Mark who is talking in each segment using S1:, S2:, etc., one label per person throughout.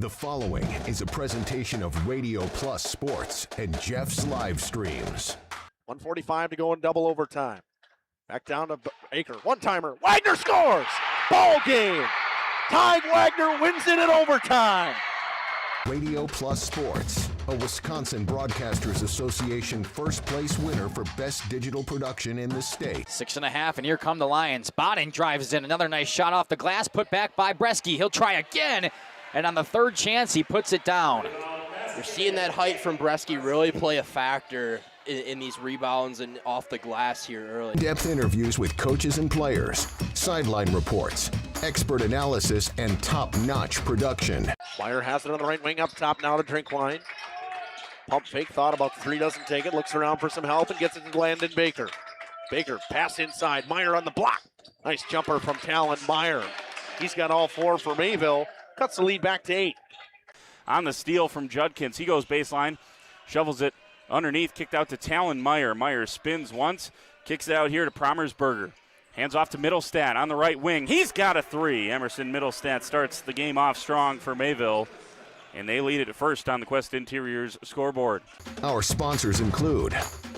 S1: The following is a presentation of Radio Plus Sports and Jeff's live streams.
S2: 1:45 to go in double overtime. Back down to Baker. One-timer. Wagner scores! Ball game! Tide Wagner wins it in overtime.
S1: Radio Plus Sports, a Wisconsin Broadcasters Association first place winner for best digital production in the state.
S3: 6.5, and here come the Lions. Botting drives in. Another nice shot off the glass, put back by Bresky. He'll try again, and on the third chance, he puts it down.
S4: You're seeing that height from Bresky really play a factor in these rebounds and off the glass here early.
S1: Depth interviews with coaches and players, sideline reports, expert analysis, and top-notch production.
S2: Meyer has it on the right wing up top now to Drinkwine. Pump fake, thought about three, doesn't take it, looks around for some help and gets it to Landon Baker. Baker, pass inside, Meyer on the block. Nice jumper from Talon Meyer. He's got all four for Mayville, cuts the lead back to 8.
S5: On the steal from Judkins, he goes baseline, shovels it underneath, kicked out to Talon Meyer. Meyer spins once, kicks it out here to Promersberger. Hands off to Middlestat on the right wing. He's got a three. Emerson Middlestat starts the game off strong for Mayville, and they lead it at first on the Quest Interiors scoreboard.
S1: Our sponsors include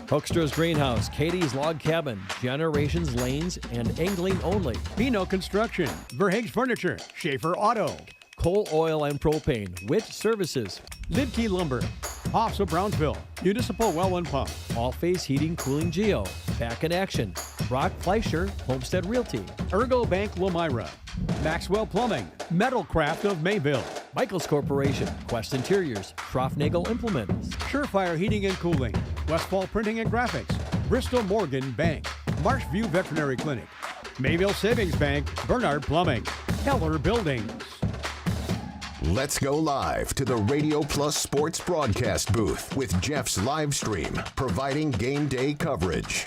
S6: Hoekstra's Greenhouse, Katie's Log Cabin, Generations Lanes, and Angling Only.
S7: Pino Construction, Verhaeg's Furniture, Schaefer Auto,
S6: Coal, Oil, and Propane, Witt Services,
S7: Lidkey Lumber, Hoffs of Brownsville, Municipal Well and Pump,
S6: All Phase Heating, Cooling Geo, Back in Action, Brock Fleischer, Homestead Realty,
S7: Ergo Bank Lomira, Maxwell Plumbing, Metalcraft of Mayville,
S6: Michaels Corporation, Quest Interiors, Schroffnagel Implements,
S7: Surefire Heating and Cooling, Westfall Printing and Graphics, Bristol Morgan Bank, Marshview Veterinary Clinic, Mayville Savings Bank, Bernard Plumbing, Keller Buildings.
S1: Let's go live to the Radio Plus Sports broadcast booth with Jeff's live stream, providing game day coverage.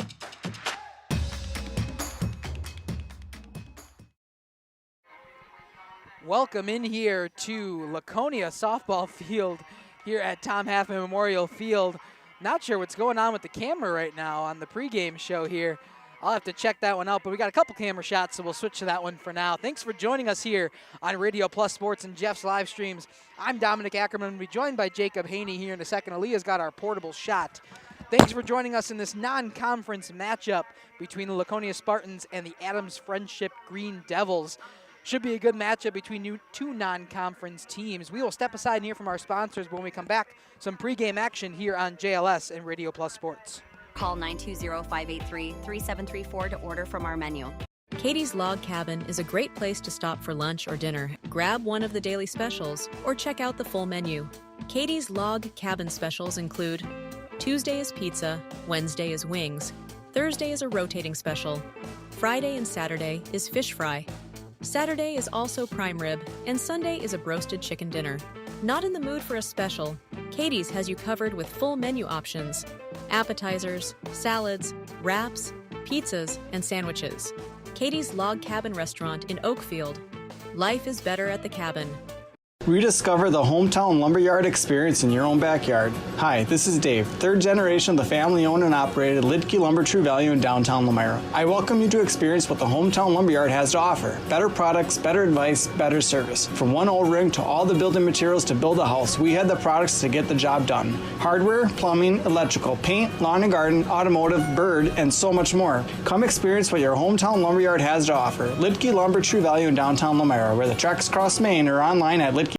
S8: Welcome in here to Laconia softball field here at Tom Halfman Memorial Field. Not sure what's going on with the camera right now on the pregame show here. I'll have to check that one out, but we got a couple camera shots, so we'll switch to that one for now. Thanks for joining us here on Radio Plus Sports and Jeff's live streams. I'm Dominic Ackerman. We'll be joined by Jacob Haney here in a second. Aaliyah's got our portable shot. Thanks for joining us in this non-conference matchup between the Laconia Spartans and the Adams Friendship Green Devils. Should be a good matchup between two non-conference teams. We will step aside and hear from our sponsors, but when we come back, some pregame action here on JLS and Radio Plus Sports.
S9: Call 920-583-3734 to order from our menu.
S10: Katie's Log Cabin is a great place to stop for lunch or dinner. Grab one of the daily specials or check out the full menu. Katie's Log Cabin specials include Tuesday is pizza, Wednesday is wings, Thursday is a rotating special, Friday and Saturday is fish fry, Saturday is also prime rib, and Sunday is a broasted chicken dinner. Not in the mood for a special? Katie's has you covered with full menu options, appetizers, salads, wraps, pizzas, and sandwiches. Katie's Log Cabin Restaurant in Oakfield. Life is better at the cabin.
S11: Rediscover the hometown lumberyard experience in your own backyard. Hi, this is Dave, third generation of the family-owned and operated Lidkey Lumber True Value in downtown Lamira. I welcome you to experience what the hometown lumberyard has to offer. Better products, better advice, better service. From one old rig to all the building materials to build a house, we had the products to get the job done. Hardware, plumbing, electrical, paint, lawn and garden, automotive, bird, and so much more. Come experience what your hometown lumberyard has to offer. Lidkey Lumber True Value in downtown Lamira, where the tracks cross Main, or online at Lidkey.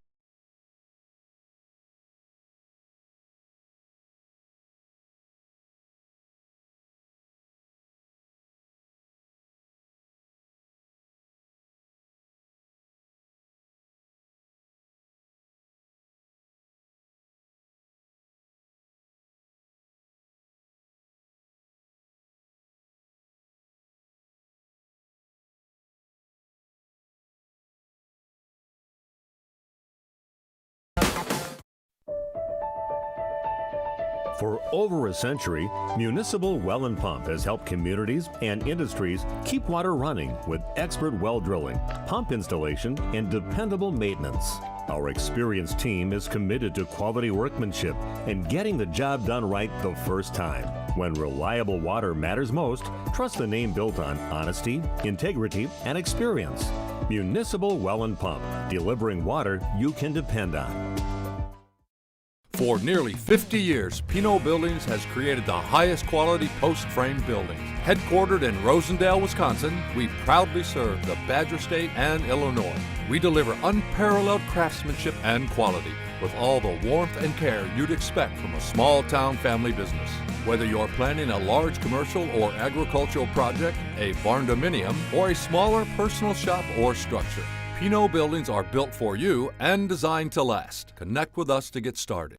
S12: For over a century, Municipal Well and Pump has helped communities and industries keep water running with expert well drilling, pump installation, and dependable maintenance. Our experienced team is committed to quality workmanship and getting the job done right the first time. When reliable water matters most, trust the name built on honesty, integrity, and experience. Municipal Well and Pump, delivering water you can depend on.
S9: For nearly 50 years, Pino Buildings has created the highest quality post-frame buildings. Headquartered in Rosendale, Wisconsin, we proudly serve the Badger State and Illinois. We deliver unparalleled craftsmanship and quality with all the warmth and care you'd expect from a small-town family business. Whether you're planning a large commercial or agricultural project, a barn-dominium, or a smaller personal shop or structure, Pino Buildings are built for you and designed to last. Connect with us to get started.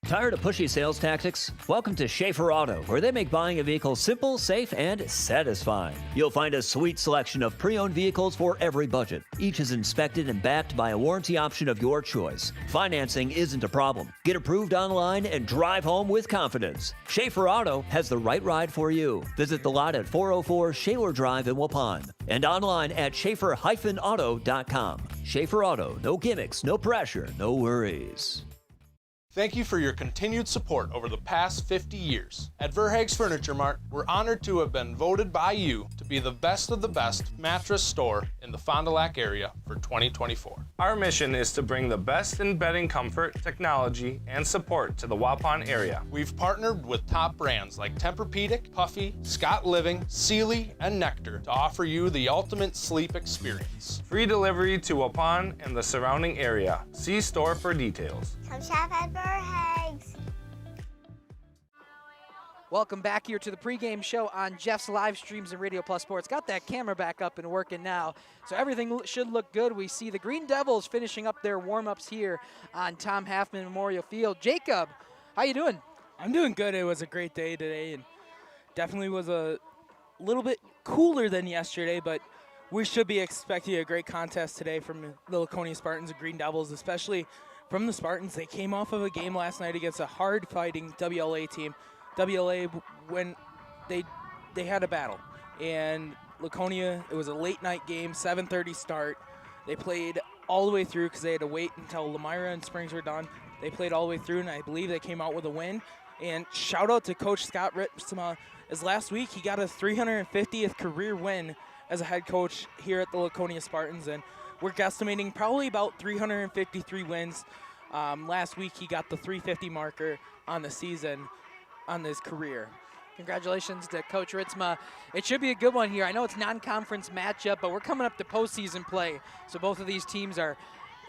S13: Tired of pushy sales tactics? Welcome to Schaefer Auto, where they make buying a vehicle simple, safe, and satisfying. You'll find a sweet selection of pre-owned vehicles for every budget. Each is inspected and backed by a warranty option of your choice. Financing isn't a problem. Get approved online and drive home with confidence. Schaefer Auto has the right ride for you. Visit the lot at 404 Shaler Drive in Waupun and online at schaefer-auto.com. Schaefer Auto, no gimmicks, no pressure, no worries.
S14: Thank you for your continued support over the past 50 years. At Verhaeg's Furniture Mart, we're honored to have been voted by you to be the best of the best mattress store in the Fond du Lac area for 2024.
S15: Our mission is to bring the best in bedding comfort, technology, and support to the Waupun area.
S14: We've partnered with top brands like Tempur-Pedic, Puffy, Scott Living, Sealy, and Nectar to offer you the ultimate sleep experience.
S15: Free delivery to Waupun and the surrounding area. See store for details.
S16: Come shop at Verhaeg's.
S8: Welcome back here to the pregame show on Jeff's live streams and Radio Plus Sports. Got that camera back up and working now, so everything should look good. We see the Green Devils finishing up their warm-ups here on Tom Halfman Memorial Field. Jacob, how you doing?
S17: I'm doing good. It was a great day today, and definitely was a little bit cooler than yesterday, but we should be expecting a great contest today from the Laconia Spartans and Green Devils, especially from the Spartans. They came off of a game last night against a hard-fighting WLA team. WLA, when they had a battle, and Laconia, it was a late-night game, 7:30 start. They played all the way through because they had to wait until Lemira and Springs were done. They played all the way through, and I believe they came out with a win. And shout-out to Coach Scott Ritzma, as last week he got a 350th career win as a head coach here at the Laconia Spartans, and we're guesstimating probably about 353 wins. Last week he got the 350 marker on the season, on his career.
S8: Congratulations to Coach Ritzma. It should be a good one here. I know it's non-conference matchup, but we're coming up to postseason play, so both of these teams are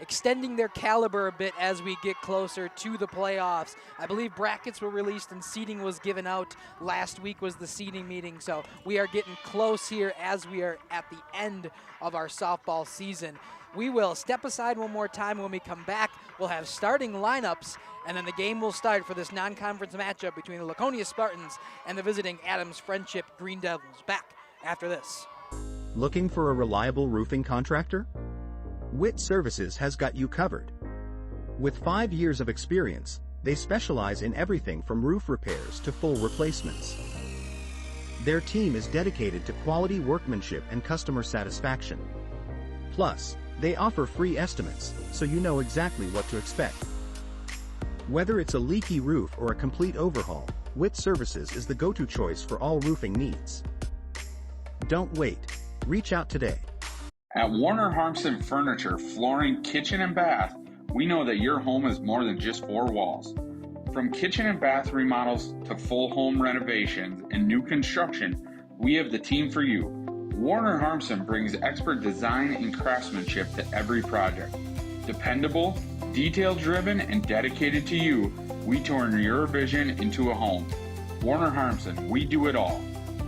S8: extending their caliber a bit as we get closer to the playoffs. I believe brackets were released and seeding was given out. Last week was the seeding meeting, so we are getting close here as we are at the end of our softball season. We will step aside one more time. When we come back, we'll have starting lineups, and then the game will start for this non-conference matchup between the Laconia Spartans and the visiting Adams Friendship Green Devils. Back after this.
S18: Looking for a reliable roofing contractor? Witt Services has got you covered. With 5 years of experience, they specialize in everything from roof repairs to full replacements. Their team is dedicated to quality workmanship and customer satisfaction. Plus, they offer free estimates, so you know exactly what to expect. Whether it's a leaky roof or a complete overhaul, Witt Services is the go-to choice for all roofing needs. Don't wait. Reach out today.
S19: At Warner Harmson Furniture, Flooring, Kitchen, and Bath, we know that your home is more than just four walls. From kitchen and bath remodels to full home renovations and new construction, we have the team for you. Warner Harmson brings expert design and craftsmanship to every project. Dependable, detail-driven, and dedicated to you, we turn your vision into a home. Warner Harmson, we do it all.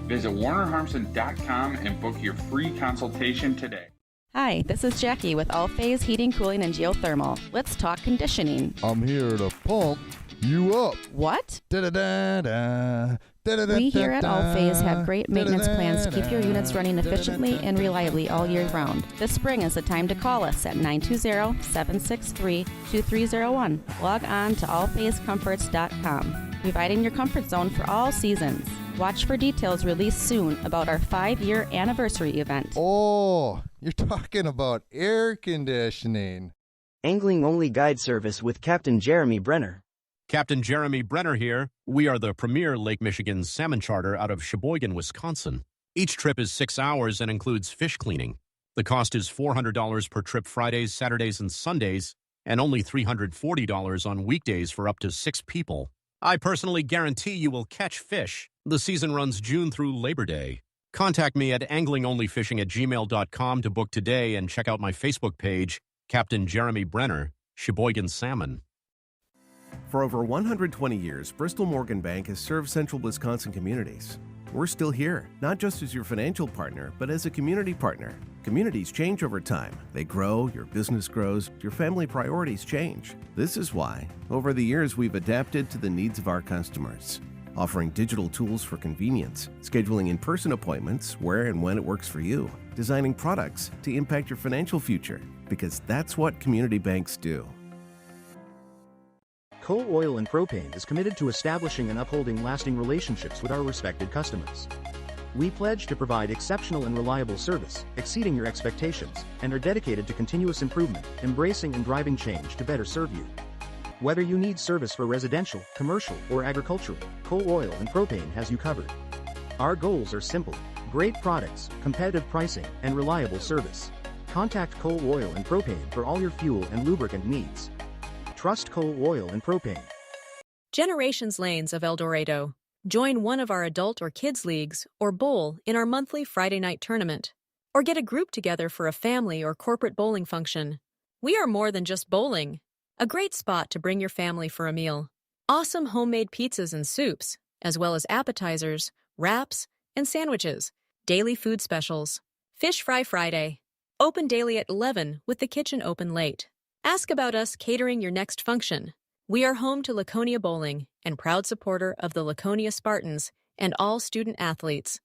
S19: Visit warnerharmson.com and book your free consultation today.
S20: Hi, this is Jackie with All Phase Heating, Cooling, and Geothermal. Let's talk conditioning.
S21: I'm here to pump you up.
S20: What?
S21: Da-da-da-da.
S20: We here at All Phase have great maintenance plans to keep your units running efficiently and reliably all year round. This spring is the time to call us at 920-763-2301. Log on to allphasecomforts.com, providing your comfort zone for all seasons. Watch for details released soon about our 5-year anniversary event.
S21: Oh, you're talking about air conditioning.
S22: Angling-only guide service with Captain Jeremy Brenner.
S23: Captain Jeremy Brenner here. We are the premier Lake Michigan salmon charter out of Sheboygan, Wisconsin. Each trip is 6 hours and includes fish cleaning. The cost is $400 per trip Fridays, Saturdays, and Sundays, and only $340 on weekdays for up to 6 people. I personally guarantee you will catch fish. The season runs June through Labor Day. Contact me at anglingonlyfishing@gmail.com to book today and check out my Facebook page, Captain Jeremy Brenner, Sheboygan Salmon.
S2: For over 120 years, Bristol Morgan Bank has served central Wisconsin communities. We're still here, not just as your financial partner, but as a community partner. Communities change over time. They grow, your business grows, your family priorities change. This is why, over the years, we've adapted to the needs of our customers, offering digital tools for convenience, scheduling in-person appointments where and when it works for you, designing products to impact your financial future, because that's what community banks do.
S3: Coal Oil and Propane is committed to establishing and upholding lasting relationships with our respected customers. We pledge to provide exceptional and reliable service, exceeding your expectations, and are dedicated to continuous improvement, embracing and driving change to better serve you. Whether you need service for residential, commercial, or agricultural, Coal Oil and Propane has you covered. Our goals are simple: great products, competitive pricing, and reliable service. Contact Coal Oil and Propane for all your fuel and lubricant needs. Trust Coal Oil and Propane.
S10: Generations Lanes of El Dorado. Join one of our adult or kids leagues or bowl in our monthly Friday night tournament. Or get a group together for a family or corporate bowling function. We are more than just bowling. A great spot to bring your family for a meal. Awesome homemade pizzas and soups, as well as appetizers, wraps, and sandwiches. Daily food specials. Fish Fry Friday. Open daily at 11 with the kitchen open late. Ask about us catering your next function. We are home to Laconia Bowling and proud supporter of the Laconia Spartans and all student athletes.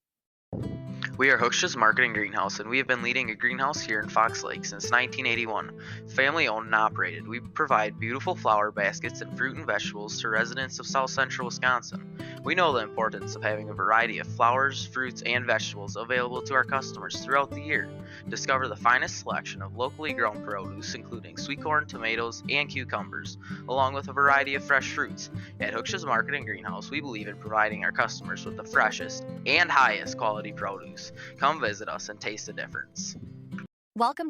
S4: We are Hooksha's Marketing Greenhouse, and we have been leading a greenhouse here in Fox Lake since 1981. Family owned and operated, we provide beautiful flower baskets and fruit and vegetables to residents of South Central Wisconsin. We know the importance of having a variety of flowers, fruits, and vegetables available to our customers throughout the year. Discover the finest selection of locally grown produce, including sweet corn, tomatoes, and cucumbers, along with a variety of fresh fruits. At Hooksha's Marketing Greenhouse, we believe in providing our customers with the freshest and highest quality produce. Come visit us and taste the difference.
S8: Welcome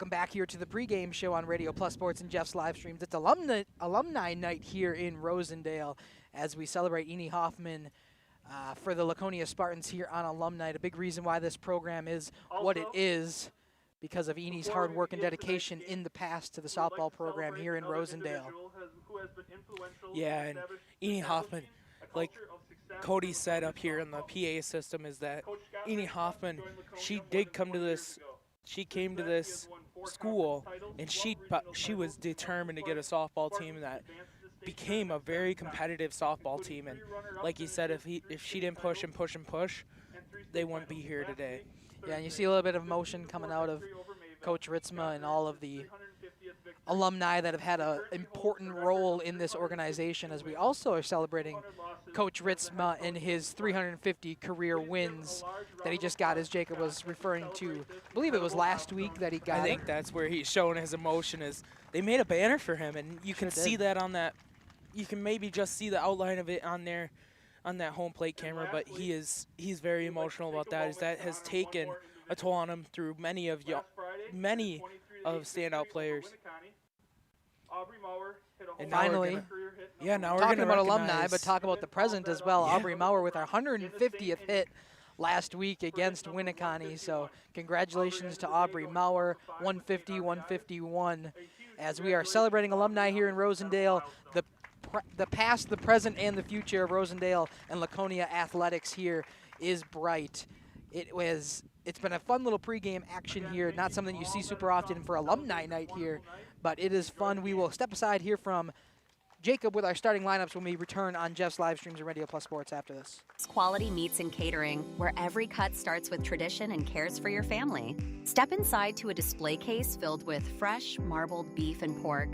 S8: back here to the pregame show on Radio Plus Sports and Jeff's live streams. It's alumni night here in Rosendale as we celebrate Eni Hoffman for the Laconia Spartans here on Alumni. A big reason why this program is what it is because of Eni's hard work and dedication in the past to the softball program here in Rosendale.
S17: Yeah, and Eni Hoffman, like Cody said up here in the PA system, is that Eni Hoffman, she came to this school, and she was determined to get a softball team that became a very competitive softball team. And like he said, if she didn't push and push and push, they wouldn't be here today.
S8: Yeah, and you see a little bit of emotion coming out of Coach Ritzma and all of the alumni that have had an important role in this organization, as we also are celebrating Coach Ritzma and his 350 career wins that he just got, as Jacob was referring to. I believe it was last week that he got
S17: I think that's where he's showing his emotion, is they made a banner for him, and you can see that on that. You can maybe just see the outline of it on there, on that home plate camera, but he's very emotional about that, as that has taken a toll on him through many of standout players.
S8: And finally,
S17: now we're
S8: talking about alumni, but talk about the present as well. Yeah. Aubrey Maurer with our 150th hit last week against Winneconne. So congratulations to Aubrey Maurer, 150, 151. As we are celebrating alumni here in Rosendale, the past, the present, and the future of Rosendale and Laconia athletics here is bright. It's been a fun little pregame action here, not something you see super often for alumni night here, but it is fun. We will step aside here from Jacob with our starting lineups when we return on Jeff's live streams and Radio Plus Sports after this.
S24: Quality Meats and Catering, where every cut starts with tradition and cares for your family. Step inside to a display case filled with fresh, marbled beef and pork,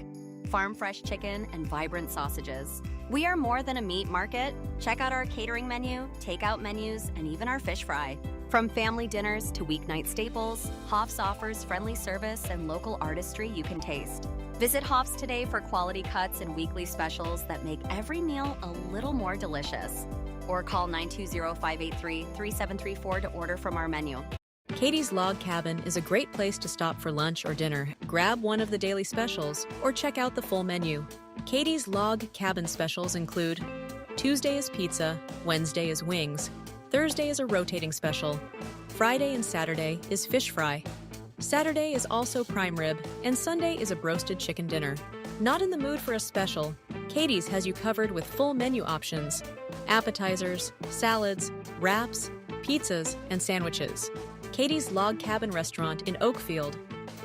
S24: farm fresh chicken, and vibrant sausages. We are more than a meat market. Check out our catering menu, takeout menus, and even our fish fry. From family dinners to weeknight staples, Hoff's offers friendly service and local artistry you can taste. Visit Hoff's today for quality cuts and weekly specials that make every meal a little more delicious. Or call 920-583-3734 to order from our menu.
S10: Katie's Log Cabin is a great place to stop for lunch or dinner. Grab one of the daily specials or check out the full menu. Katie's Log Cabin specials include Tuesday is pizza, Wednesday is wings, Thursday is a rotating special, Friday and Saturday is fish fry, Saturday is also prime rib, and Sunday is a broasted chicken dinner. Not in the mood for a special? Katie's has you covered with full menu options, appetizers, salads, wraps, pizzas, and sandwiches. Katie's Log Cabin Restaurant in Oakfield.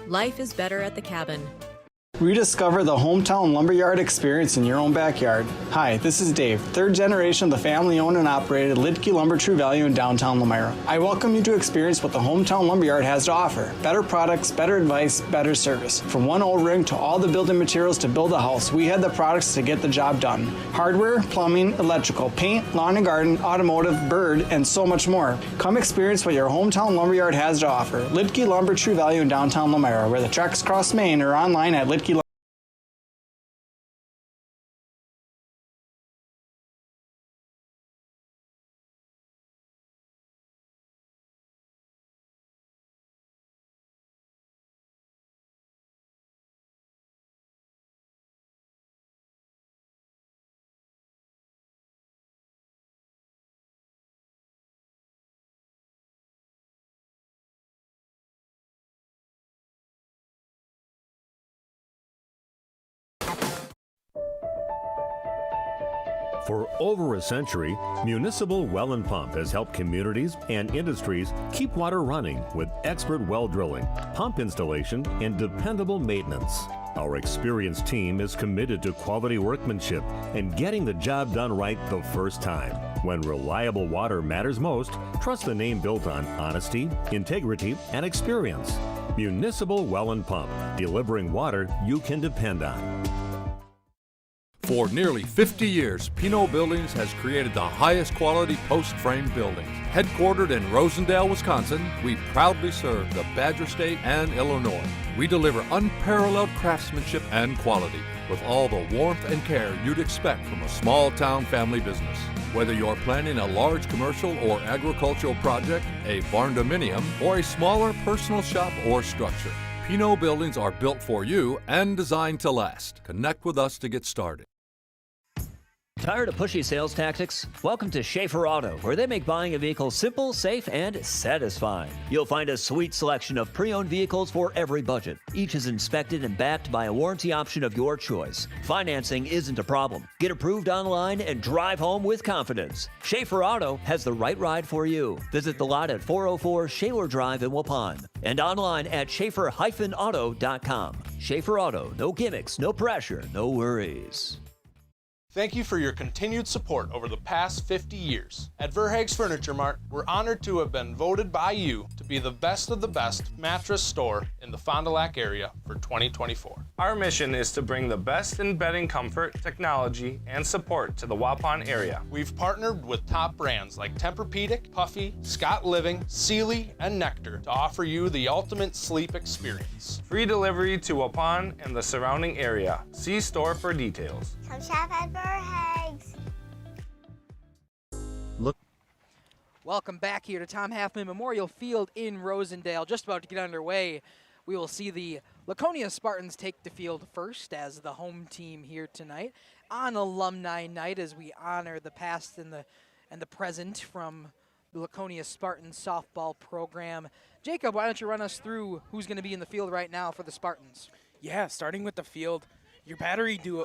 S10: Life is better at the cabin.
S11: Rediscover the hometown lumberyard experience in your own backyard. Hi, this is Dave, third generation of the family-owned and operated Lidke Lumber True Value in downtown Lamira. I welcome you to experience what the hometown lumberyard has to offer. Better products, better advice, better service. From one old ring to all the building materials to build a house, we had the products to get the job done. Hardware, plumbing, electrical, paint, lawn and garden, automotive, bird, and so much more. Come experience what your hometown lumberyard has to offer. Lidke Lumber True Value in downtown Lamira, where the tracks cross Main, or online at Lidke.
S12: For over a century, Municipal Well and Pump has helped communities and industries keep water running with expert well drilling, pump installation, and dependable maintenance. Our experienced team is committed to quality workmanship and getting the job done right the first time. When reliable water matters most, trust the name built on honesty, integrity, and experience. Municipal Well and Pump, delivering water you can depend on.
S9: For nearly 50 years, Pinot Buildings has created the highest quality post-frame buildings. Headquartered in Rosendale, Wisconsin, we proudly serve the Badger State and Illinois. We deliver unparalleled craftsmanship and quality with all the warmth and care you'd expect from a small-town family business. Whether you're planning a large commercial or agricultural project, a barn-dominium, or a smaller personal shop or structure, Pinot Buildings are built for you and designed to last. Connect with us to get started.
S13: Tired of pushy sales tactics? Welcome to Schaefer Auto, where they make buying a vehicle simple, safe, and satisfying. You'll find a sweet selection of pre-owned vehicles for every budget. Each is inspected and backed by a warranty option of your choice. Financing isn't a problem. Get approved online and drive home with confidence. Schaefer Auto has the right ride for you. Visit the lot at 404 Shaler Drive in Waupun and online at schaefer-auto.com. Schaefer Auto, no gimmicks, no pressure, no worries.
S14: Thank you for your continued support over the past 50 years. At Verhaeg's Furniture Mart, we're honored to have been voted by you to be the best of the best mattress store in the Fond du Lac area for 2024.
S15: Our mission is to bring the best in bedding comfort, technology, and support to the Waupun area.
S14: We've partnered with top brands like Tempur-Pedic, Puffy, Scott Living, Sealy, and Nectar to offer you the ultimate sleep experience.
S15: Free delivery to Waupun and the surrounding area. See store for details.
S16: Come shop at Verhaeg's.
S18: Look.
S8: Welcome back here to Tom Halfman Memorial Field in Rosendale. Just about to get underway. We will see the Laconia Spartans take the field first as the home team here tonight on Alumni Night as we honor the past and the present from the Laconia Spartans softball program. Jacob, why don't you run us through who's going to be in the field right now for the Spartans?
S17: Yeah, starting with the field, your battery duo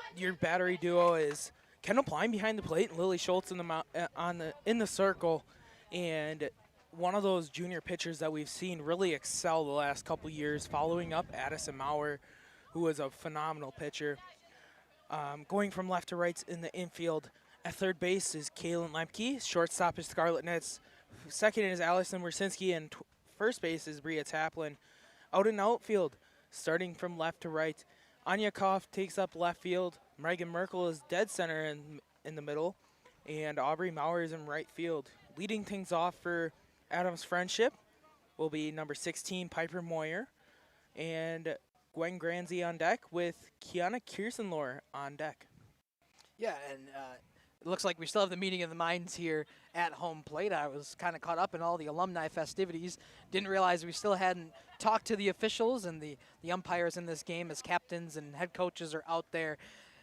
S17: is Kendall Pline behind the plate and Lily Schultz in the circle, and one of those junior pitchers that we've seen really excel the last couple years, following up Addison Maurer, who is a phenomenal pitcher. Going from left to right in the infield, at third base is Kaylin Lemke, shortstop is Scarlett Nitz, second is Allison Wersinski, and first base is Bria Taplin. Out in outfield, starting from left to right, Anya Koff takes up left field, Megan Merkel is dead center in the middle, and Aubrey Maurer is in right field. Leading things off for Adams Friendship will be number 16, Piper Moyer, and Gwen Granzi on deck with Kiana Kirsenlore on deck.
S8: Yeah, and looks like we still have the meeting of the minds here at home plate. I was kind of caught up in all the alumni festivities. Didn't realize we still hadn't talked to the officials and the umpires in this game, as captains and head coaches are out there.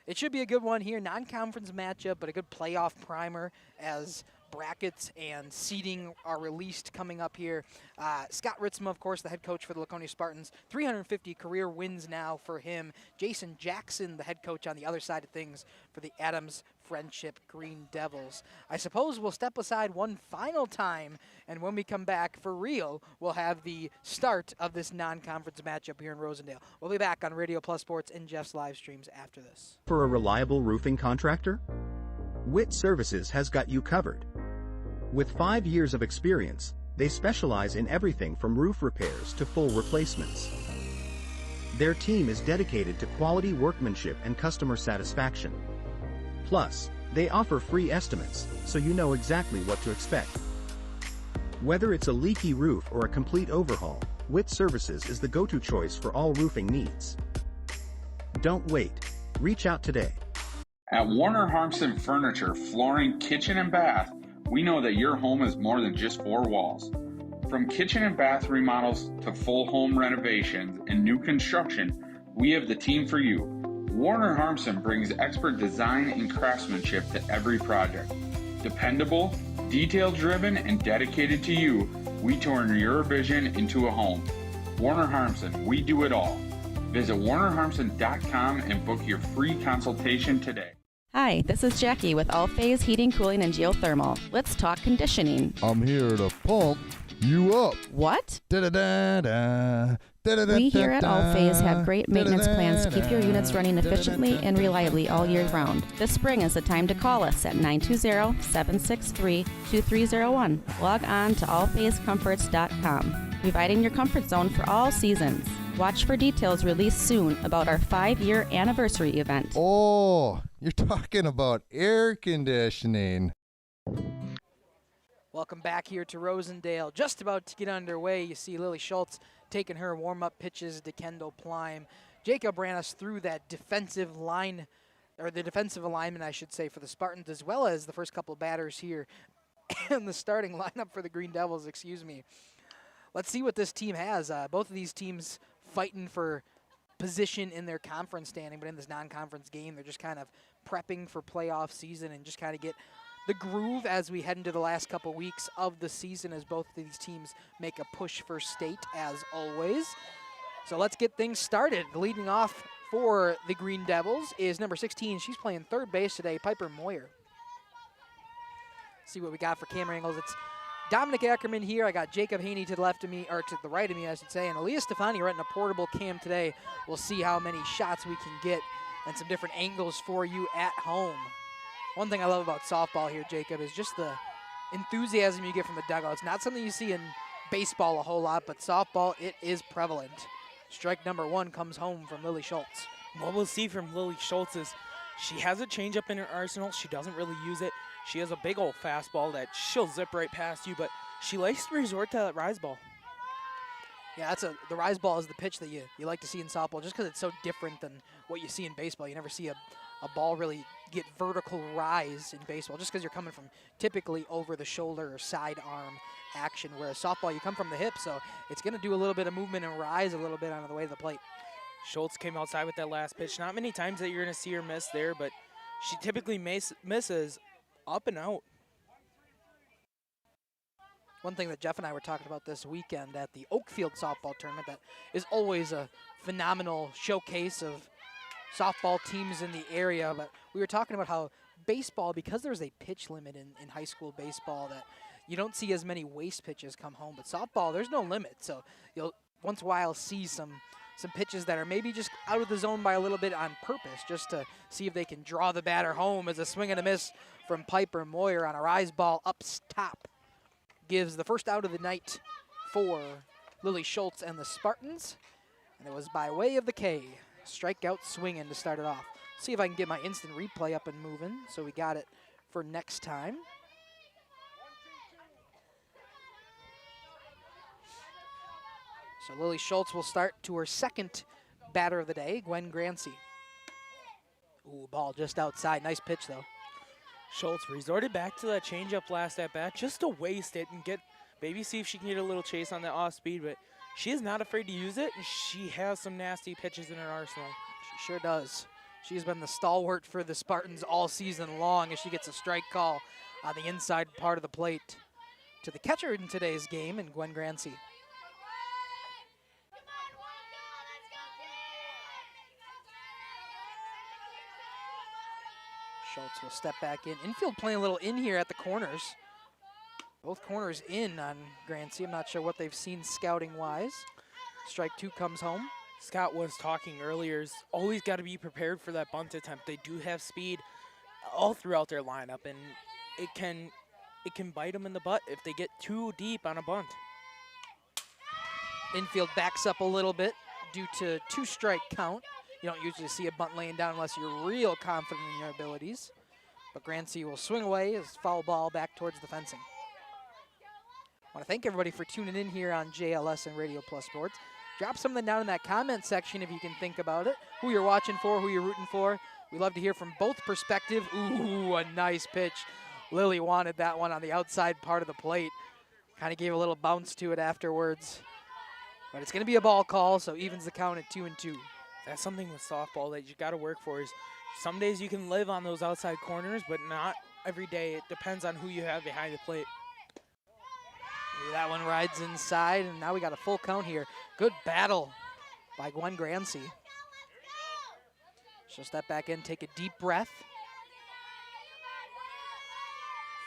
S8: It should be a good one here. Non-conference matchup, but a good playoff primer as brackets and seeding are released coming up here. Scott Ritzma, of course, the head coach for the Laconia Spartans, 350 career wins now for him. Jason Jackson, the head coach on the other side of things for the Adams Friendship Green Devils. I suppose we'll step aside one final time, and when we come back for real, we'll have the start of this non-conference matchup here in Rosendale. We'll be back on Radio Plus Sports and Jeff's live streams after this.
S18: For a reliable roofing contractor, Witt Services has got you covered. With 5 years of experience, they specialize in everything from roof repairs to full replacements. Their team is dedicated to quality workmanship and customer satisfaction. Plus, they offer free estimates, so you know exactly what to expect. Whether it's a leaky roof or a complete overhaul, Witt Services is the go-to choice for all roofing needs. Don't wait. Reach out today.
S19: At Warner Harmson Furniture, Flooring, Kitchen, and Bath, we know that your home is more than just four walls. From kitchen and bath remodels to full home renovations and new construction, we have the team for you. Warner Harmson brings expert design and craftsmanship to every project. Dependable, detail-driven, and dedicated to you, we turn your vision into a home. Warner Harmson, we do it all. Visit warnerharmson.com and book your free consultation today.
S20: Hi, this is Jackie with All Phase Heating, Cooling, and Geothermal. Let's talk conditioning.
S21: I'm here to pump you up.
S20: What?
S21: Da-da-da-da.
S20: We here at All Phase have great maintenance plans to keep your units running efficiently and reliably all year round. This spring is the time to call us at 920-763-2301. Log on to allphasecomforts.com, providing your comfort zone for all seasons. Watch for details released soon about our 5-year anniversary event.
S21: Oh, you're talking about air conditioning.
S8: Welcome back here to Rosendale. Just about to get underway. You see Lily Schultz taking her warm-up pitches to Kendall Plime. Jacob ran us through that defensive line, or the defensive alignment, I should say, for the Spartans, as well as the first couple batters here in the starting lineup for the Green Devils, excuse me. Let's see what this team has. Both of these teams fighting for position in their conference standing, but in this non-conference game, they're just kind of prepping for playoff season and just kind of get the groove as we head into the last couple weeks of the season, as both of these teams make a push for state, as always. So let's get things started. Leading off for the Green Devils is number 16. She's playing third base today, Piper Moyer. See what we got for camera angles. It's Dominic Ackerman here. I got Jacob Haney to the left of me, or to the right of me, I should say, and Aaliyah Stefani renting a portable cam today. We'll see how many shots we can get and some different angles for you at home. One thing I love about softball here, Jacob, is just the enthusiasm you get from the dugout. It's not something you see in baseball a whole lot, but softball, it is prevalent. Strike number one comes home from Lily Schultz.
S17: What we'll see from Lily Schultz is she has a changeup in her arsenal. She doesn't really use it. She has a big old fastball that she'll zip right past you, but she likes to resort to that rise ball.
S8: Yeah, the rise ball is the pitch that you like to see in softball, just because it's so different than what you see in baseball. You never see a ball really get vertical rise in baseball, just because you're coming from typically over the shoulder or side arm action, whereas softball, you come from the hip, so it's going to do a little bit of movement and rise a little bit on the way to the plate.
S17: Schultz came outside with that last pitch. Not many times that you're going to see her miss there, but she typically misses up and out.
S8: One thing that Jeff and I were talking about this weekend at the Oakfield softball tournament that is always a phenomenal showcase of softball teams in the area, but we were talking about how baseball, because there's a pitch limit in high school baseball, that you don't see as many waste pitches come home, but softball, there's no limit, so you'll once in a while see some pitches that are maybe just out of the zone by a little bit on purpose, just to see if they can draw the batter home. As a swing and a miss from Piper Moyer on a rise ball up top gives the first out of the night for Lily Schultz and the Spartans, and it was by way of the K. Strikeout swinging to start it off. See if I can get my instant replay up and moving, so we got it for next time. So Lily Schultz will start to her second batter of the day, Gwen Grancy. Ooh, ball just outside. Nice pitch, though.
S17: Schultz resorted back to that changeup last at bat just to waste it and maybe see if she can get a little chase on that off speed, but she is not afraid to use it, and she has some nasty pitches in her arsenal.
S8: She sure does. She's been the stalwart for the Spartans all season long as she gets a strike call on the inside part of the plate to the catcher in today's game, and Gwen Grancy. Schultz will step back in. Infield playing a little in here at the corners. Both corners in on Grancy. I'm not sure what they've seen scouting-wise. Strike two comes home.
S17: Scott was talking earlier, is always got to be prepared for that bunt attempt. They do have speed all throughout their lineup, and it can bite them in the butt if they get too deep on a bunt.
S8: Infield backs up a little bit due to two-strike count. You don't usually see a bunt laying down unless you're real confident in your abilities. But Grancy will swing away as foul ball back towards the fencing. I want to thank everybody for tuning in here on JLS and Radio Plus Sports. Drop something down in that comment section if you can think about it. Who you're watching for, who you're rooting for. We love to hear from both perspectives. Ooh, a nice pitch. Lily wanted that one on the outside part of the plate. Kind of gave a little bounce to it afterwards. But it's going to be a ball call, so evens the count at 2-2.
S17: That's something with softball that you got to work for. Is some days you can live on those outside corners, but not every day. It depends on who you have behind the plate.
S8: That one rides inside, and now we got a full count here. Good battle by Gwen Grancy. She'll step back in, take a deep breath.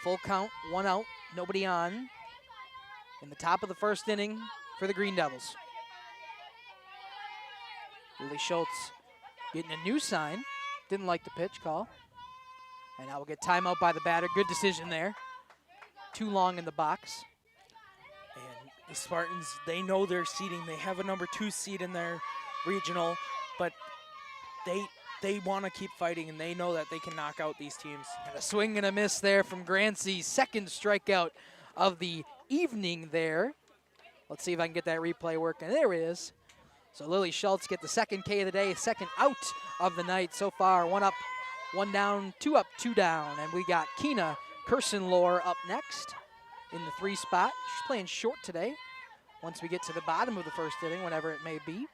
S8: Full count, one out, nobody on. In the top of the first inning for the Green Devils. Lily Schultz getting a new sign. Didn't like the pitch call. And now we'll get timeout by the batter. Good decision there. Too long in the box.
S17: And the Spartans, they know their seeding. They have a number 2 seed in their regional, but they want to keep fighting, and they know that they can knock out these teams.
S8: And a swing and a miss there from Grancy. Second strikeout of the evening there. Let's see if I can get that replay working. There it is. So Lily Schultz get the second K of the day, second out of the night so far. 1 up, 1 down, 2 up, 2 down. And we got Keena Kirsenlohr up next in the 3 spot. She's playing short today. Once we get to the bottom of the first inning, whenever it may be.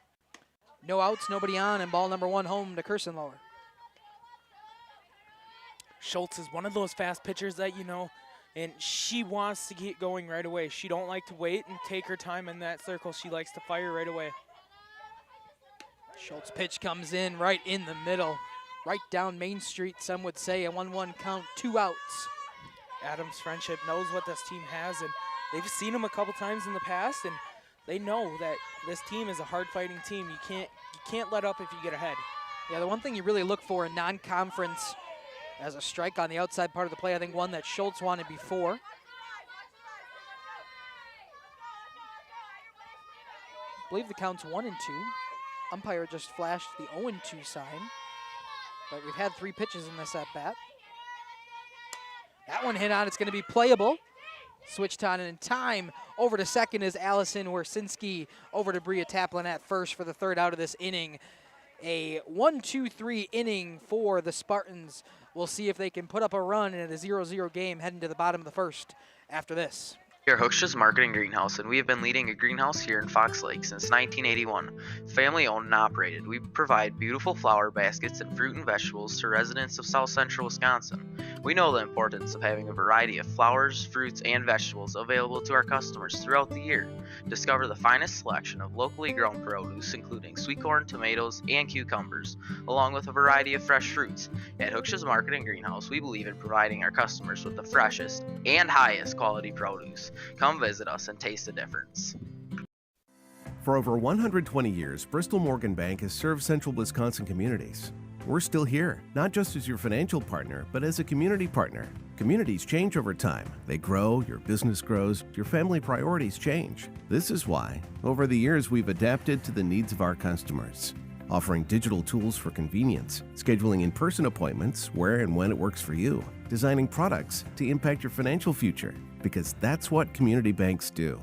S8: No outs, nobody on, and ball number 1 home to Kirsenlohr.
S17: Schultz is one of those fast pitchers that you know, and she wants to get going right away. She don't like to wait and take her time in that circle. She likes to fire right away.
S8: Schultz pitch comes in right in the middle, right down Main Street, some would say. A 1-1 count, 2 outs.
S17: Adams Friendship knows what this team has, and they've seen them a couple times in the past, and they know that this team is a hard-fighting team. You can't let up if you get ahead.
S8: Yeah, the one thing you really look for in non-conference as a strike on the outside part of the play, I think one that Schultz wanted before. I believe the count's 1-2. Umpire just flashed the 0-2 sign, but we've had 3 pitches in this at-bat. That one hit on, it's going to be playable. Switched on in time. Over to second is Allison Wersinski. Over to Bria Taplin at first for the 3rd out of this inning. A 1-2-3 inning for the Spartans. We'll see if they can put up a run in a 0-0 game heading to the bottom of the 1st after this.
S4: We are Hochschild Marketing Greenhouse, and we have been leading a greenhouse here in Fox Lake since 1981. Family owned and operated, we provide beautiful flower baskets and fruit and vegetables to residents of South Central Wisconsin. We know the importance of having a variety of flowers, fruits, and vegetables available to our customers throughout the year. Discover the finest selection of locally grown produce, including sweet corn, tomatoes, and cucumbers, along with a variety of fresh fruits. At Hochschild Marketing Greenhouse, we believe in providing our customers with the freshest and highest quality produce. Come visit us and taste the difference.
S2: For over 120 years, Bristol Morgan Bank has served central Wisconsin communities. We're still here, not just as your financial partner, but as a community partner. Communities change over time. They grow, your business grows, your family priorities change. This is why, over the years, we've adapted to the needs of our customers, offering digital tools for convenience, scheduling in-person appointments where and when it works for you, designing products to impact your financial future, because that's what community banks do.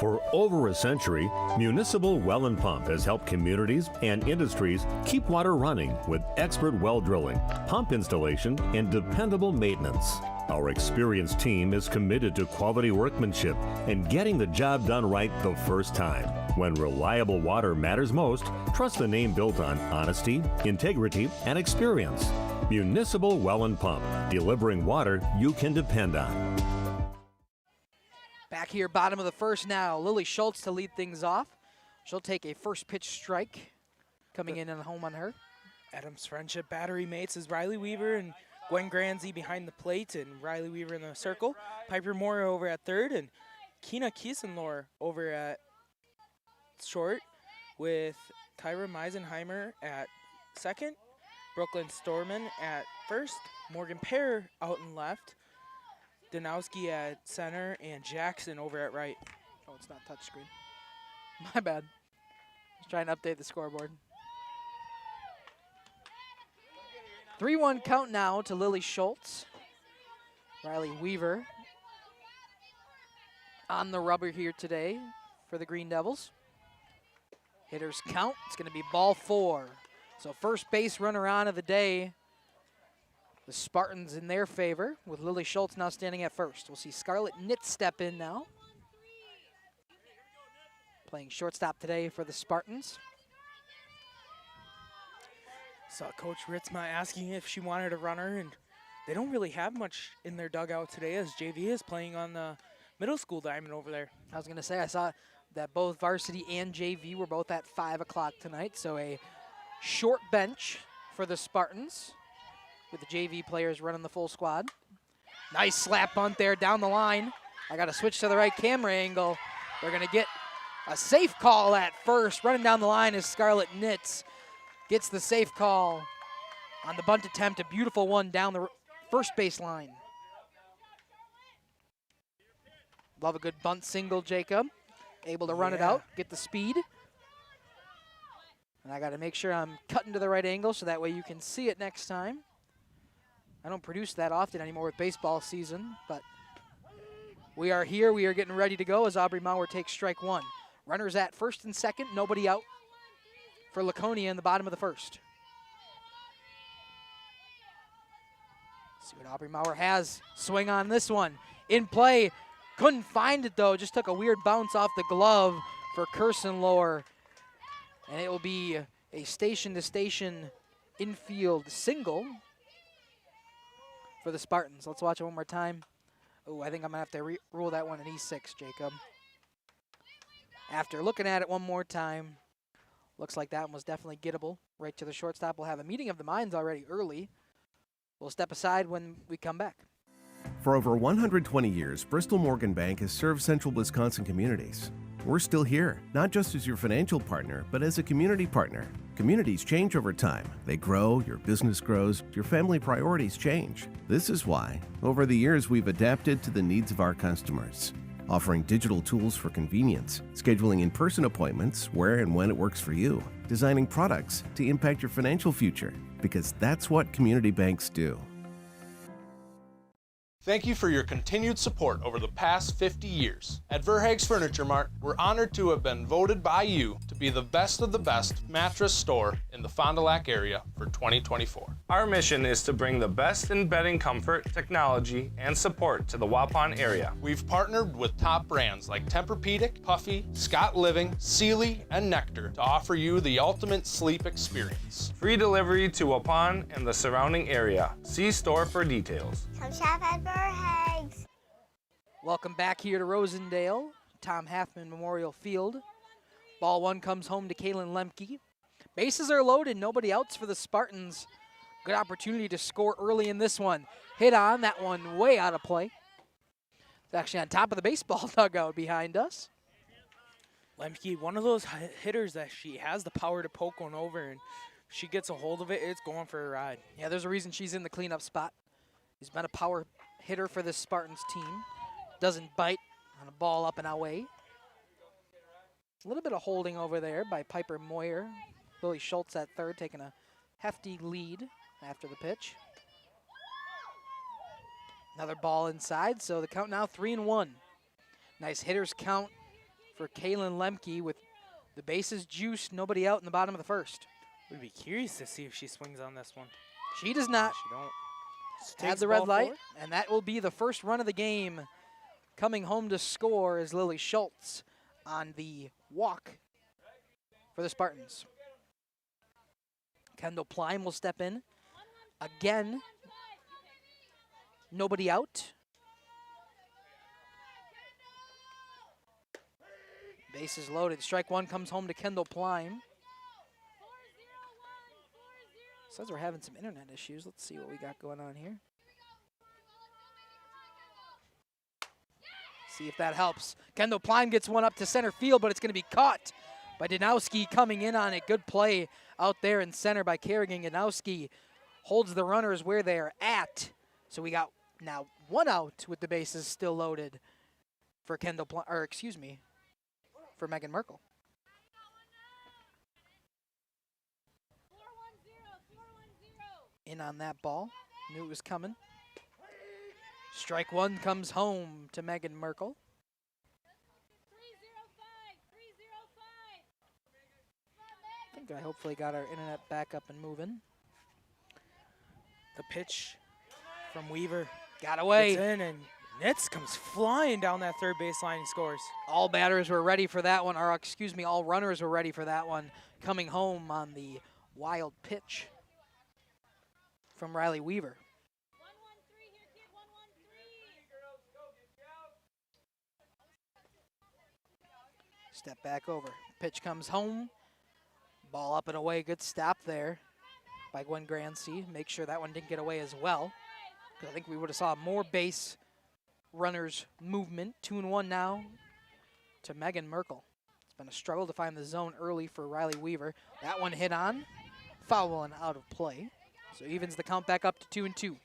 S12: For over a century, Municipal Well and Pump has helped communities and industries keep water running with expert well drilling, pump installation, and dependable maintenance. Our experienced team is committed to quality workmanship and getting the job done right the first time. When reliable water matters most, trust the name built on honesty, integrity, and experience. Municipal Well and Pump, delivering water you can depend on.
S8: Back here, bottom of the first now. Lily Schultz to lead things off. She'll take a first pitch strike coming in and home on her.
S17: Adams Friendship battery mates is Riley Weaver and Gwen Granzi behind the plate, and Riley Weaver in the circle. Piper Moore over at third, and Keena Kiesenlor over at short, with Kyra Meisenheimer at second, Brooklyn Storman at first, Morgan Pear out in left, Danowski at center, and Jackson over at right.
S8: Oh, it's not touchscreen. My bad. Just trying to update the scoreboard. 3-1 count now to Lily Schultz. Riley Weaver on the rubber here today for the Green Devils. Hitters count. It's going to be ball 4. So first base runner on of the day. The Spartans in their favor with Lily Schultz now standing at first. We'll see Scarlett Nitz step in now. Playing shortstop today for the Spartans.
S17: Saw Coach Ritzma asking if she wanted a runner, and they don't really have much in their dugout today as JV is playing on the middle school diamond over there.
S8: I was going to say, I saw that both varsity and JV were both at 5 o'clock tonight, so a short bench for the Spartans with the JV players running the full squad. Nice slap bunt there down the line. I got to switch to the right camera angle. They're going to get a safe call at first. Running down the line is Scarlett Nitz. Gets the safe call on the bunt attempt. A beautiful one down the first base line. Love a good bunt single, Jacob. Able to run it out, get the speed. And I got to make sure I'm cutting to the right angle so that way you can see it next time. I don't produce that often anymore with baseball season, but we are here. We are getting ready to go as Aubrey Maurer takes strike 1. Runners at first and second, nobody out for Laconia in the bottom of the first. See what Aubrey Maurer has. Swing on this one. In play. Couldn't find it, though. Just took a weird bounce off the glove for Kirstenlohr. And it will be a station-to-station infield single for the Spartans. Let's watch it one more time. Oh, I think I'm going to have to rule that one an E6, Jacob. After looking at it one more time, looks like that one was definitely gettable. Right to the shortstop. We'll have a meeting of the minds already early. We'll step aside when we come back.
S2: For over 120 years, Bristol Morgan Bank has served central Wisconsin communities. We're still here, not just as your financial partner, but as a community partner. Communities change over time. They grow, your business grows, your family priorities change. This is why, over the years, we've adapted to the needs of our customers, offering digital tools for convenience, scheduling in-person appointments where and when it works for you, designing products to impact your financial future, because that's what community banks do.
S14: Thank you for your continued support over the past 50 years. At Verhaeg's Furniture Mart, we're honored to have been voted by you to be the best of the best mattress store in the Fond du Lac area for 2024.
S15: Our mission is to bring the best in bedding comfort, technology, and support to the Waupun area.
S14: We've partnered with top brands like Tempur-Pedic, Puffy, Scott Living, Sealy, and Nectar to offer you the ultimate sleep experience.
S15: Free delivery to Waupun and the surrounding area. See store for details.
S16: Come shop at Verhaeg's.
S8: Welcome back here to Rosendale, Tom Halfman Memorial Field. Ball 1 comes home to Kaylin Lemke. Bases are loaded, nobody outs for the Spartans. Good opportunity to score early in this one. Hit on, that one way out of play. It's actually on top of the baseball dugout behind us.
S17: Lemke, one of those hitters that she has the power to poke one over, and she gets a hold of it, it's going for a ride.
S8: Yeah, there's a reason she's in the cleanup spot. He's been a power hitter for this Spartans team. Doesn't bite on a ball up and away. A little bit of holding over there by Piper Moyer. Lily Schultz at third, taking a hefty lead after the pitch. Another ball inside, so the count now 3-1. Nice hitters count for Kaylin Lemke with the bases juiced, nobody out in the bottom of the first.
S17: Would be curious to see if she swings on this one.
S8: She does not.
S17: She don't.
S8: Add the red light, and that will be the first run of the game. Coming home to score is Lily Schultz on the walk for the Spartans. Kendall Plein will step in. Again, nobody out. Bases loaded. Strike one comes home to Kendall Plein. Says we're having some internet issues. Let's see what we got going on here. See if that helps. Kendall Plein gets one up to center field, but it's going to be caught by Danowski coming in on it. Good play out there in center by Kerrigan. Danowski holds the runners where they are at. So we got now one out with the bases still loaded for Kendall Plein, or excuse me, for Megan Merkel. In on that ball. Knew it was coming. Strike one comes home to Megan Merkel. I think I hopefully got our internet back up and moving.
S17: The pitch from Weaver.
S8: Got away.
S17: Gets in, and Nitz comes flying down that third baseline and scores.
S8: All batters were ready for that one, or excuse me, all runners were ready for that one. Coming home on the wild pitch from Riley Weaver. Step back over. Pitch comes home. Ball up and away. Good stop there by Gwen Grancy. Make sure that one didn't get away as well, because I think we would have saw more base runners movement. 2-1 now to Megan Merkel. It's been a struggle to find the zone early for Riley Weaver. That one hit on. Foul and out of play. So evens the count back up to 2-2.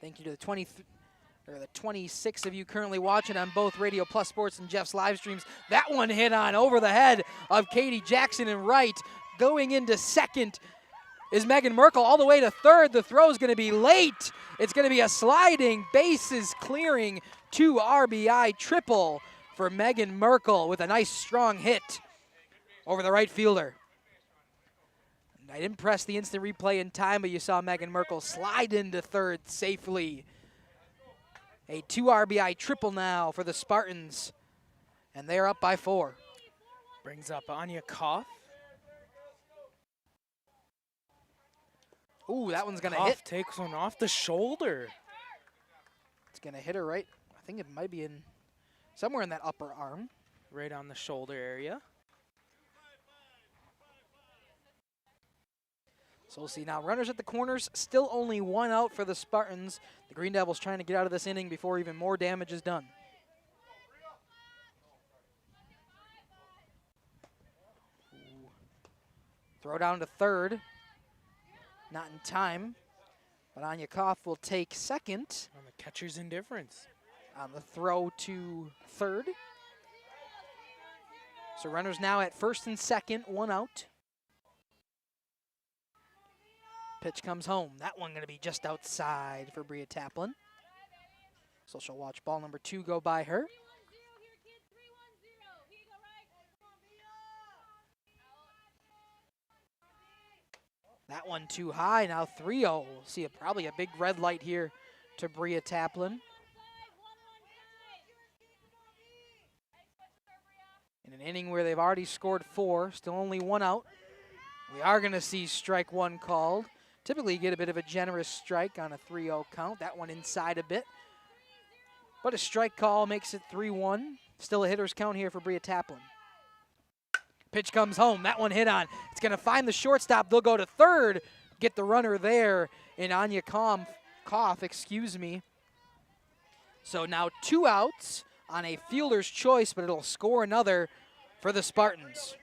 S8: Thank you to the 26 of you currently watching on both Radio Plus Sports and Jeff's live streams. That one hit on over the head of Katie Jackson and right. Going into second is Megan Merkel all the way to third. The throw is going to be late. It's going to be a sliding, bases clearing, 2 RBI triple for Megan Merkel with a nice strong hit over the right fielder. I didn't press the instant replay in time, but you saw Megan Merkel slide into third safely. A 2 RBI triple now for the Spartans, and they're up by 4.
S17: Brings up Anya Koff.
S8: Ooh, that one's going to
S17: Koff
S8: hit.
S17: Takes one off the shoulder.
S8: It's going to hit her right. I think it might be in somewhere in that upper arm.
S17: Right on the shoulder area.
S8: So we'll see now. Runners at the corners, still only 1 out for the Spartans. The Green Devils trying to get out of this inning before even more damage is done. Ooh. Throw down to third. Not in time. But Anya Koff will take second.
S17: On the catcher's indifference.
S8: On the throw to third. So runners now at first and second, 1 out. Pitch comes home. That one going to be just outside for Bria Taplin. So she'll watch ball number 2 go by her. That one too high. Now 3-0. We'll see probably a big red light here to Bria Taplin. In an inning where they've already scored 4, still only 1 out. We are going to see strike 1 called. Typically you get a bit of a generous strike on a 3-0 count. That one inside a bit. But a strike call makes it 3-1. Still a hitter's count here for Bria Taplin. Pitch comes home. That one hit on. It's going to find the shortstop. They'll go to third. Get the runner there in Anya Koff, excuse me. So now 2 outs on a fielder's choice, but it'll score another for the Spartans.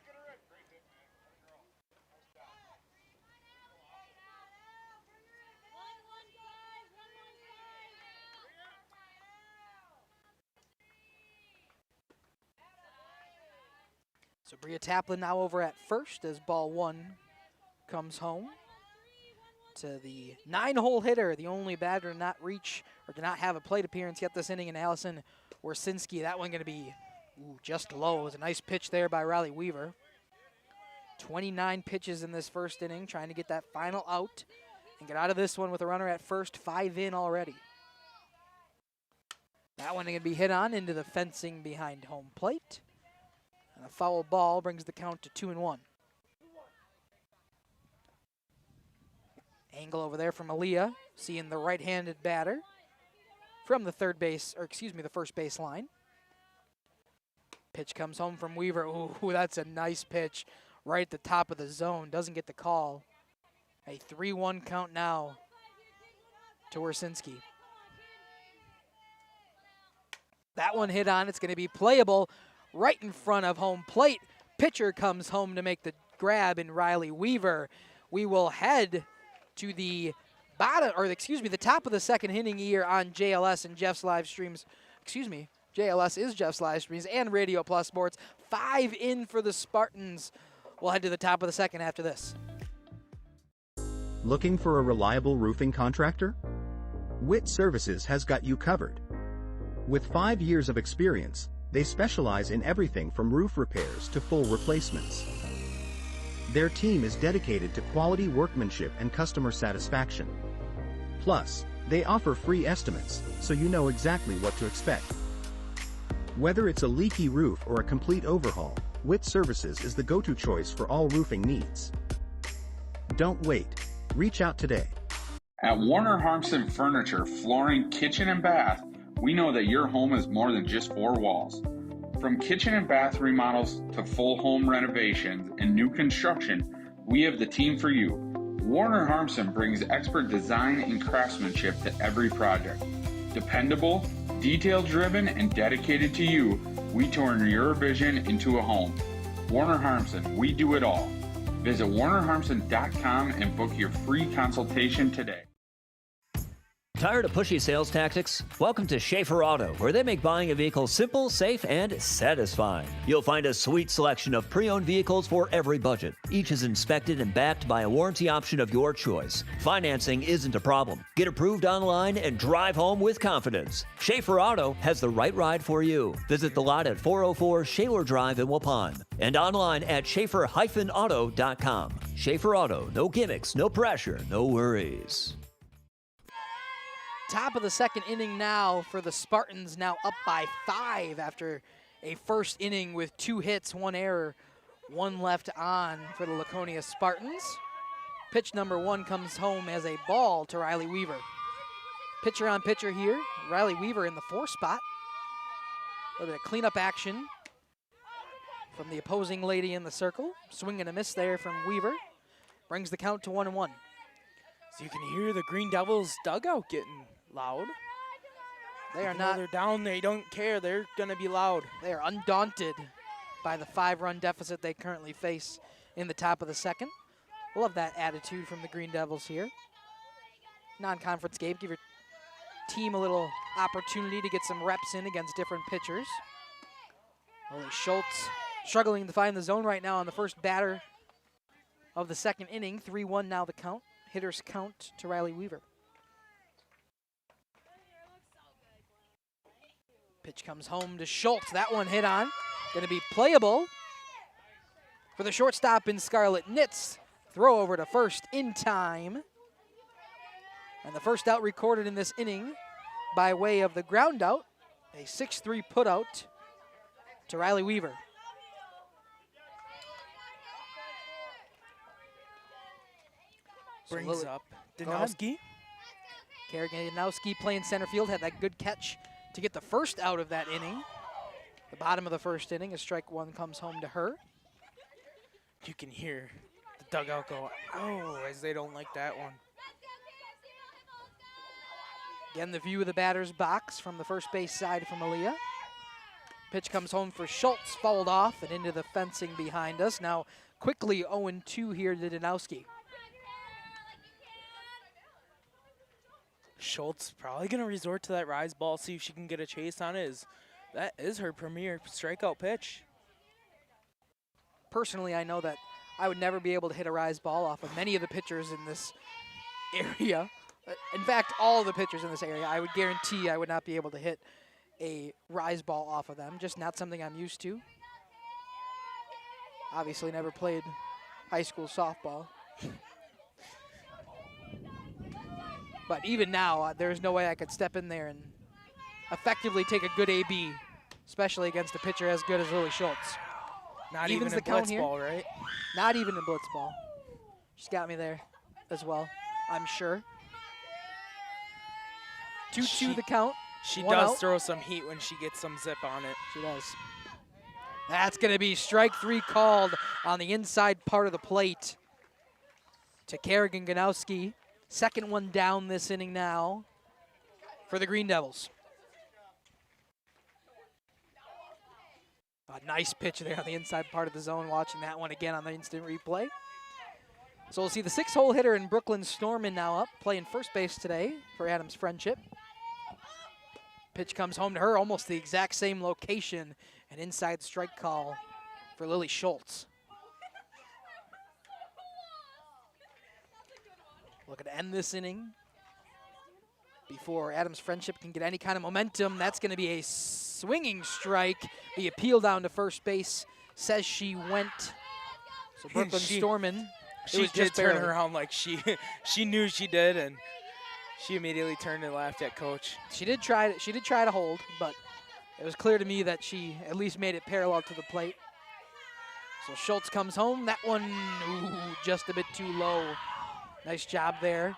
S8: So Bria Taplin now over at first as ball 1 comes home. to the 9-hole hitter, the only batter to not reach or to not have a plate appearance yet this inning, in Allison Warsinski. That one going to be just low. It was a nice pitch there by Riley Weaver. 29 pitches in this first inning, trying to get that final out and get out of this one with a runner at first, 5 in already. That one going to be hit on into the fencing behind home plate. And a foul ball brings the count to 2-1. Angle over there from Aaliyah, seeing the right-handed batter from the the first base line. Pitch comes home from Weaver. Ooh, that's a nice pitch right at the top of the zone. Doesn't get the call. A 3-1 count now to Warsinski. That one hit on. It's going to be playable right in front of home plate. Pitcher comes home to make the grab in Riley Weaver. We will head to the the top of the second inning here on JLS and Jeff's live streams. JLS is Jeff's live streams and Radio Plus Sports. 5 in for the Spartans. We'll head to the top of the second after this.
S18: Looking for a reliable roofing contractor? Witt Services has got you covered. With 5 years of experience, they specialize in everything from roof repairs to full replacements. Their team is dedicated to quality workmanship and customer satisfaction. Plus, they offer free estimates, so you know exactly what to expect. Whether it's a leaky roof or a complete overhaul, Witt Services is the go-to choice for all roofing needs. Don't wait. Reach out today.
S19: At Warner Harmson Furniture, Flooring, Kitchen, and Bath, we know that your home is more than just 4 walls. From kitchen and bath remodels to full home renovations and new construction, we have the team for you. Warner Harmson brings expert design and craftsmanship to every project. Dependable, detail-driven, and dedicated to you, we turn your vision into a home. Warner Harmson, we do it all. Visit warnerharmson.com and book your free consultation today.
S13: Tired of pushy sales tactics? Welcome to Schaefer Auto, where they make buying a vehicle simple, safe, and satisfying. You'll find a sweet selection of pre-owned vehicles for every budget. Each is inspected and backed by a warranty option of your choice. Financing isn't a problem. Get approved online and drive home with confidence. Schaefer Auto has the right ride for you. Visit the lot at 404 Shaler Drive in Waupun and online at schaefer-auto.com. Schaefer Auto, no gimmicks, no pressure, no worries.
S8: Top of the second inning now for the Spartans, now up by 5 after a first inning with 2 hits, 1 error, 1 left on for the Laconia Spartans. Pitch number 1 comes home as a ball to Riley Weaver. Pitcher on pitcher here, Riley Weaver in the 4 spot. A little bit of cleanup action from the opposing lady in the circle. Swing and a miss there from Weaver. Brings the count to 1-1.
S17: So you can hear the Green Devils dugout getting loud.
S8: They are not.
S17: They're down. They don't care. They're going to be loud.
S8: They are undaunted by the 5-run deficit they currently face in the top of the second. Love that attitude from the Green Devils here. Non-conference game. Give your team a little opportunity to get some reps in against different pitchers. Ole Schultz struggling to find the zone right now on the first batter of the second inning. 3-1 now the count. Hitters count to Riley Weaver. Pitch comes home to Schultz. That one hit on. Going to be playable for the shortstop in Scarlet Knits. Throw over to first in time. And the first out recorded in this inning by way of the ground out. A 6-3 put out to Riley Weaver.
S17: Brings up Danowski.
S8: Kerrigan Danowski playing center field, had that good catch to get the first out of that inning. The bottom of the first inning, as strike 1 comes home to her.
S17: You can hear the dugout go, oh, as they don't like that one.
S8: Again, the view of the batter's box from the first base side from Aaliyah. Pitch comes home for Schultz, fouled off and into the fencing behind us. Now quickly 0-2 here to Danowski.
S17: Schultz probably going to resort to that rise ball, see if she can get a chase on it. That is her premier strikeout pitch.
S8: Personally, I know that I would never be able to hit a rise ball off of many of the pitchers in this area. In fact, all the pitchers in this area, I would guarantee I would not be able to hit a rise ball off of them. Just not something I'm used to. Obviously never played high school softball. But even now, there's no way I could step in there and effectively take a good AB, especially against a pitcher as good as Lily Schultz.
S17: Not
S8: Evens
S17: even
S8: the
S17: in
S8: count
S17: blitz
S8: here.
S17: ball, right?
S8: Not even in blitz ball. She's got me there as well, I'm sure. 2-2 the count.
S17: She
S8: One
S17: does
S8: out.
S17: throw some heat when she gets some zip on it.
S8: She does. That's going to be strike 3 called on the inside part of the plate to Kerrigan Ganowski. Second one down this inning now for the Green Devils. A nice pitch there on the inside part of the zone, watching that one again on the instant replay. So we'll see the 6-hole hitter in Brooklyn Storman now up, playing first base today for Adams Friendship. Pitch comes home to her, almost the exact same location. An inside strike call for Lily Schultz. Looking to end this inning before Adams Friendship can get any kind of momentum. That's going to be a swinging strike. The appeal down to first base says she went. So Brooklyn Storman.
S17: She did turn around like she knew she did, and she immediately turned and laughed at coach.
S8: She did try to hold, but it was clear to me that she at least made it parallel to the plate. So Schultz comes home. That one, just a bit too low. Nice job there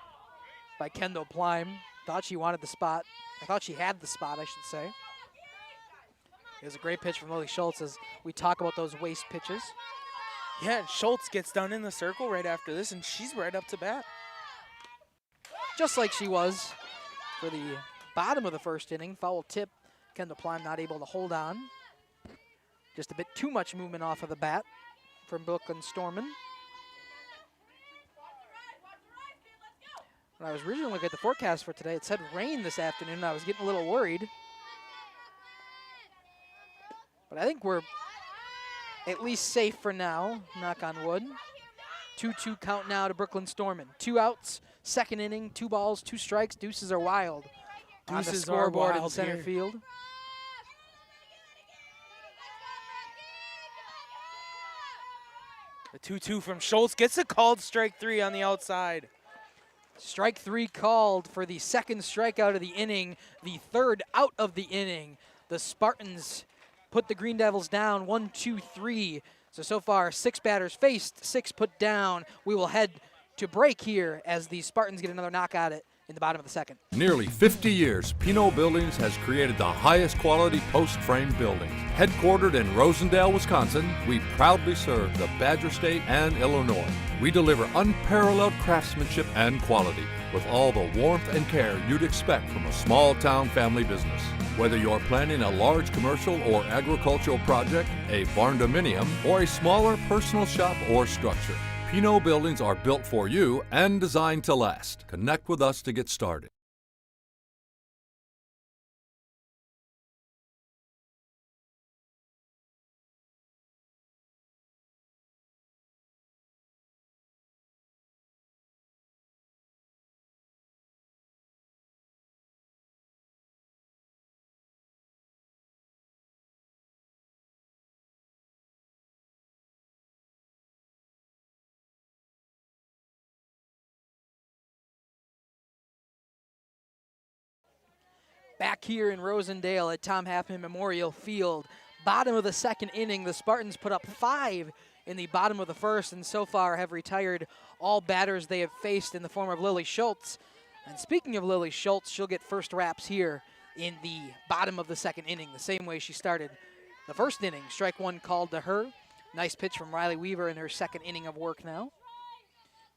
S8: by Kendall Plime. Thought she wanted the spot. I thought she had the spot, I should say. It was a great pitch from Lily Schultz as we talk about those waste pitches.
S17: Yeah, and Schultz gets down in the circle right after this, and she's right up to bat.
S8: Just like she was for the bottom of the first inning. Foul tip. Kendall Plime not able to hold on. Just a bit too much movement off of the bat from Brooklyn Storman. When I was originally looking at the forecast for today, it said rain this afternoon, and I was getting a little worried. But I think we're at least safe for now, knock on wood. 2-2 count now to Brooklyn Storman. 2 outs, second inning, 2 balls, 2 strikes. Deuces are wild. On the scoreboard in center field.
S17: The 2-2 from Schultz gets a called strike 3 on the outside.
S8: Strike 3 called for the second strikeout of the inning, the third out of the inning. The Spartans put the Green Devils down 1-2-3. So far 6 batters faced, 6 put down. We will head to break here as the Spartans get another knock at it in the bottom of the second.
S9: Nearly 50 years, Pinot Buildings has created the highest quality post-frame buildings. Headquartered in Rosendale, Wisconsin, we proudly serve the Badger State and Illinois. We deliver unparalleled craftsmanship and quality with all the warmth and care you'd expect from a small-town family business. Whether you're planning a large commercial or agricultural project, a barn-dominium, or a smaller personal shop or structure, Pinot Buildings are built for you and designed to last. Connect with us to get started.
S8: Back here in Rosendale at Tom Halfman Memorial Field. Bottom of the second inning, the Spartans put up 5 in the bottom of the first, and so far have retired all batters they have faced in the form of Lily Schultz. And speaking of Lily Schultz, she'll get first wraps here in the bottom of the second inning, the same way she started the first inning. Strike 1 called to her. Nice pitch from Riley Weaver in her second inning of work now.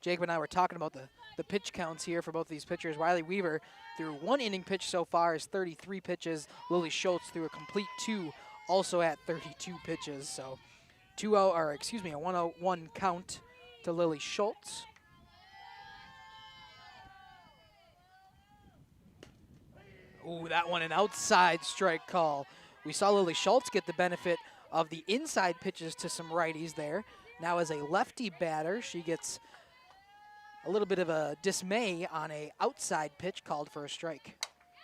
S8: Jacob and I were talking about the pitch counts here for both these pitchers. Riley Weaver through 1 inning pitch so far is 33 pitches. Lily Schultz through a complete 2, also at 32 pitches. So a 1-0-1 count to Lily Schultz. Ooh, that one an outside strike call. We saw Lily Schultz get the benefit of the inside pitches to some righties there. Now as a lefty batter, she gets A little bit of a dismay on a outside pitch called for a strike.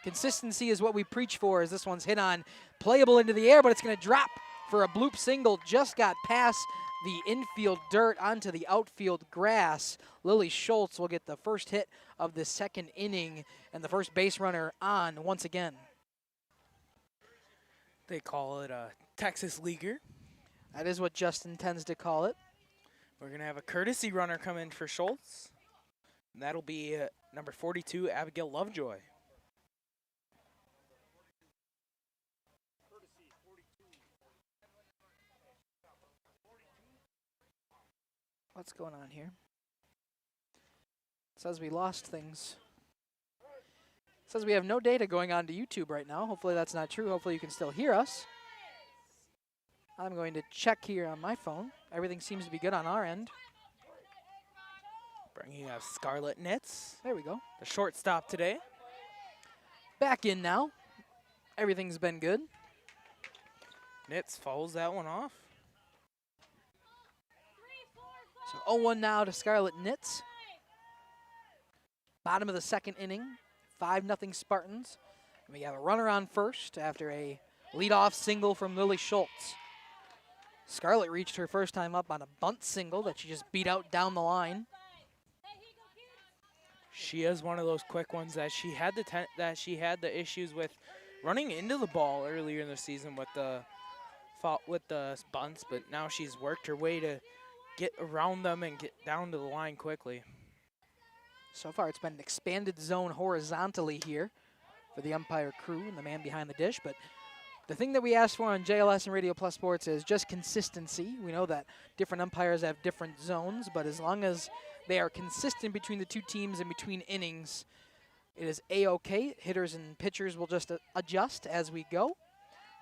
S8: Consistency is what we preach for as this one's hit on, playable into the air, but it's going to drop for a bloop single. Just got past the infield dirt onto the outfield grass. Lily Schultz will get the first hit of the second inning and the first base runner on once again.
S17: They call it a Texas leaguer.
S8: That is what Justin tends to call it.
S17: We're going to have a courtesy runner come in for Schultz. And that'll be number 42, Abigail Lovejoy.
S8: What's going on here? It says we lost things. It says we have no data going on to YouTube right now. Hopefully that's not true. Hopefully you can still hear us. I'm going to check here on my phone. Everything seems to be good on our end.
S17: Bringing up Scarlett Nitz.
S8: There we go.
S17: The shortstop today.
S8: Back in now. Everything's been good.
S17: Nitz fouls that one off.
S8: So 0-1 now to Scarlett Nitz. Bottom of the second inning. 5-0 Spartans. And we have a runner on first after a leadoff single from Lily Schultz. Scarlett reached her first time up on a bunt single that she just beat out down the line.
S17: She is one of those quick ones that she had the issues with running into the ball earlier in the season with the bunts, but now she's worked her way to get around them and get down to the line quickly.
S8: So far it's been an expanded zone horizontally here for the umpire crew and the man behind the dish, but the thing that we asked for on JLS and Radio Plus Sports is just consistency. We know that different umpires have different zones, but as long as they are consistent between the two teams and between innings, it is A-OK. Hitters and pitchers will just adjust as we go.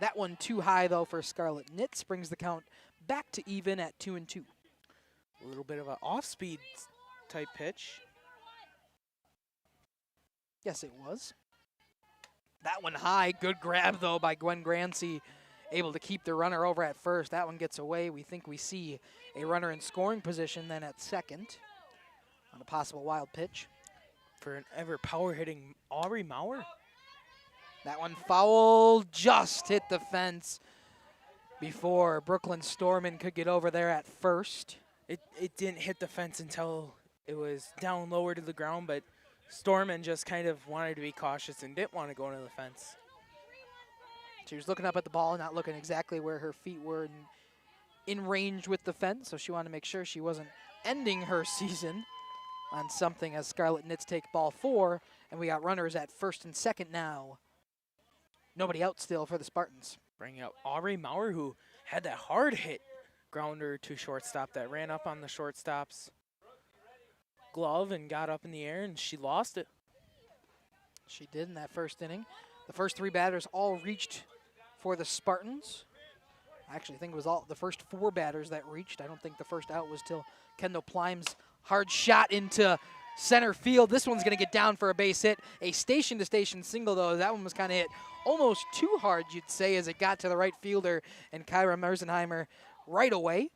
S8: That one too high, though, for Scarlett Nitz. Brings the count back to even at 2-2.
S17: A little bit of an off-speed type pitch.
S8: Yes, it was. That one high. Good grab, though, by Gwen Grancy. Able to keep the runner over at first. That one gets away. We think we see a runner in scoring position then at second on a possible wild pitch.
S17: For an ever power-hitting Aubrey Maurer.
S8: That one foul, just hit the fence before Brooklyn Storman could get over there at first.
S17: It didn't hit the fence until it was down lower to the ground, but Storman just kind of wanted to be cautious and didn't want to go into the fence.
S8: She was looking up at the ball, not looking exactly where her feet were in range with the fence, so she wanted to make sure she wasn't ending her season on something as Scarlett Nitz take ball 4, and we got runners at first and second now. Nobody out still for the Spartans.
S17: Bringing up Aubrey Maurer, who had that hard hit grounder to shortstop that ran up on the shortstop's glove and got up in the air, and she lost it.
S8: She did in that first inning. The first 3 batters all reached for the Spartans. Actually, I think it was all the first 4 batters that reached. I don't think the first out was till Kendall Plime's hard shot into center field. This one's going to get down for a base hit. A station-to-station single, though. That one was kind of hit almost too hard, you'd say, as it got to the right fielder and Kyra Merzenheimer right away.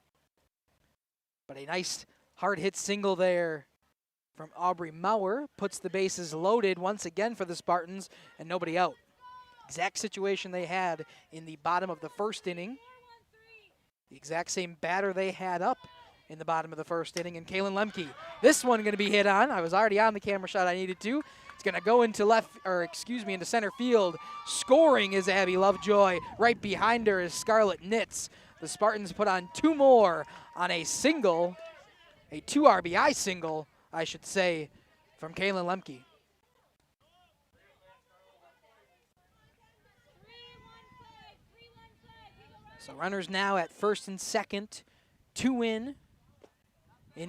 S8: But a nice hard-hit single there from Aubrey Maurer puts the bases loaded once again for the Spartans and nobody out. Exact situation they had in the bottom of the first inning. The exact same batter they had up in the bottom of the first inning, and Kaylin Lemke. This one going to be hit on. I was already on the camera shot I needed to. It's going to go into into center field. Scoring is Abby Lovejoy. Right behind her is Scarlett Nitz. The Spartans put on 2 more on a single, a 2 RBI single, I should say, from Kaylin Lemke. So runners now at first and second, 2 in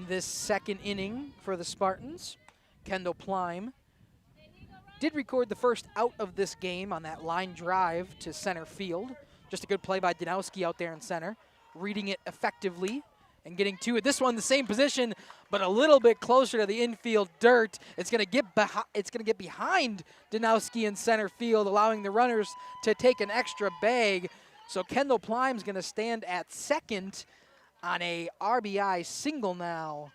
S8: this second inning for the Spartans. Kendall Plime did record the first out of this game on that line drive to center field. Just a good play by Danowski out there in center, reading it effectively and getting to it. This one, the same position, but a little bit closer to the infield dirt. It's going to get behind Danowski in center field, allowing the runners to take an extra bag. So Kendall Plime's going to stand at second on a RBI single now.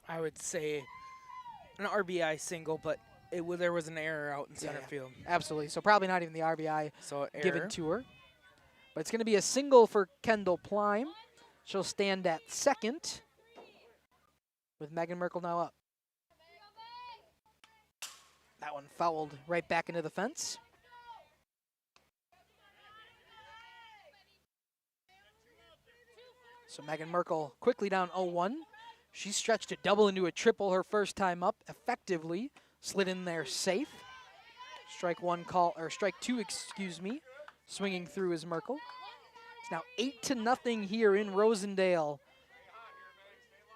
S17: I would say an RBI single, but there was an error out in center field.
S8: Absolutely. So probably not even the RBI given
S17: error.
S8: to her. But it's going to be a single for Kendall Plime. She'll stand at second with Megan Merkel now up. That one fouled right back into the fence. So Megan Merkel quickly down 0-1. She stretched a double into a triple her first time up, effectively slid in there safe. Strike two, excuse me. Swinging through is Merkel. It's now 8-0 here in Rosendale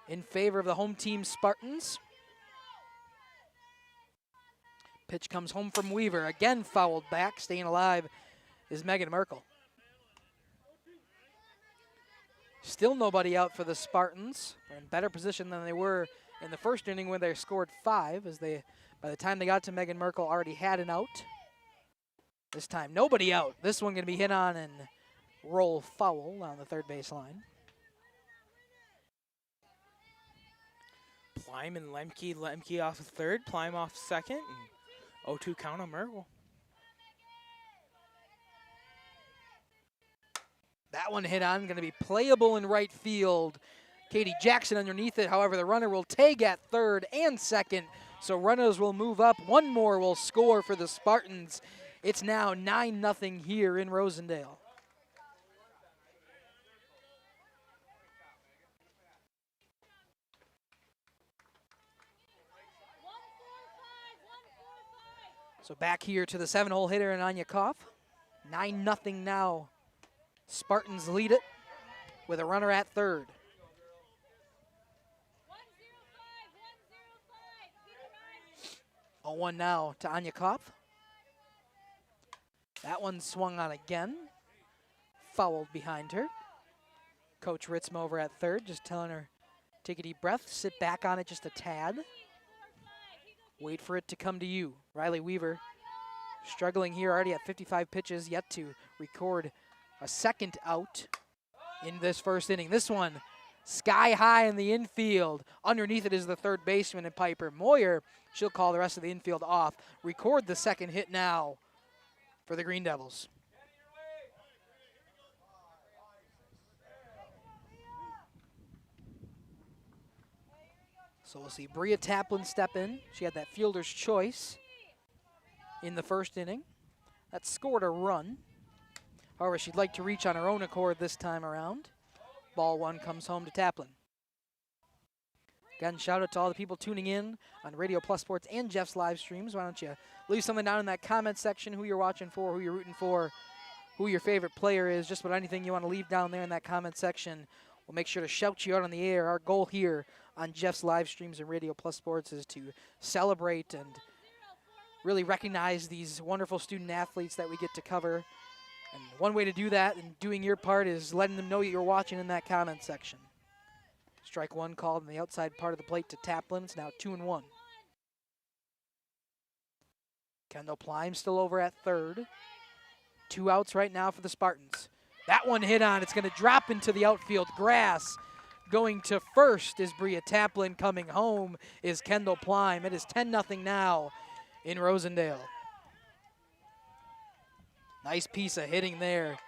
S8: in favor of the home team Spartans. Pitch comes home from Weaver, again fouled back. Staying alive is Megan Merkel. Still nobody out for the Spartans. They're in better position than they were in the first inning when they scored 5, as by the time they got to Megan Merkel, already had an out. This time, nobody out. This one going to be hit on and roll foul on the third base line.
S17: Plime and Lemke. Lemke off of third, Plime off second, and 0-2 count on Merkel.
S8: That one hit on, going to be playable in right field. Katie Jackson underneath it. However, the runner will tag at third and second. So runners will move up. One more will score for the Spartans. It's now 9-0 here in Rosendale. So back here to the 7-hole hitter in Anya Koff. 9-0 now. Spartans lead it with a runner at third. 0-1 now to Anya Koff. That one swung on again. Fouled behind her. Coach Ritzma over at third, just telling her, take a deep breath, sit back on it just a tad. Wait for it to come to you. Riley Weaver struggling here, already at 55 pitches, yet to record a second out in this first inning. This one sky high in the infield. Underneath it is the third baseman and Piper Moyer. She'll call the rest of the infield off. Record the second hit now for the Green Devils. So we'll see Bria Taplin step in. She had that fielder's choice in the first inning. That scored a run. However, she'd like to reach on her own accord this time around. Ball one comes home to Taplin. Again, shout out to all the people tuning in on Radio Plus Sports and Jeff's live streams. Why don't you leave something down in that comment section, who you're watching for, who you're rooting for, who your favorite player is, just about anything you want to leave down there in that comment section. We'll make sure to shout you out on the air. Our goal here on Jeff's live streams and Radio Plus Sports is to celebrate and really recognize these wonderful student athletes that we get to cover. And one way to do that and doing your part is letting them know that you're watching in that comment section. Strike one called on the outside part of the plate to Taplin. It's now 2-1. Kendall Plime still over at third. 2 outs right now for the Spartans. That one hit on. It's going to drop into the outfield grass. Going to first is Bria Taplin. Coming home is Kendall Plime. It is 10-0 now in Rosendale. Nice piece of hitting there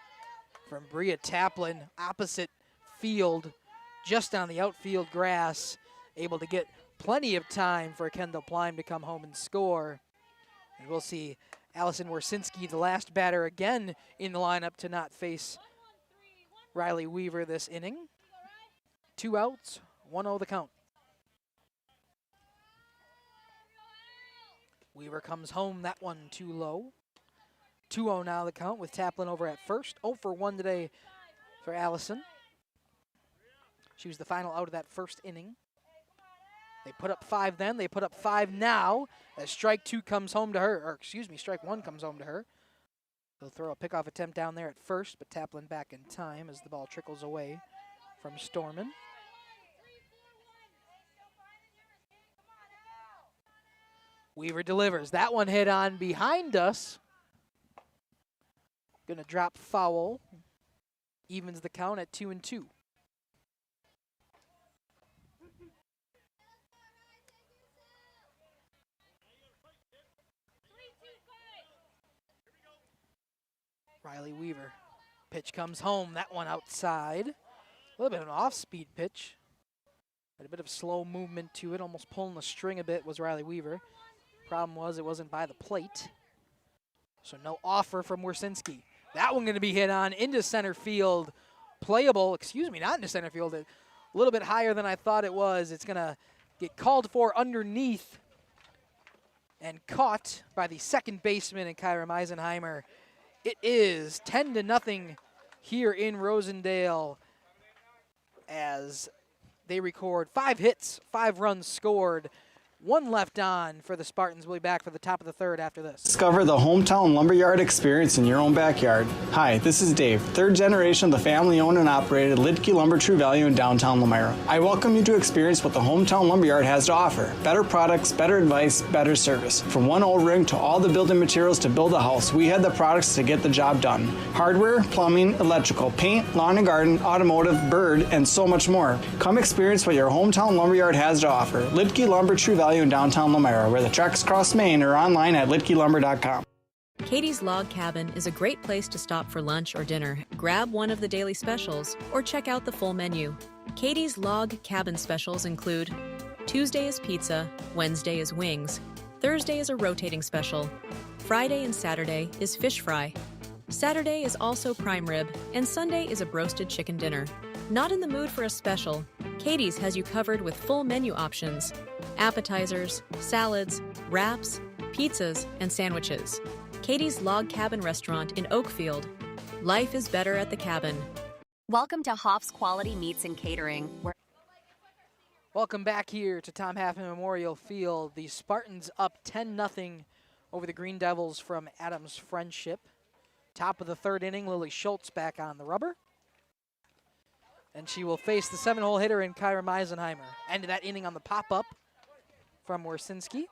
S8: from Bria Taplin. Opposite field, just on the outfield grass. Able to get plenty of time for Kendall Plime to come home and score. And we'll see Allison Wersinski, the last batter, again in the lineup to not face Riley Weaver this inning. 2 outs, 1-0 the count. Weaver comes home, that one too low. 2-0 now the count with Taplin over at first. 0 for 1 today for Allison. She was the final out of that first inning. They put up 5 then. They put up 5 now as strike 2 comes home to her. Or excuse me, strike 1 comes home to her. They'll throw a pickoff attempt down there at first, but Taplin back in time as the ball trickles away from Storman. Weaver delivers. That one hit on behind us. Going to drop foul. Evens the count at 2-2. Riley Weaver. Pitch comes home. That one outside. A little bit of an off-speed pitch. Had a bit of slow movement to it, almost pulling the string a bit was Riley Weaver. Problem was it wasn't by the plate. So no offer from Wersinski. That one going to be hit on into center field. Playable, excuse me, not into center field. A little bit higher than I thought it was. It's going to get called for underneath and caught by the second baseman in Kyra Meisenheimer. It is 10-0 here in Rosendale as they record 5 hits, 5 runs scored, 1 left on for the Spartans. We'll be back for the top of the third after this.
S11: Discover the hometown lumberyard experience in your own backyard. Hi, this is Dave, third generation of the family-owned and operated Lidke Lumber True Value in downtown Lamira. I welcome you to experience what the hometown lumberyard has to offer. Better products, better advice, better service. From one O-ring to all the building materials to build a house, we had the products to get the job done. Hardware, plumbing, electrical, paint, lawn and garden, automotive, bird, and so much more. Come experience what your hometown lumberyard has to offer. Lidke Lumber True Value in downtown Lamira, where the tracks cross Main, or online at lidkelumber.com.
S10: Katie's Log Cabin is a great place to stop for lunch or dinner. Grab one of the daily specials or check out the full menu. Katie's Log Cabin specials include Tuesday is pizza, Wednesday is wings, Thursday is a rotating special, Friday and Saturday is fish fry, Saturday is also prime rib, and Sunday is a broasted chicken dinner. Not in the mood for a special? Katie's has you covered with full menu options, appetizers, salads, wraps, pizzas, and sandwiches. Katie's Log Cabin Restaurant in Oakfield. Life is better at the cabin.
S24: Welcome to Hoff's Quality Meats and Catering, where
S8: Welcome back here to Tom Halfman Memorial Field. The Spartans up 10-0 over the Green Devils from Adams Friendship. Top of the third inning, Lily Schultz back on the rubber. And she will face the 7-hole hitter in Kyra Meisenheimer. Ended that inning on the pop-up from Wersinski.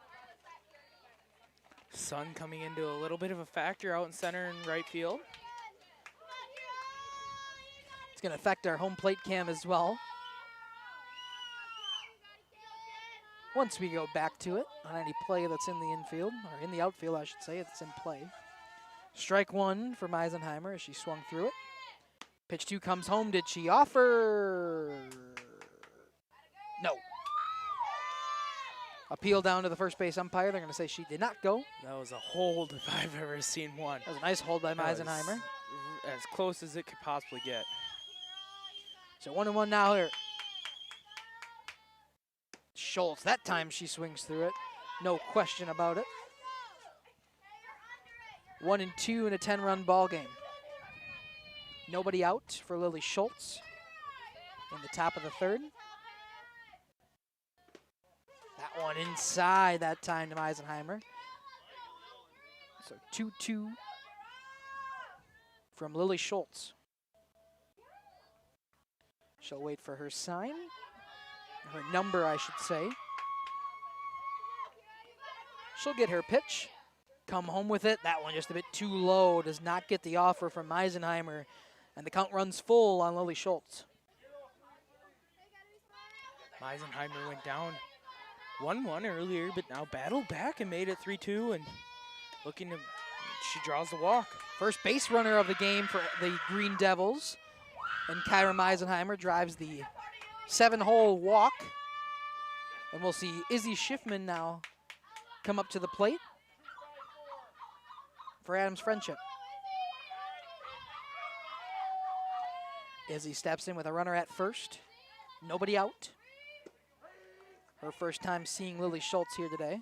S17: Sun coming into a little bit of a factor out in center and right field.
S8: It's going to affect our home plate cam as well. Once we go back to it on any play that's in the infield, or in the outfield, I should say, it's in play. Strike one for Meisenheimer as she swung through it. Pitch 2 comes home. Did she offer? No. Appeal down to the first base umpire. They're going to say she did not go.
S17: That was a hold if I've ever seen one.
S8: That was a nice hold by Meisenheimer.
S17: As close as it could possibly get.
S8: So 1-1 now here. Schultz, that time she swings through it. No question about it. 1-2 in a 10-run ball game. Nobody out for Lily Schultz in the top of the third. That one inside that time to Meisenheimer. So 2-2 from Lily Schultz. She'll wait for her sign. Her number, I should say. She'll get her pitch. Come home with it. That one just a bit too low. Does not get the offer from Meisenheimer. And the count runs full on Lily Schultz.
S17: Meisenheimer went down 1-1 earlier, but now battled back and made it 3-2 and looking to, she draws the walk.
S8: First base runner of the game for the Green Devils. And Kyra Meisenheimer drives the 7-hole walk. And we'll see Izzy Schiffman now come up to the plate for Adams Friendship. Izzy steps in with a runner at first. Nobody out. Her first time seeing Lily Schultz here today.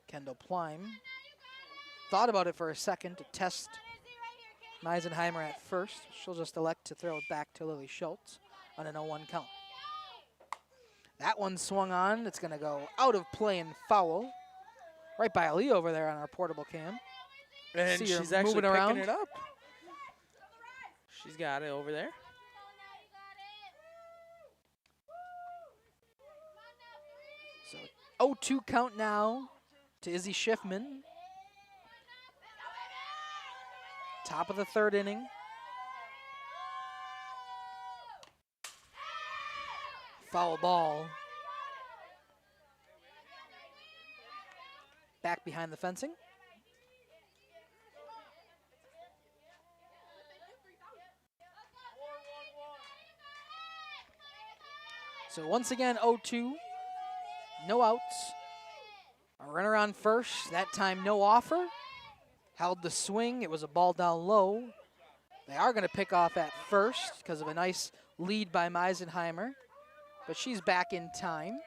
S8: Kendall Pleim thought about it for a second to test Meisenheimer at first. She'll just elect to throw it back to Lily Schultz on an 0-1 count. That one swung on. It's going to go out of play and foul. Right by Ali over there on our portable cam.
S17: And
S8: see
S17: she's
S8: her
S17: actually
S8: moving around.
S17: picking it up. She's got it over there.
S8: So 0-2 count now to Izzy Schiffman. Top of the third inning. Foul ball. Back behind the fencing. So once again, 0-2, no outs. A runner on first, that time no offer. Held the swing, it was a ball down low. They are gonna pick off at first because of a nice lead by Meisenheimer, but she's back in time.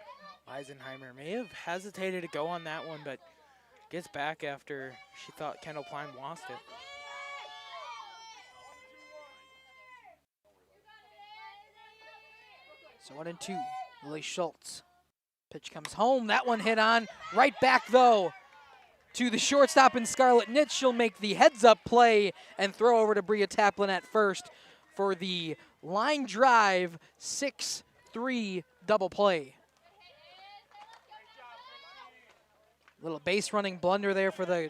S17: Eisenheimer may have hesitated to go on that one, but gets back after she thought Kendall Klein lost it.
S8: So 1-2, Lily Schultz. Pitch comes home, that one hit on. Right back though to the shortstop in Scarlett Nitz. She'll make the heads up play and throw over to Bria Taplin at first for the line drive 6-3 double play. Little base running blunder there for the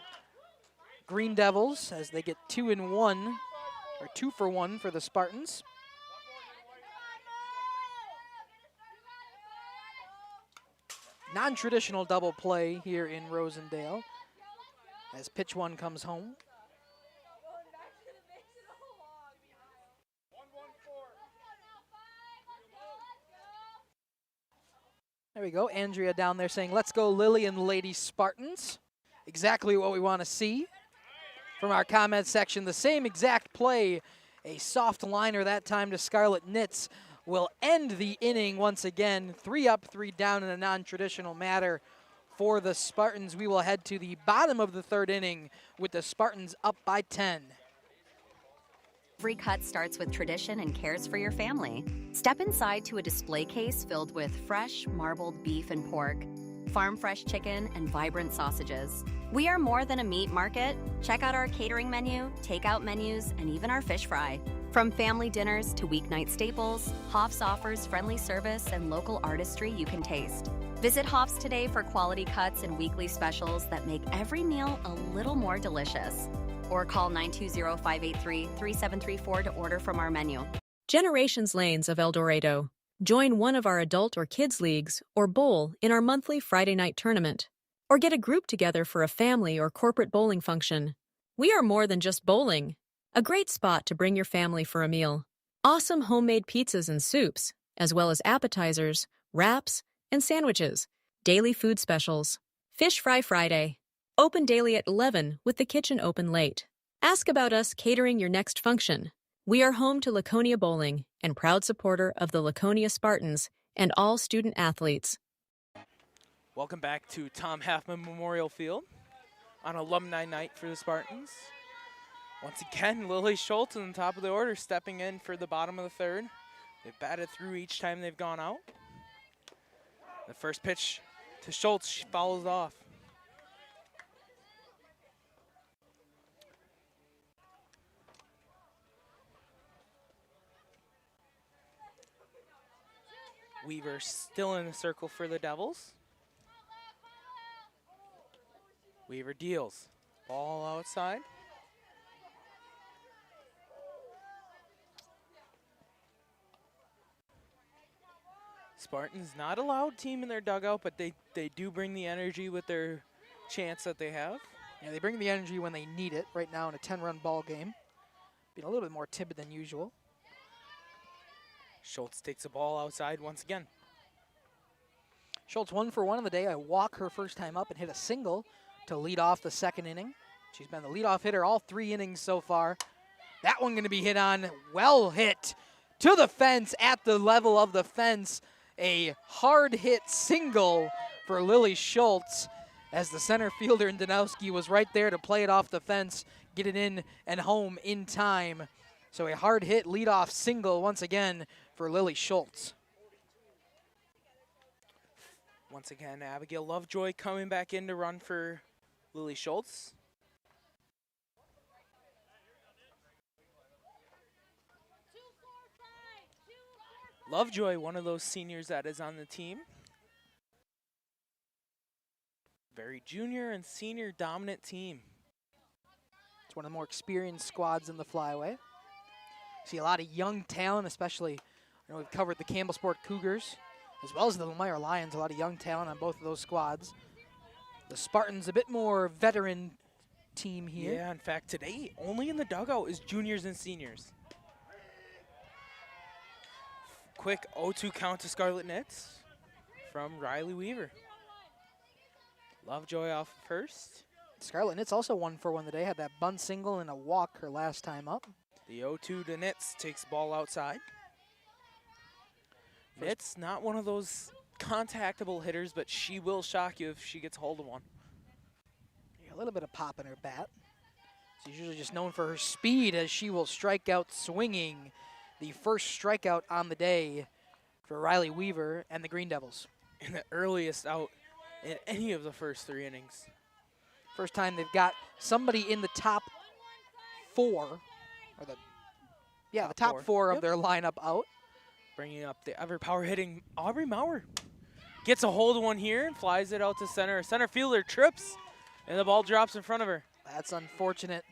S8: Green Devils as they get 2-1, or 2 for 1 for the Spartans. Non-traditional double play here in Rosendale as pitch one comes home. There we go, Andrea down there saying, let's go Lily and Lady Spartans. Exactly what we want to see from our comment section. The same exact play, a soft liner that time to Scarlett Nitz, will end the inning once again. 3 up, 3 down in a non-traditional manner for the Spartans. We will head to the bottom of the third inning with the Spartans up by 10.
S24: Every cut starts with tradition and cares for your family. Step inside to a display case filled with fresh, marbled beef and pork, farm fresh chicken, and vibrant sausages. We are more than a meat market. Check out our catering menu, takeout menus, and even our fish fry. From family dinners to weeknight staples, Hoff's offers friendly service and local artistry you can taste. Visit Hoff's today for quality cuts and weekly specials that make every meal a little more delicious. Or call 920-583-3734 to order from our menu.
S10: Generations Lanes of El Dorado. Join one of our adult or kids leagues or bowl in our monthly Friday night tournament. Or get a group together for a family or corporate bowling function. We are more than just bowling. A great spot to bring your family for a meal. Awesome homemade pizzas and soups, as well as appetizers, wraps, and sandwiches. Daily food specials. Fish Fry Friday. Open daily at 11 with the kitchen open late. Ask about us catering your next function. We are home to Laconia Bowling and proud supporter of the Laconia Spartans and all student athletes.
S17: Welcome back to Tom Halfman Memorial Field on Alumni Night for the Spartans. Once again, Lily Schultz on the top of the order, stepping in for the bottom of the third. They've batted through each time they've gone out. The first pitch to Schultz, she follows off. Weaver still in the circle for the Devils. Weaver deals. Ball outside. Spartans not a loud team in their dugout, but they do bring the energy with their chance that they have.
S8: Yeah, they bring the energy when they need it. Right now in a 10-run ball game. Being a little bit more timid than usual.
S17: Schultz takes the ball outside once again.
S8: Schultz 1 for 1 on the day. I walk her first time up and hit a single to lead off the second inning. She's been the leadoff hitter all 3 innings so far. That one going to be hit on. Well hit to the fence at the level of the fence. A hard hit single for Lily Schultz as the center fielder in Danowski was right there to play it off the fence, get it in and home in time. So a hard hit leadoff single once again for Lily Schultz.
S17: Once again, Abigail Lovejoy coming back in to run for Lily Schultz. Lovejoy, one of those seniors that is on the team. Very junior and senior dominant team.
S8: It's one of the more experienced squads in the flyway. See a lot of young talent, especially, we've covered the Campbellsport Cougars, as well as the Lemire Lions, a lot of young talent on both of those squads. The Spartans, a bit more veteran team here.
S17: Yeah, in fact, today, only in the dugout is juniors and seniors. quick 0-2 count to Scarlet Knits from Riley Weaver. Lovejoy off first.
S8: Scarlet Knits also 1 for 1 today. Had that bunt single and a walk her last time up.
S17: The 0-2 to Knits takes ball outside. Knits, not one of those contactable hitters, but she will shock you if she gets hold of one.
S8: Yeah, a little bit of pop in her bat. She's usually just known for her speed, as she will strike out swinging. The first strikeout on the day for Riley Weaver and the Green Devils.
S17: And the earliest out in any of the first 3 innings.
S8: First time they've got somebody in the top 4, or the top four of their lineup out.
S17: Bringing up the ever power hitting Aubrey Maurer. Gets a hold of one here and flies it out to center. Center fielder trips, and the ball drops in front of her.
S8: That's unfortunate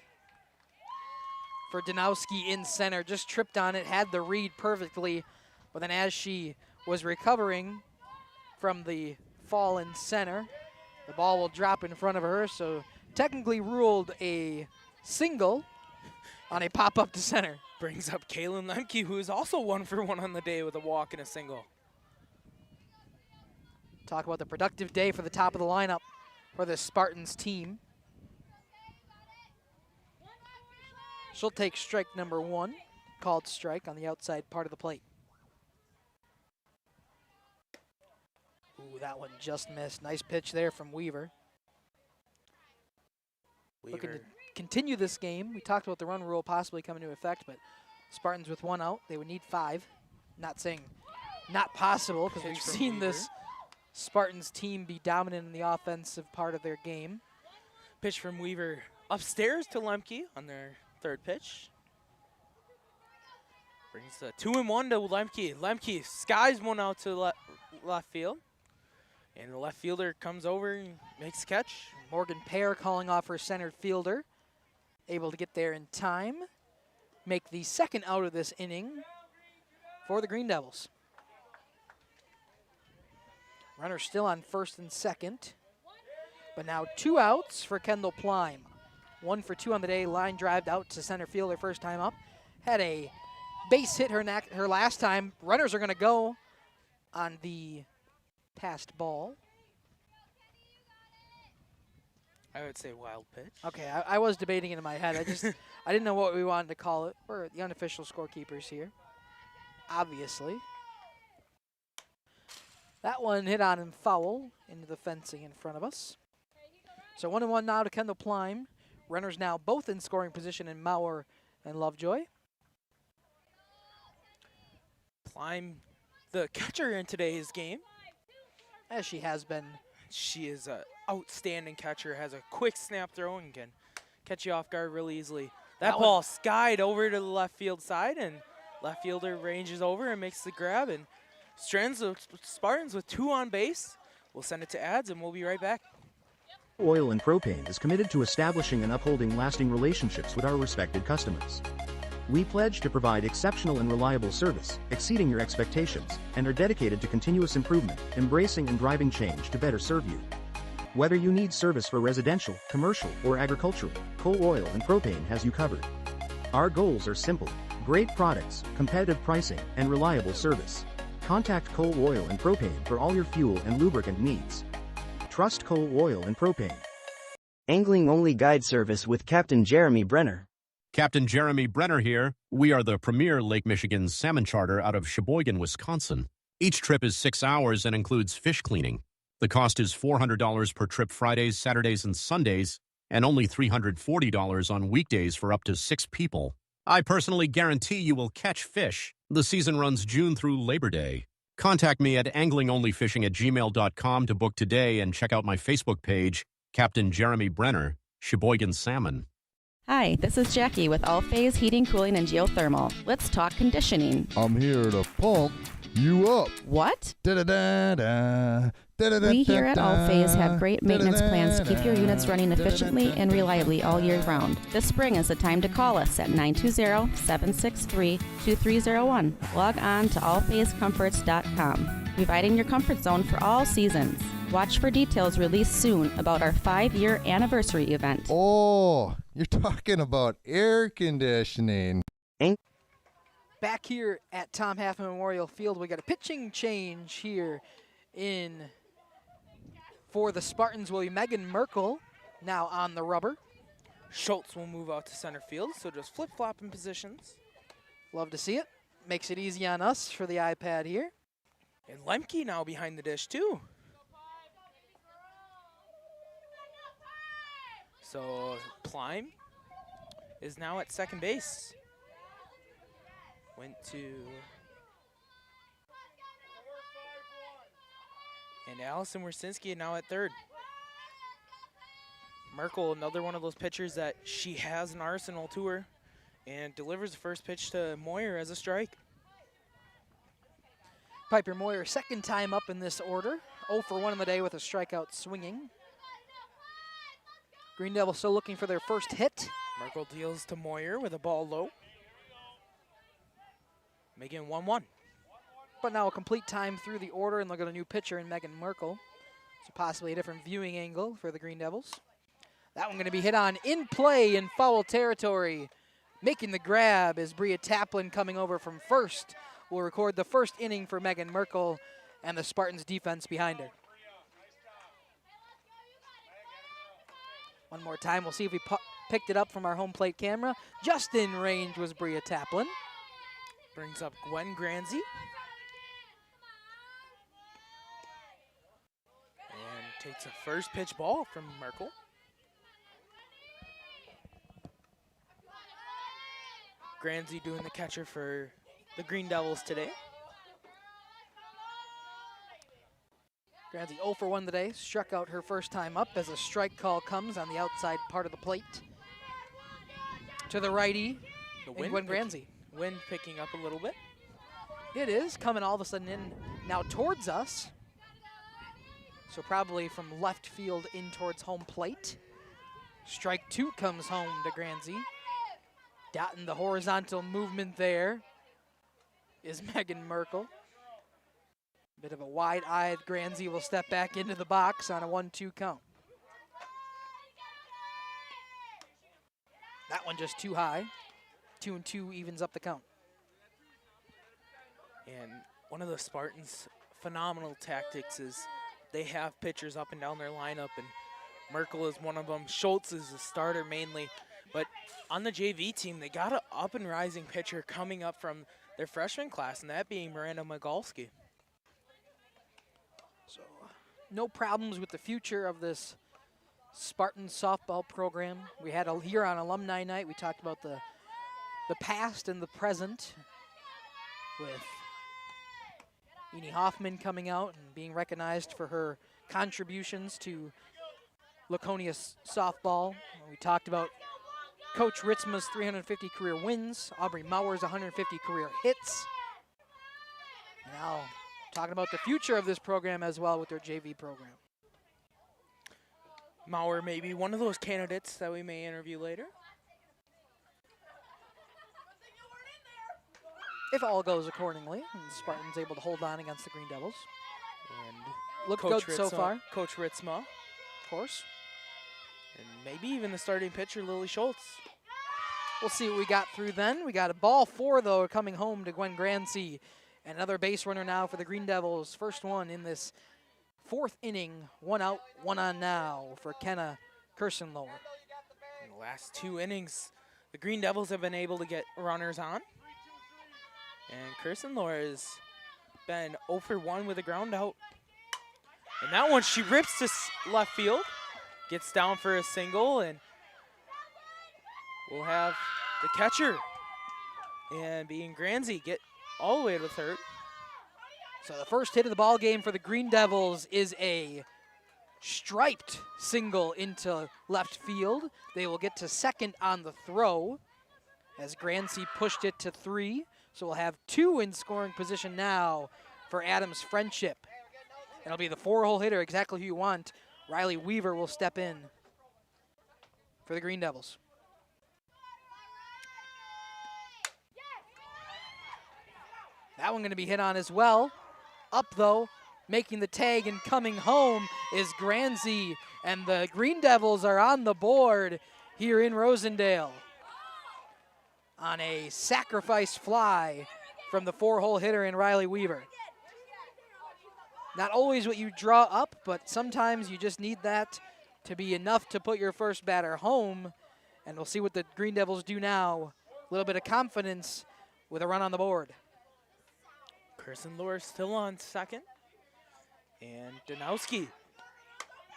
S8: for Danowski in center. Just tripped on it, had the read perfectly, but then as she was recovering from the fall in center, the ball will drop in front of her, so technically ruled a single on a pop-up to center.
S17: Brings up Kaylin Lemke, who is also 1 for 1 on the day with a walk and a single.
S8: Talk about the productive day for the top of the lineup for the Spartans team. She'll take strike number 1, called strike on the outside part of the plate. Ooh, that one just missed. Nice pitch there from Weaver. Looking to continue this game. We talked about the run rule possibly coming into effect, but Spartans with 1 out, they would need 5. Not saying not possible, because we've seen this Spartans team be dominant in the offensive part of their game.
S17: Pitch from Weaver upstairs to Lemke on their 3rd pitch. Brings the 2-1 to Lemke. Lemke skies one out to left field. And the left fielder comes over and makes a catch.
S8: Morgan Pear calling off her center fielder. Able to get there in time. Make the 2nd out of this inning for the Green Devils. Runner still on 1st and 2nd. But now 2 outs for Kendall Plime. 1 for 2 on the day. Line drive out to center field her first time up. Had a base hit her last time. Runners are going to go on the passed ball.
S17: I would say wild pitch.
S8: Okay, I was debating it in my head. I didn't know what we wanted to call it. We're the unofficial scorekeepers here, obviously. That one hit on and foul into the fencing in front of us. So 1-1 now to Kendall Plime. Runners now both in scoring position in Maurer and Lovejoy.
S17: Plime, the catcher in today's game.
S8: As she has been.
S17: She is an outstanding catcher, has a quick snap throw and can catch you off guard really easily. That ball skied over to the left field side, and left fielder ranges over and makes the grab, and strands the Spartans with 2 on base. We'll send it to ads, and we'll be right back.
S3: Oil and Propane is committed to establishing and upholding lasting relationships with our respected customers. We pledge to provide exceptional and reliable service, exceeding your expectations, and are dedicated to continuous improvement, embracing and driving change to better serve you. Whether you need service for residential, commercial, or agricultural, Coal Oil and Propane has you covered. Our goals are simple: great products, competitive pricing, and reliable service. Contact Coal Oil and Propane for all your fuel and lubricant needs. Trust Coal Oil and Propane.
S22: Angling-only guide service with Captain Jeremy Brenner.
S23: Captain Jeremy Brenner here. We are the premier Lake Michigan salmon charter out of Sheboygan, Wisconsin. Each trip is 6 hours and includes fish cleaning. The cost is $400 per trip Fridays, Saturdays, and Sundays, and only $340 on weekdays for up to 6 people. I personally guarantee you will catch fish. The season runs June through Labor Day. Contact me at anglingonlyfishing@gmail.com to book today and check out my Facebook page, Captain Jeremy Brenner, Sheboygan Salmon.
S20: Hi, this is Jackie with All Phase Heating, Cooling, and Geothermal. Let's talk conditioning.
S21: I'm here to pump you up.
S20: What?
S21: Da-da-da-da.
S20: We here at All Phase have great maintenance plans to keep your units running efficiently and reliably all year round. This spring is the time to call us at 920-763-2301. Log on to allphasecomforts.com, providing your comfort zone for all seasons. Watch for details released soon about our 5-year anniversary event.
S21: Oh, you're talking about air conditioning.
S8: Back here at Tom Halfman Memorial Field, we got a pitching change here for the Spartans will be Megan Merkel now on the rubber.
S17: Schultz will move out to center field, so just flip-flopping positions.
S8: Love to see it. Makes it easy on us for the iPad here.
S17: And Lemke now behind the dish too. So Plime is now at second base. Went to... And Allison Wersinski now at third. Merkel, another one of those pitchers that she has an arsenal to her, and delivers the first pitch to Moyer as a strike.
S8: Piper Moyer, second time up in this order. 0 for 1 on the day with a strikeout swinging. Green Devils still looking for their first hit.
S17: Merkel deals to Moyer with a ball low. Making 1-1.
S8: But now a complete time through the order, and look at a new pitcher in Megan Merkel. So possibly a different viewing angle for the Green Devils. That one going to be hit on in play in foul territory. Making the grab is Bria Taplin coming over from first. Will record the first inning for Megan Merkel and the Spartans defense behind her. One more time, we'll see if we picked it up from our home plate camera. Just in range was Bria Taplin.
S17: Brings up Gwen Granzi. And takes a first pitch ball from Merkel. Granzi doing the catcher for the Green Devils today.
S8: Granzi 0 for 1 today, struck out her first time up as a strike call comes on the outside part of the plate. To the righty, Gwen Granzi.
S17: Wind picking up a little bit.
S8: It is, coming all of a sudden in now towards us. So probably from left field in towards home plate. Strike 2 comes home to Granzi. Dotting the horizontal movement there is Megan Merkel. Bit of a wide-eyed Granzi will step back into the box on a 1-2 count. That one just too high. 2-2 evens up the count.
S17: And one of the Spartans' phenomenal tactics is they have pitchers up and down their lineup, and Merkel is one of them. Schultz is the starter mainly. But on the JV team, they got an up and rising pitcher coming up from their freshman class, and that being Miranda Migalski.
S8: So no problems with the future of this Spartan softball program. We had here on Alumni Night, we talked about the past and the present with Eni Hoffman coming out and being recognized for her contributions to Laconia softball. We talked about Coach Ritzma's 350 career wins, Aubrey Mauer's 150 career hits. Now talking about the future of this program as well with their JV program.
S17: Mauer may be one of those candidates that we may interview later.
S8: If all goes accordingly, and the Spartans able to hold on against the Green Devils.
S17: And
S8: look good so far.
S17: Coach Ritzma.
S8: Of course.
S17: And maybe even the starting pitcher, Lily Schultz.
S8: We'll see what we got through then. We got a ball 4, though, coming home to Gwen Granzi. Another base runner now for the Green Devils. First one in this 4th inning. 1 out, 1 on now for Kenna Kirstenlohr.
S17: In the last 2 innings, the Green Devils have been able to get runners on. And Kirstenlohr has been 0 for 1 with a ground out. And that one, she rips to left field. Gets down for a single, and we'll have the catcher and being Granzi get all the way to third.
S8: So the first hit of the ball game for the Green Devils is a striped single into left field. They will get to second on the throw as Granzi pushed it to 3. So we'll have 2 in scoring position now for Adams Friendship. It'll be the 4-hole hitter, exactly who you want. Riley Weaver will step in for the Green Devils. That one going to be hit on as well. Up, though, making the tag and coming home is Granzi, and the Green Devils are on the board here in Rosendale. on a sacrifice fly from the 4-hole hitter in Riley Weaver. Not always what you draw up, but sometimes you just need that to be enough to put your first batter home. And we'll see what the Green Devils do now. A little bit of confidence with a run on the board.
S17: Carson Lure still on second. And Danowski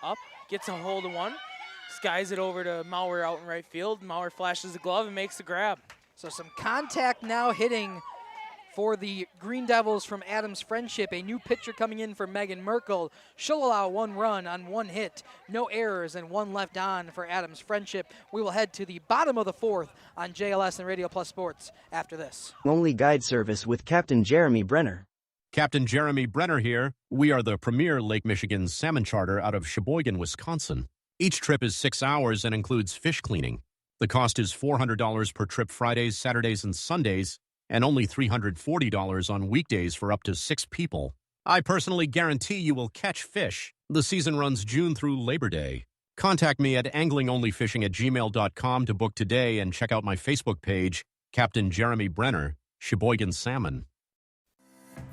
S17: up, gets a hold of one. Skies it over to Maurer out in right field. Maurer flashes the glove and makes the grab.
S8: So some contact now hitting for the Green Devils from Adams Friendship. A new pitcher coming in for Megan Merkel. She'll allow 1 run on 1 hit. No errors and 1 left on for Adams Friendship. We will head to the bottom of the 4th on JLS and Radio Plus Sports after this.
S22: Only guide service with Captain Jeremy Brenner.
S23: Captain Jeremy Brenner here. We are the premier Lake Michigan salmon charter out of Sheboygan, Wisconsin. Each trip is 6 hours and includes fish cleaning. The cost is $400 per trip Fridays, Saturdays, and Sundays, and only $340 on weekdays for up to 6 people. I personally guarantee you will catch fish. The season runs June through Labor Day. Contact me at anglingonlyfishing@gmail.com to book today and check out my Facebook page, Captain Jeremy Brenner, Sheboygan Salmon.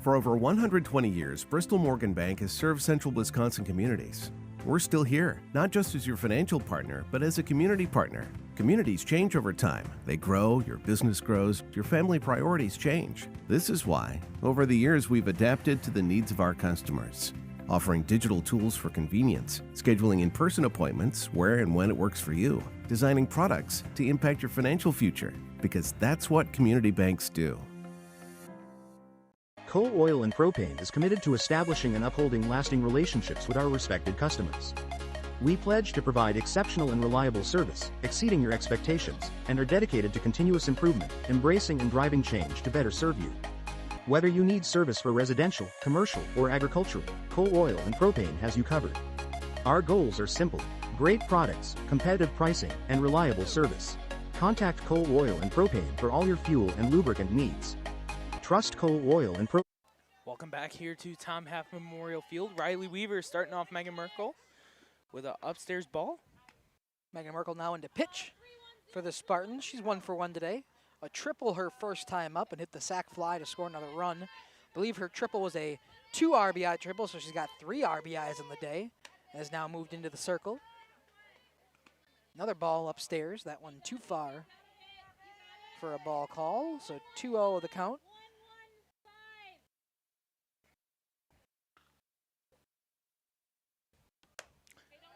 S2: For over 120 years, Bristol Morgan Bank has served central Wisconsin communities. We're still here, not just as your financial partner, but as a community partner. Communities change over time. They grow, your business grows, your family priorities change. This is why, over the years, we've adapted to the needs of our customers, offering digital tools for convenience, scheduling in-person appointments where and when it works for you, designing products to impact your financial future, because that's what community banks do.
S3: Coal Oil and Propane is committed to establishing and upholding lasting relationships with our respected customers. We pledge to provide exceptional and reliable service, exceeding your expectations, and are dedicated to continuous improvement, embracing and driving change to better serve you. Whether you need service for residential, commercial, or agricultural, Coal Oil and Propane has you covered. Our goals are simple: great products, competitive pricing, and reliable service. Contact Coal Oil and Propane for all your fuel and lubricant needs. Trust Coal Oil and Propane.
S17: Welcome back here to Tom Half Memorial Field. Riley Weaver starting off Megan Merkel with an upstairs ball.
S8: Megan Merkel now into pitch for the Spartans. She's 1 for 1 today. A triple her first time up and hit the sac fly to score another run. I believe her triple was a 2 RBI triple, so she's got 3 RBIs in the day and has now moved into the circle. Another ball upstairs, that one too far for a ball call, so 2-0 the count.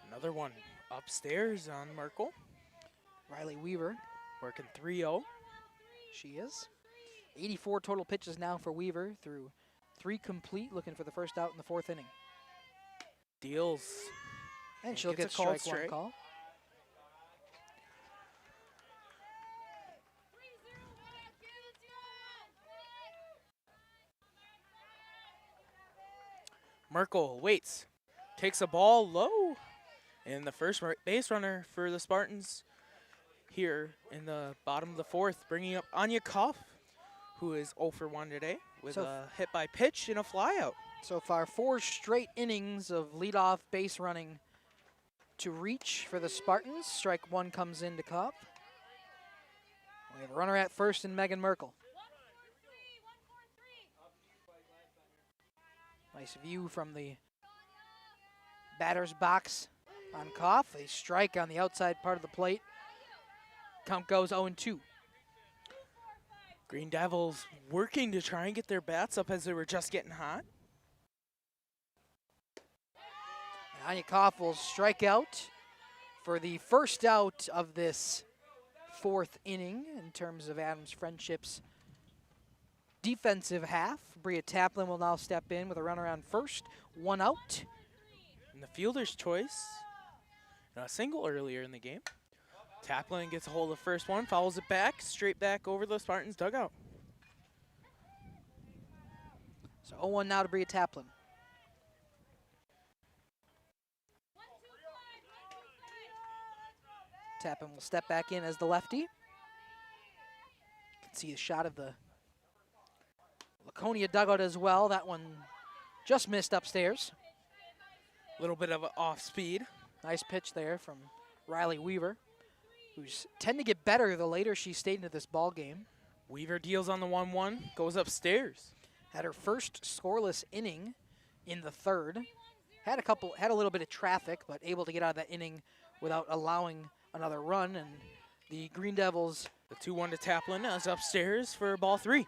S17: Another one upstairs on Merkel.
S8: Riley Weaver
S17: working 3-0.
S8: She is. 84 total pitches now for Weaver through 3 complete, looking for the first out in the 4th inning.
S17: Deals.
S8: And she'll get strike 1 call.
S17: Merkel waits, takes a ball low, and the first base runner for the Spartans here in the bottom of the 4th, bringing up Anya Koff, who is 0 for 1 today with a hit by pitch and a flyout.
S8: So far, 4 straight innings of leadoff base running to reach for the Spartans. Strike 1 comes into Kopp. We have a runner at first in Megan Merkel. Nice view from the batter's box on Koff. A strike on the outside part of the plate. Count goes 0-2.
S17: Green Devils working to try and get their bats up as they were just getting hot.
S8: Anya Koff will strike out for the first out of this 4th inning in terms of Adams Friendship's defensive half. Bria Taplin will now step in with a runner on first, 1 out.
S17: And the fielder's choice, a single earlier in the game. Taplin gets a hold of the first one, follows it back, straight back over the Spartans' dugout.
S8: So 0-1 now to Bria Taplin. Taplin will step back in as the lefty. You can see a shot of the Laconia dugout as well. That one just missed upstairs.
S17: A little bit of an off speed.
S8: Nice pitch there from Riley Weaver, who's tend to get better the later she stayed into this ball game.
S17: Weaver deals on the 1-1, goes upstairs.
S8: Had her first scoreless inning in the third. Had a little bit of traffic, but able to get out of that inning without allowing another run. And the Green Devils,
S17: the 2-1 to Taplin, is upstairs for ball 3.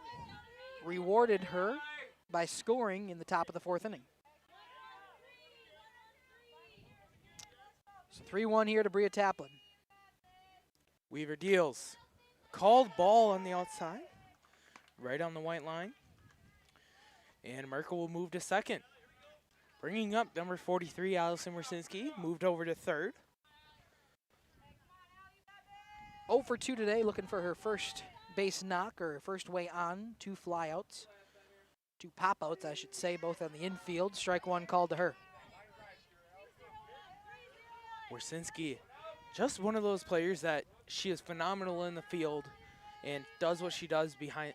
S8: Rewarded her by scoring in the top of the fourth inning. So 3-1 here to Bria Taplin.
S17: Weaver deals. Called ball on the outside, right on the white line. And Merkel will move to second. Bringing up number 43, Allison Wersinski, moved over to third.
S8: 0 for 2 today, looking for her first base knock, or first way on. 2 flyouts, 2 pop-outs, I should say, both on the infield. Strike 1 called to her.
S17: Wersinski, just one of those players that she is phenomenal in the field and does what she does behind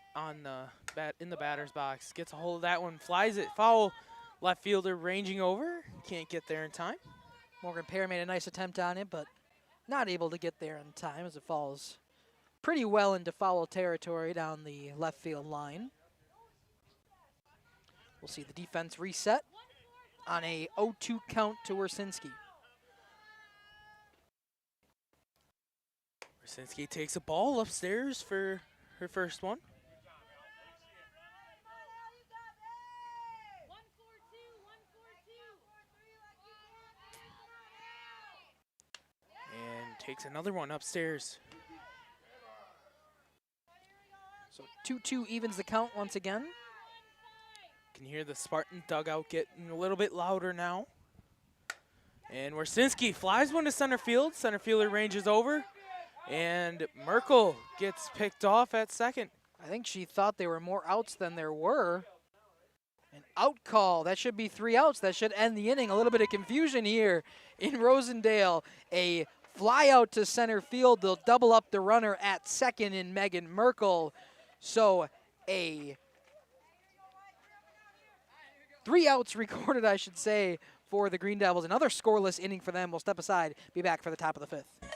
S17: in the batter's box. Gets a hold of that one, flies it foul. Left fielder ranging over, can't get there in time.
S8: Morgan Perry made a nice attempt on it, but not able to get there in time as it falls pretty well into foul territory down the left field line. We'll see the defense reset on a 0-2 count to Wersinski.
S17: Wersinski takes a ball upstairs for her first one. And takes another one upstairs.
S8: So 2-2 evens the count once again.
S17: Can hear the Spartan dugout getting a little bit louder now. And Wersinski flies one to center field. Center fielder ranges over. And Merkel gets picked off at second.
S8: I think she thought there were more outs than there were. An out call. That should be 3 outs. That should end the inning. A little bit of confusion here in Rosendale. A fly out to center field. They'll double up the runner at second in Megan Merkel. So a 3 outs recorded, I should say, for the Green Devils. Another scoreless inning for them. We'll step aside, be back for the top of the 5th.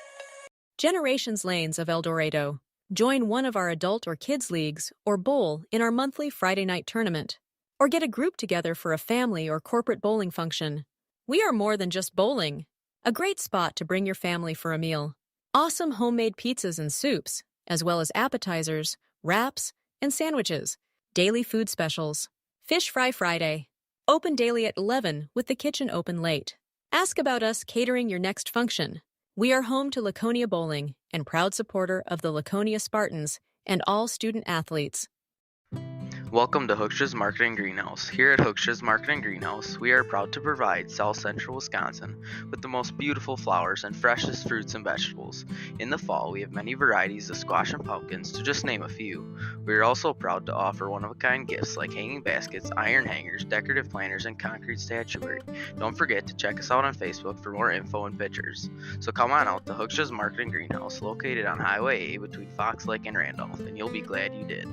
S10: Generations Lanes of El Dorado. Join one of our adult or kids leagues or bowl in our monthly Friday night tournament. Or get a group together for a family or corporate bowling function. We are more than just bowling. A great spot to bring your family for a meal. Awesome homemade pizzas and soups, as well as appetizers, wraps, and sandwiches. Daily food specials. Fish Fry Friday. Open daily at 11 with the kitchen open late. Ask about us catering your next function. We are home to Laconia Bowling and proud supporter of the Laconia Spartans and all student athletes.
S4: Welcome to Hooksha's Marketing Greenhouse. Here at Hooksha's Marketing Greenhouse, we are proud to provide South Central Wisconsin with the most beautiful flowers and freshest fruits and vegetables. In the fall, we have many varieties of squash and pumpkins, to just name a few. We are also proud to offer one-of-a-kind gifts like hanging baskets, iron hangers, decorative planters, and concrete statuary. Don't forget to check us out on Facebook for more info and pictures. So come on out to Hooksha's Marketing Greenhouse, located on Highway A between Fox Lake and Randolph, and you'll be glad you did.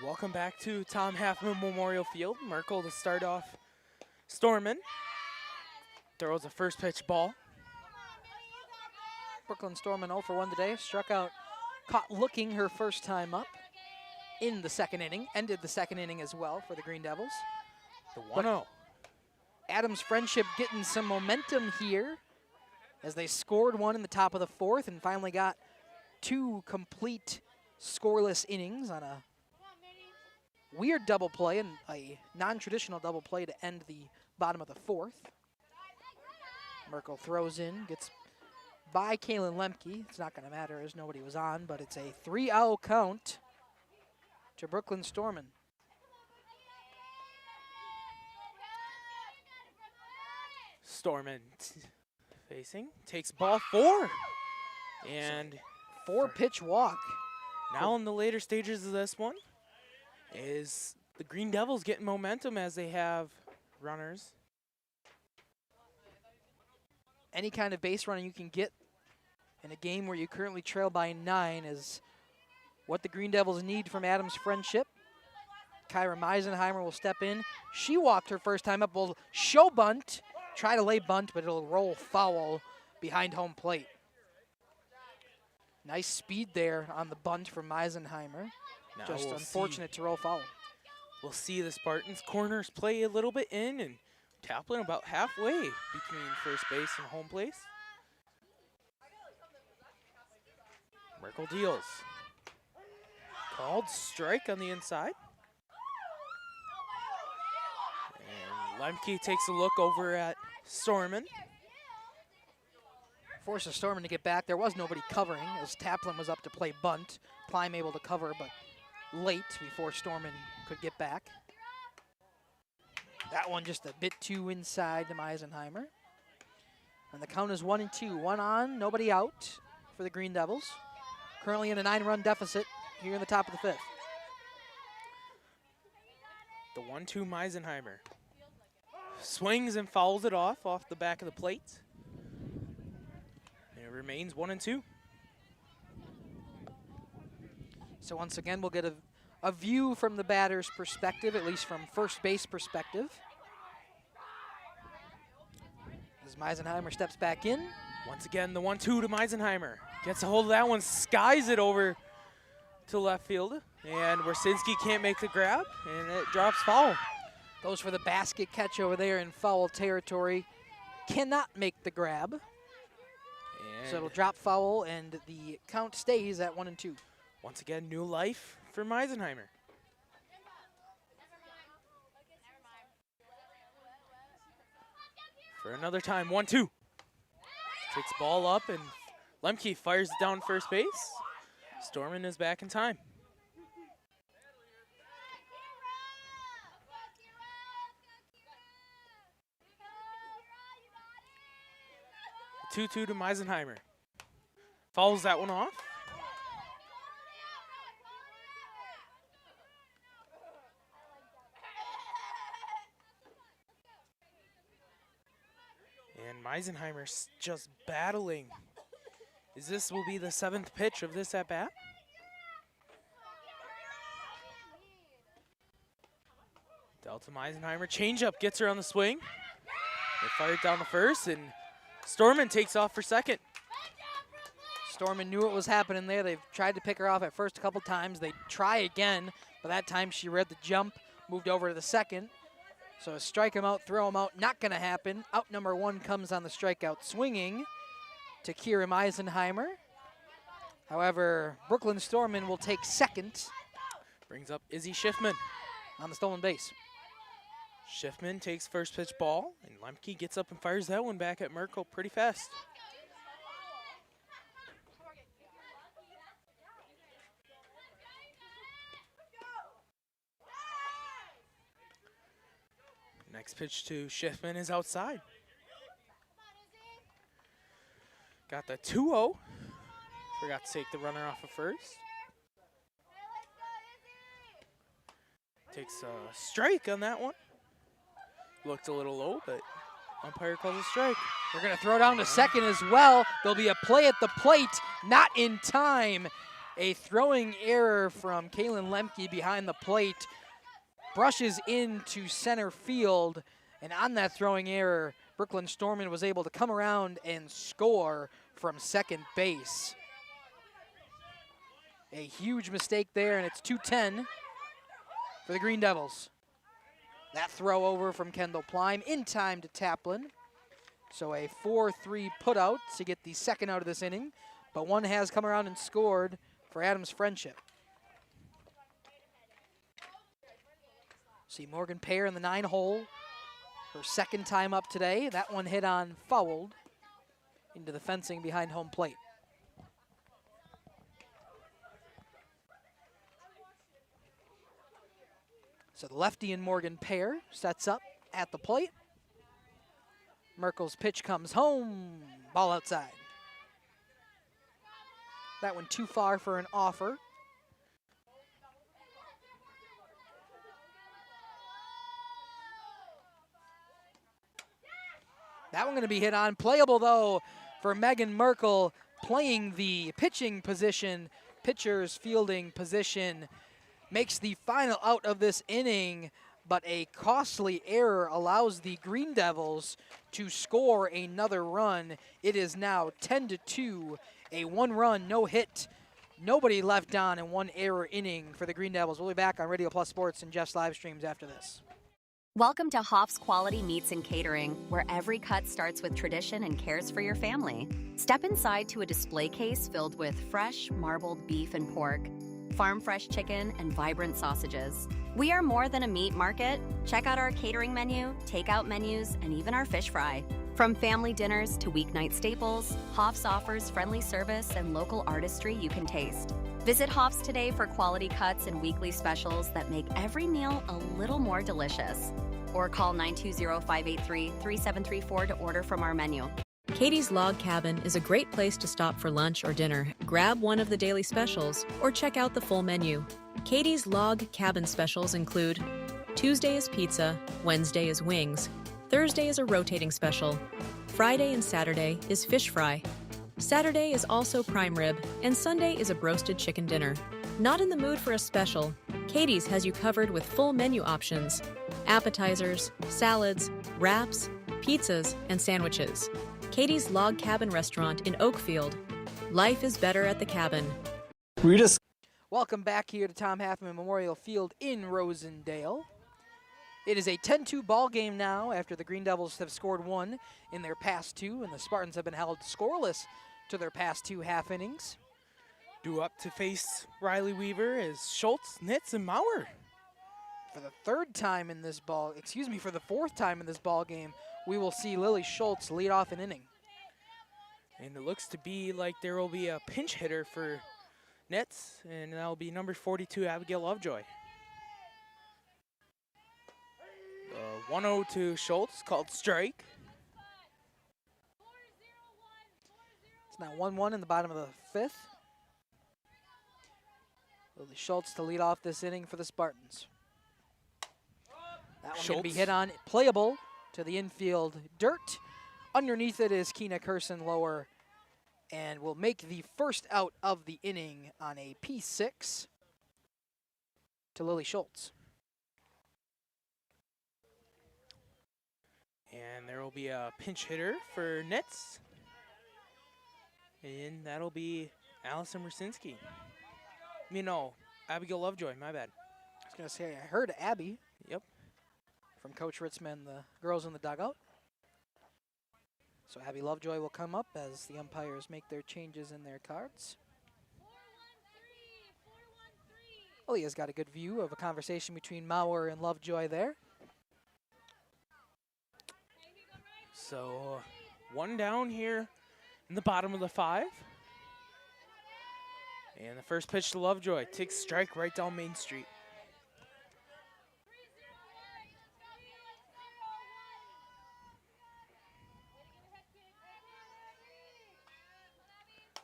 S17: Welcome back to Tom Halfman Memorial Field. Merkel to start off. Storman throws a first pitch ball.
S8: Brooklyn Storman 0 for 1 today. Struck out, caught looking her first time up in the second inning. Ended the second inning as well for the Green Devils.
S17: The 1-0.
S8: Adams Friendship getting some momentum here as they scored one in the top of the 4th and finally got 2 complete scoreless innings on a weird double play and a non-traditional double play to end the bottom of the 4th. Merkel throws in, gets by Kaylin Lemke. It's not going to matter as nobody was on, but it's a 3-0 count to Brooklyn Storman.
S17: Storman facing, takes ball 4. And
S8: 4-pitch walk.
S17: Now in the later stages of this one, is the Green Devils getting momentum as they have runners.
S8: Any kind of base running you can get in a game where you currently trail by 9 is what the Green Devils need from Adams Friendship. Kyra Meisenheimer will step in. She walked her first time up, will show bunt, try to lay bunt, but it'll roll foul behind home plate. Nice speed there on the bunt from Meisenheimer.
S17: Now
S8: Just
S17: we'll
S8: unfortunate to roll foul.
S17: We'll see the Spartans corners play a little bit in, and Taplin about halfway between first base and home place. Merkel deals. Called strike on the inside. And Lemke takes a look over at Storman.
S8: Forces Storman to get back. There was nobody covering as Taplin was up to play bunt. Plime able to cover, but late before Storman could get back. That one just a bit too inside to Meisenheimer. And the count is 1-2. One on, nobody out for the Green Devils. Currently in a 9-run deficit here in the top of the fifth.
S17: The 1-2 Meisenheimer. Swings and fouls it off the back of the plate. And it remains 1-2.
S8: So once again, we'll get a view from the batter's perspective, at least from first base perspective. As Meisenheimer steps back in.
S17: Once again, the 1-2 to Meisenheimer. Gets a hold of that one, skies it over to left field. And Wersinski can't make the grab, and it drops foul.
S8: Goes for the basket catch over there in foul territory. Cannot make the grab. So it'll drop foul, and the count stays at 1-2.
S17: Once again, new life for Meisenheimer. For another time, 1-2. Takes ball up, and Lemke fires it down first base. Storman is back in time. 2-2 to Meisenheimer. Fouls that one off. And Meisenheimer's just battling. This will be the 7th pitch of this at-bat. Delta Meisenheimer, changeup gets her on the swing. They fire it down to first, and Storman takes off for second.
S8: Storman knew what was happening there. They've tried to pick her off at first a couple times. They try again, but that time she read the jump, moved over to the second. So strike him out, throw him out, not going to happen. Out number 1 comes on the strikeout swinging to Kira Meisenheimer. However, Brooklyn Storman will take second.
S17: Brings up Izzy Schiffman
S8: on the stolen base.
S17: Schiffman takes first pitch ball, and Lemke gets up and fires that one back at Merkel pretty fast. Next pitch to Schiffman is outside. Got the 2-0. Forgot to take the runner off of first. Takes a strike on that one. Looked a little low, but umpire calls a strike.
S8: They're going to throw down to second as well. There'll be a play at the plate, not in time. A throwing error from Kalen Lemke behind the plate. Brushes into center field, and on that throwing error, Brooklyn Storman was able to come around and score from second base. A huge mistake there, and it's 2-10 for the Green Devils. That throw over from Kendall Plime in time to Taplin. So a 4-3 putout to get the second out of this inning, but one has come around and scored for Adams Friendship. See Morgan Payer in the 9-hole. Her second time up today. That one hit on fouled into the fencing behind home plate. So the lefty and Morgan Payer sets up at the plate. Merkel's pitch comes home. Ball outside. That one too far for an offer. That one going to be hit on. Playable, though, for Megan Merkel, playing the pitching position, pitcher's fielding position. Makes the final out of this inning but a costly error allows the Green Devils to score another run. It is now 10-2, a one-run, no-hit, nobody left on, and one error inning for the Green Devils. We'll be back on Radio Plus Sports and Jeff's live streams after this.
S24: Welcome to Hoff's Quality Meats and Catering, where every cut starts with tradition and cares for your family. Step inside to a display case filled with fresh, marbled beef and pork, farm fresh chicken, and vibrant sausages. We are more than a meat market. Check out our catering menu, takeout menus, and even our fish fry. From family dinners to weeknight staples, Hoff's offers friendly service and local artistry you can taste. Visit Hoff's today for quality cuts and weekly specials that make every meal a little more delicious. Or call 920-583-3734 to order from our menu.
S10: Katie's Log Cabin is a great place to stop for lunch or dinner. Grab one of the daily specials or check out the full menu. Katie's Log Cabin specials include Tuesday is pizza, Wednesday is wings, Thursday is a rotating special, Friday and Saturday is fish fry, Saturday is also prime rib, and Sunday is a broasted chicken dinner. Not in the mood for a special? Katie's has you covered with full menu options, appetizers, salads, wraps, pizzas, and sandwiches. Katie's Log Cabin Restaurant in Oakfield. Life is better at the cabin.
S8: Welcome back here to Tom Halfman Memorial Field in Rosendale. It is a 10-2 ball game now after the Green Devils have scored one in their past two, and the Spartans have been held scoreless to their past two half innings.
S17: Due up to face Riley Weaver is Schultz, Nitz, and Maurer.
S8: For the fourth time in this ball game, we will see Lily Schultz lead off an inning.
S17: And it looks to be like there will be a pinch hitter for Nets, and that will be number 42, Abigail Lovejoy. 1-0 to Schultz, called strike.
S8: It's now 1-1 in the bottom of the fifth. Lily Schultz to lead off this inning for the Spartans. That one can be hit on, playable to the infield dirt. Underneath it is Keena Kersen lower, and will make the first out of the inning on a P6 to Lily Schultz.
S17: And there will be a pinch hitter for Nets. And that'll be Allison Rasinski. Abigail Lovejoy, my bad.
S8: I was going to say, I heard Abby.
S17: Yep.
S8: From Coach Ritzman, the girls in the dugout. So Abby Lovejoy will come up as the umpires make their changes in their cards. Leah's got a good view of a conversation between Maurer and Lovejoy there.
S17: So one down here in the bottom of the five. And the first pitch to Lovejoy takes strike right down Main Street.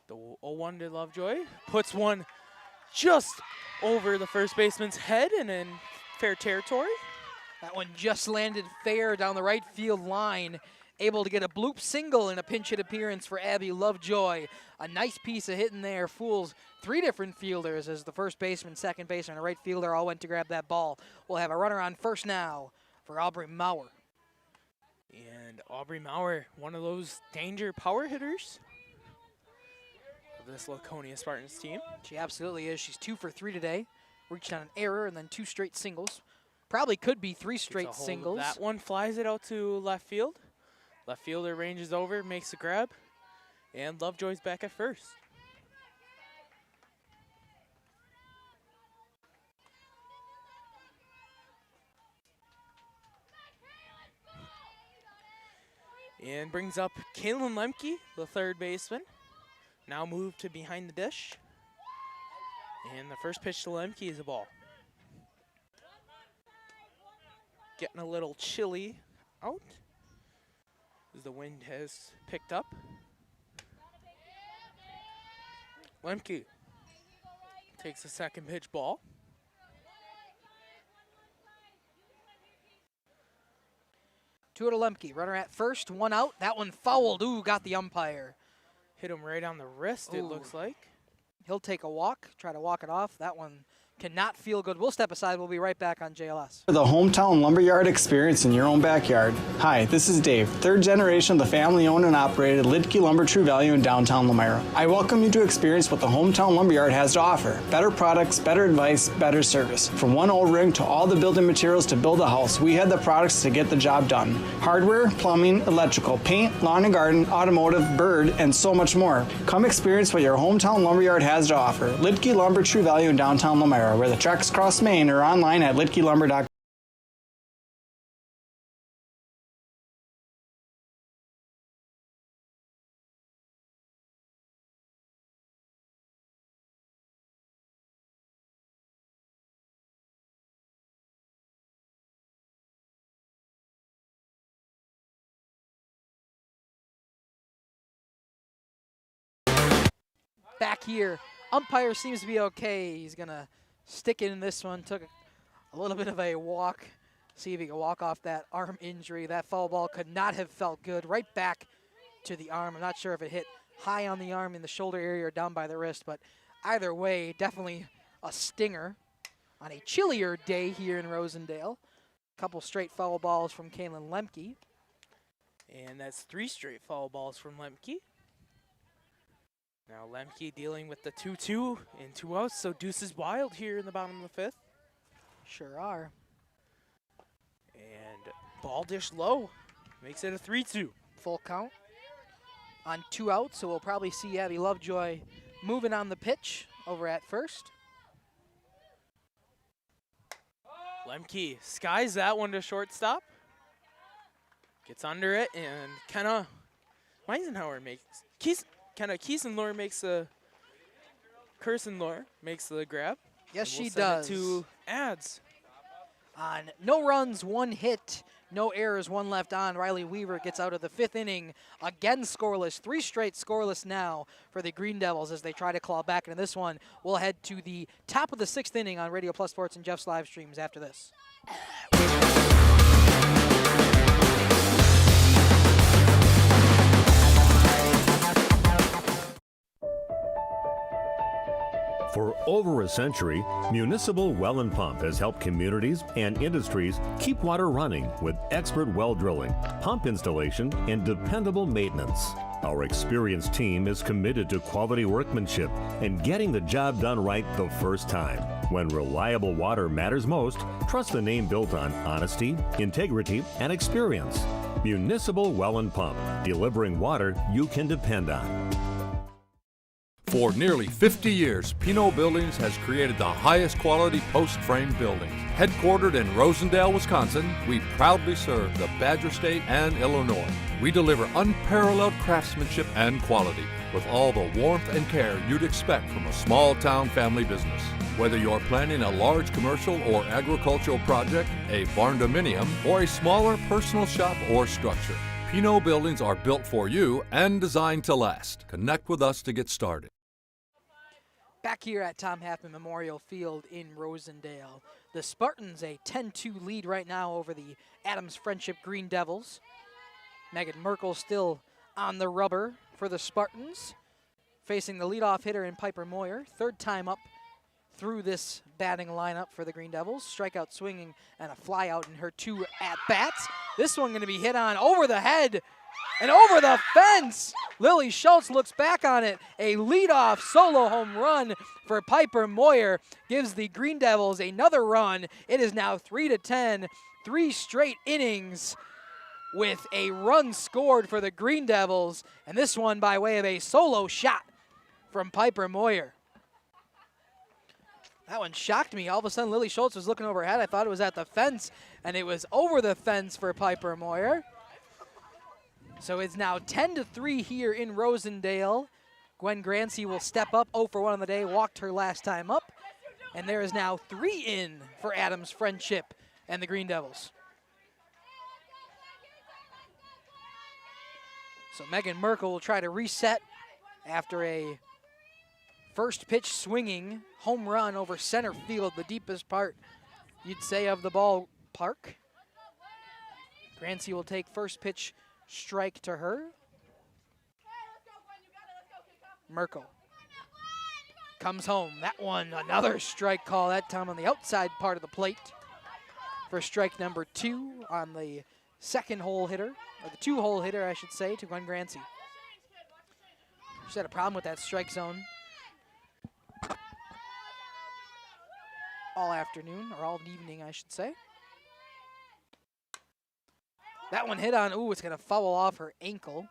S17: The 0-1 to Lovejoy puts one just over the first baseman's head and in fair territory.
S8: That one just landed fair down the right field line. Able to get a bloop single in a pinch hit appearance for Abby Lovejoy. A nice piece of hitting there. Fools three different fielders as the first baseman, second baseman, and right fielder all went to grab that ball. We'll have a runner on first now for Aubrey Maurer.
S17: And Aubrey Maurer, one of those danger power hitters of this Laconia Spartans team.
S8: She absolutely is. She's 2 for 3 today. Reached on an error and then 2 straight singles. Probably could be 3 straight singles.
S17: That one flies it out to left field. Left fielder ranges over, makes a grab, and Lovejoy's back at first. And brings up Kaylin Lemke, the third baseman. Now moved to behind the dish. And the first pitch to Lemke is a ball. Getting a little chilly out as the wind has picked up. Lemke takes the second pitch ball.
S8: Two to Lemke. Runner at first, one out. That one fouled. Ooh, got the umpire.
S17: Hit him right on the wrist, it looks like.
S8: He'll take a walk, try to walk it off. That one cannot feel good. We'll step aside. We'll be right back on JLS.
S11: The hometown lumberyard experience in your own backyard. Hi, this is Dave, third generation of the family-owned and operated Lidke Lumber True Value in downtown Lamira. I welcome you to experience what the hometown lumberyard has to offer. Better products, better advice, better service. From one O-ring to all the building materials to build a house, we have the products to get the job done. Hardware, plumbing, electrical, paint, lawn and garden, automotive, bird, and so much more. Come experience what your hometown lumberyard has to offer. Lidke Lumber True Value in downtown Lamira, where the tracks cross Maine, or online at lidkelumber.com.
S8: Back here, umpire seems to be okay. He's going to stick it in this one. Took a little bit of a walk. See if he can walk off that arm injury. That foul ball could not have felt good. Right back to the arm. I'm not sure if it hit high on the arm in the shoulder area or down by the wrist, but either way, definitely a stinger on a chillier day here in Rosendale. A couple straight foul balls from Kalen Lemke.
S17: And that's 3 straight foul balls from Lemke. Now Lemke dealing with the 2-2 and 2 outs, so deuce is wild here in the bottom of the 5th.
S8: Sure are.
S17: And ball dish low, makes it a 3-2.
S8: Full count on 2 outs, so we'll probably see Abby Lovejoy moving on the pitch over at first.
S17: Lemke skies that one to shortstop. Gets under it, and Kenna Meisenhower makes Kiesenlohr makes a Kirsenlohr makes the grab.
S8: Yes,
S17: we'll
S8: she does.
S17: To ads.
S8: On no runs, 1 hit, no errors, 1 left on. Riley Weaver gets out of the 5th inning. Again scoreless. 3 straight scoreless now for the Green Devils as they try to claw back into this one. We'll head to the top of the 6th inning on Radio Plus Sports and Jeff's live streams after this.
S12: For over a century, Municipal Well and Pump has helped communities and industries keep water running with expert well drilling, pump installation, and dependable maintenance. Our experienced team is committed to quality workmanship and getting the job done right the first time. When reliable water matters most, trust the name built on honesty, integrity, and experience. Municipal Well and Pump, delivering water you can depend on.
S9: For nearly 50 years, Pinot Buildings has created the highest quality post-frame buildings. Headquartered in Rosendale, Wisconsin, we proudly serve the Badger State and Illinois. We deliver unparalleled craftsmanship and quality with all the warmth and care you'd expect from a small-town family business. Whether you're planning a large commercial or agricultural project, a barn dominium, or a smaller personal shop or structure, Pinot Buildings are built for you and designed to last. Connect with us to get started.
S8: Back here at Tom Halfman Memorial Field in Rosendale, the Spartans a 10-2 lead right now over the Adams Friendship Green Devils. Megan Merkel still on the rubber for the Spartans, facing the leadoff hitter in Piper Moyer. 3rd time up through this batting lineup for the Green Devils. Strikeout swinging and a fly out in her 2 at-bats. This one going to be hit on over the head and over the fence. Lily Schultz looks back on it. A leadoff solo home run for Piper Moyer gives the Green Devils another run. It is now 3-10, 3 straight innings with a run scored for the Green Devils, and this one by way of a solo shot from Piper Moyer. That one shocked me. All of a sudden, Lily Schultz was looking overhead. I thought it was at the fence, and it was over the fence for Piper Moyer. So it's now 10-3 here in Rosendale. Gwen Grancy will step up, 0 for 1 on the day, walked her last time up. And there is now 3 in for Adams Friendship and the Green Devils. So Megan Merkel will try to reset after a first pitch swinging home run over center field, the deepest part, you'd say, of the ballpark. Grancy will take first pitch strike to her. Merkel comes home. That one, another strike call, that time on the outside part of the plate for strike number 2 on the second hole hitter, or the 2-hole hitter, I should say, to Gwen Grancy. She's had a problem with that strike zone all afternoon, or all evening, I should say. That one hit on, ooh, it's going to foul off her ankle.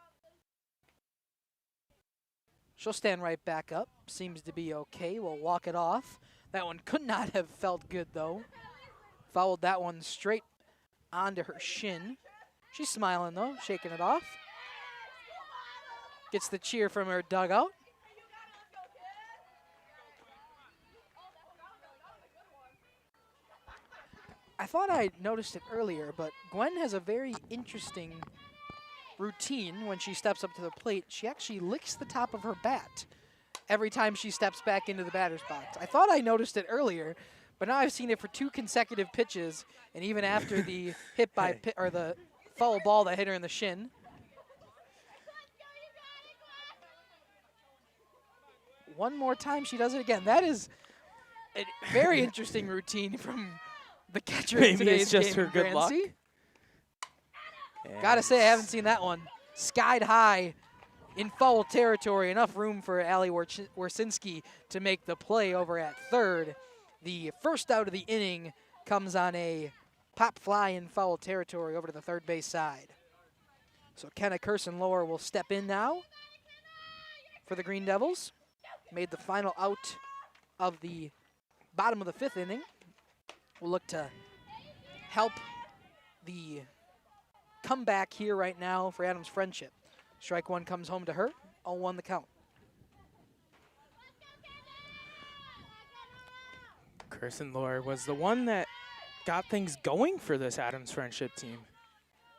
S8: She'll stand right back up. Seems to be okay. We'll walk it off. That one could not have felt good, though. Fouled that one straight onto her shin. She's smiling, though, shaking it off. Gets the cheer from her dugout. I thought I noticed it earlier, but Gwen has a very interesting routine when she steps up to the plate. She actually licks the top of her bat every time she steps back into the batter's box. I thought I noticed it earlier, but now I've seen it for 2 consecutive pitches, and even after the hit by or the foul ball that hit her in the shin. One more time, she does it again. That is a very interesting routine from the catcher in today's
S17: it's just
S8: game,
S17: her good luck.
S8: Gotta say, I haven't seen that one. Skied high in foul territory. Enough room for Ali Warsinski to make the play over at third. The first out of the inning comes on a pop fly in foul territory over to the third base side. So Kenna Kirsten-Lohr will step in now for the Green Devils. Made the final out of the bottom of the 5th inning. We'll look to help the comeback here right now for Adams Friendship. Strike 1 comes home to her. 0-1 the count.
S17: Kirsten-Lohr was the one that got things going for this Adams Friendship team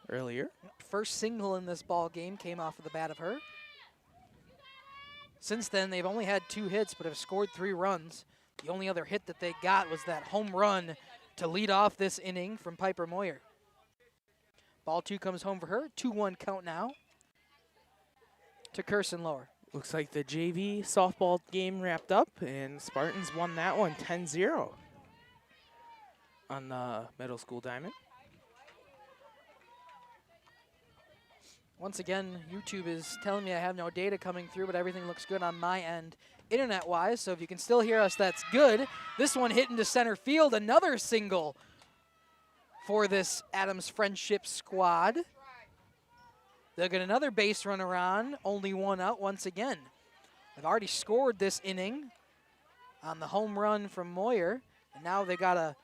S17: earlier.
S8: First single in this ball game came off of the bat of her. Since then, they've only had 2 hits, but have scored 3 runs. The only other hit that they got was that home run to lead off this inning from Piper Moyer. Ball 2 comes home for her. 2-1 count now to Kirsten-Lohr.
S17: Looks like the JV softball game wrapped up, and Spartans won that one 10-0 on the middle school diamond.
S8: Once again, YouTube is telling me I have no data coming through, but everything looks good on my end internet-wise, so if you can still hear us, that's good. This one hit into center field, another single for this Adams Friendship squad. They'll get another base runner on, only 1 out once again. They've already scored this inning on the home run from Moyer, and now they got a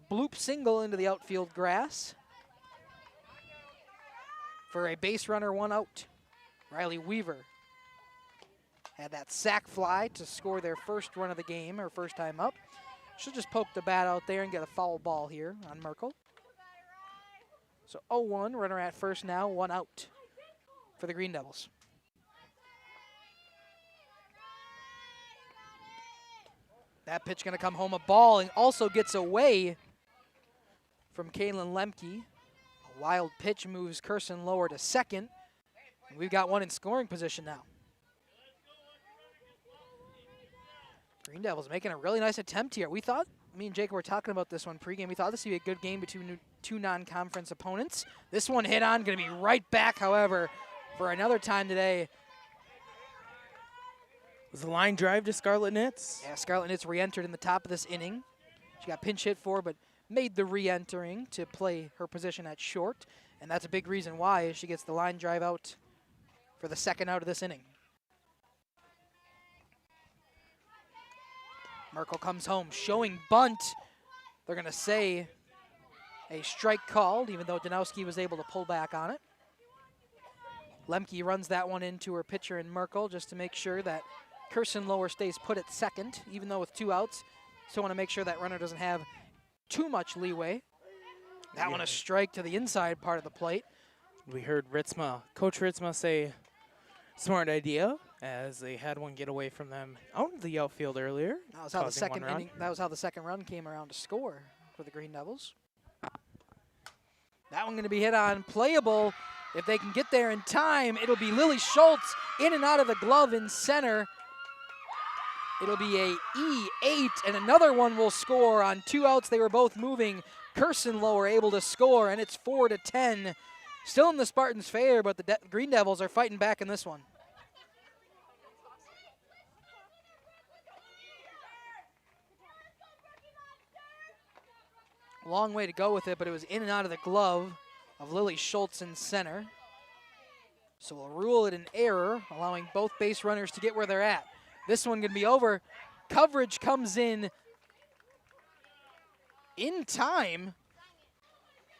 S8: bloop single into the outfield grass for a base runner, 1 out. Riley Weaver had that sac fly to score their first run of the game, or first time up. She'll just poke the bat out there and get a foul ball here on Merkel. So 0-1, runner at first now, 1 out for the Green Devils. That pitch gonna come home a ball and also gets away from Kaylin Lemke. A wild pitch moves Kirsten-Lohr to second. And we've got one in scoring position now. Green Devils making a really nice attempt here. We thought, me and Jacob were talking about this one pregame, we thought this would be a good game between 2 non-conference opponents. This one hit on, gonna be right back, however, for another time today.
S17: Was the line drive to Scarlet Knits?
S8: Yeah, Scarlet Knits re-entered in the top of this inning. She got pinch hit for, but made the re-entering to play her position at short, and that's a big reason why she gets the line drive out for the second out of this inning. Merkel comes home, showing bunt. They're gonna say a strike called, even though Danowski was able to pull back on it. Lemke runs that one into her pitcher in Merkel just to make sure that Kirsten-Lohr stays put at second, even though with 2 outs. Still want to make sure that runner doesn't have too much leeway. That one a strike to the inside part of the plate.
S17: We heard Coach Ritzma say, smart idea, as they had one get away from them out in the outfield earlier.
S8: That was how the second run came around to score for the Green Devils. That one going to be hit on, playable. If they can get there in time, it'll be Lily Schultz in and out of the glove in center. It'll be a E8, and another one will score on 2 outs. They were both moving. Kirstenlower able to score, and it's 4-10. Still in the Spartans' favor, but the Green Devils are fighting back in this one. Long way to go with it, but it was in and out of the glove of Lily Schultz in center. So we'll rule it an error, allowing both base runners to get where they're at. This one gonna be over. Coverage comes in time.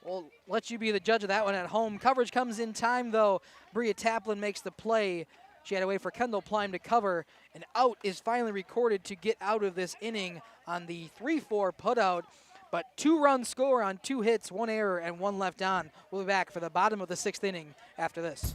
S8: We'll let you be the judge of that one at home. Coverage comes in time, though. Bria Taplin makes the play. She had to wait for Kendall Plime to cover. An out is finally recorded to get out of this inning on the 3-4 putout. But 2-run score on 2 hits, 1 error, and 1 left on. We'll be back for the bottom of the 6th inning after this.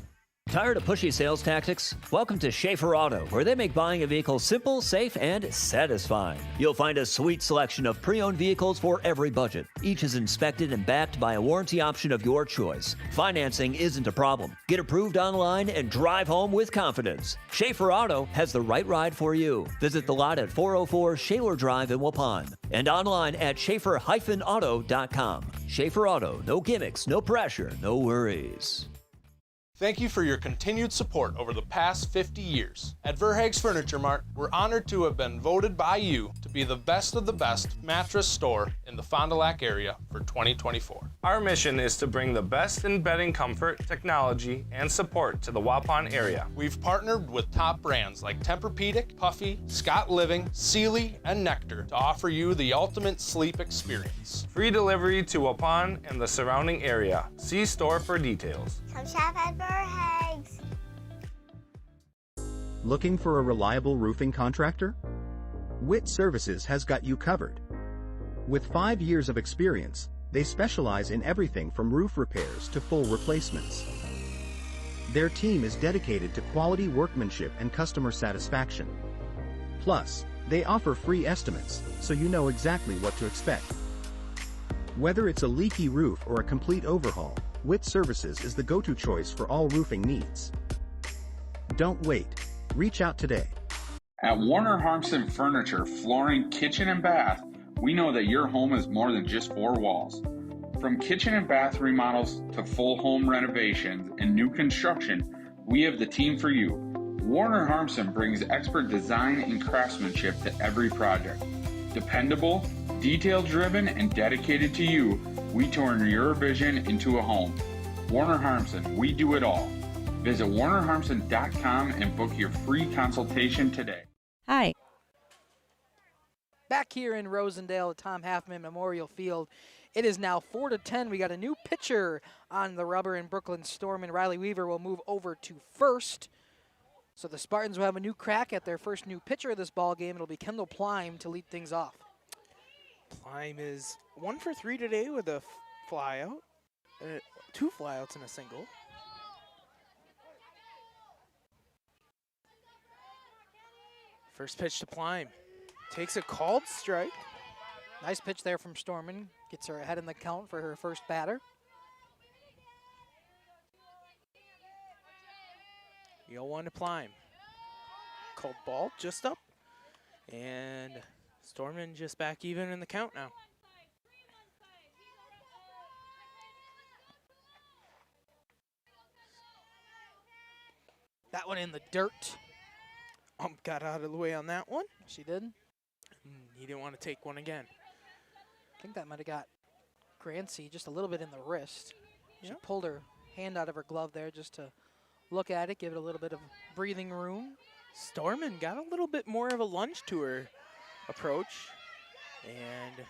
S13: Tired of pushy sales tactics? Welcome to Schaefer Auto, where they make buying a vehicle simple, safe, and satisfying. You'll find a sweet selection of pre-owned vehicles for every budget. Each is inspected and backed by a warranty option of your choice. Financing isn't a problem. Get approved online and drive home with confidence. Schaefer Auto has the right ride for you. Visit the lot at 404 Shaler Drive in Waupun and online at schaefer-auto.com. Schaefer Auto, no gimmicks, no pressure, no worries.
S14: Thank you for your continued support over the past 50 years. At Verhaeg's Furniture Mart, we're honored to have been voted by you to be the best of the best mattress store in the Fond du Lac area for 2024.
S15: Our mission is to bring the best in bedding comfort, technology, and support to the Waupun area.
S14: We've partnered with top brands like Tempur-Pedic, Puffy, Scott Living, Sealy, and Nectar to offer you the ultimate sleep experience.
S15: Free delivery to Waupun and the surrounding area. See store for details.
S16: Come shop at Verhaeg's.
S18: Looking for a reliable roofing contractor? WIT Services has got you covered. With 5 years of experience, they specialize in everything from roof repairs to full replacements. Their team is dedicated to quality workmanship and customer satisfaction. Plus, they offer free estimates, so you know exactly what to expect. Whether it's a leaky roof or a complete overhaul, WIT Services is the go-to choice for all roofing needs. Don't wait. Reach out today.
S19: At Warner Harmson Furniture, Flooring, Kitchen, and Bath, we know that your home is more than just 4 walls. From kitchen and bath remodels to full home renovations and new construction, we have the team for you. Warner Harmson brings expert design and craftsmanship to every project. Dependable, detail-driven, and dedicated to you, we turn your vision into a home. Warner Harmson, we do it all. Visit warnerharmson.com and book your free consultation today.
S20: Hi.
S8: Back here in Rosendale at Tom Halfman Memorial Field, it is now 4-10. We got a new pitcher on the rubber in Brooklyn Storm, and Riley Weaver will move over to first. So the Spartans will have a new crack at their first new pitcher of this ball game. It'll be Kendall Plime to lead things off.
S17: Plime is 1 for 3 today with a flyout, 2 flyouts and a single. First pitch to Plime. Takes a called strike.
S8: Nice pitch there from Storman. Gets her ahead in the count for her first batter.
S17: 0-1 to Plime. Called ball just up. And Storman just back even in the count now.
S8: That one in the dirt.
S17: Got out of the way on that one.
S8: She did.
S17: He didn't want to take one again.
S8: I think that might have got Grancy just a little bit in the wrist. She pulled her hand out of her glove there just to look at it, give it a little bit of breathing room.
S17: Storman got a little bit more of a lunge to her approach. And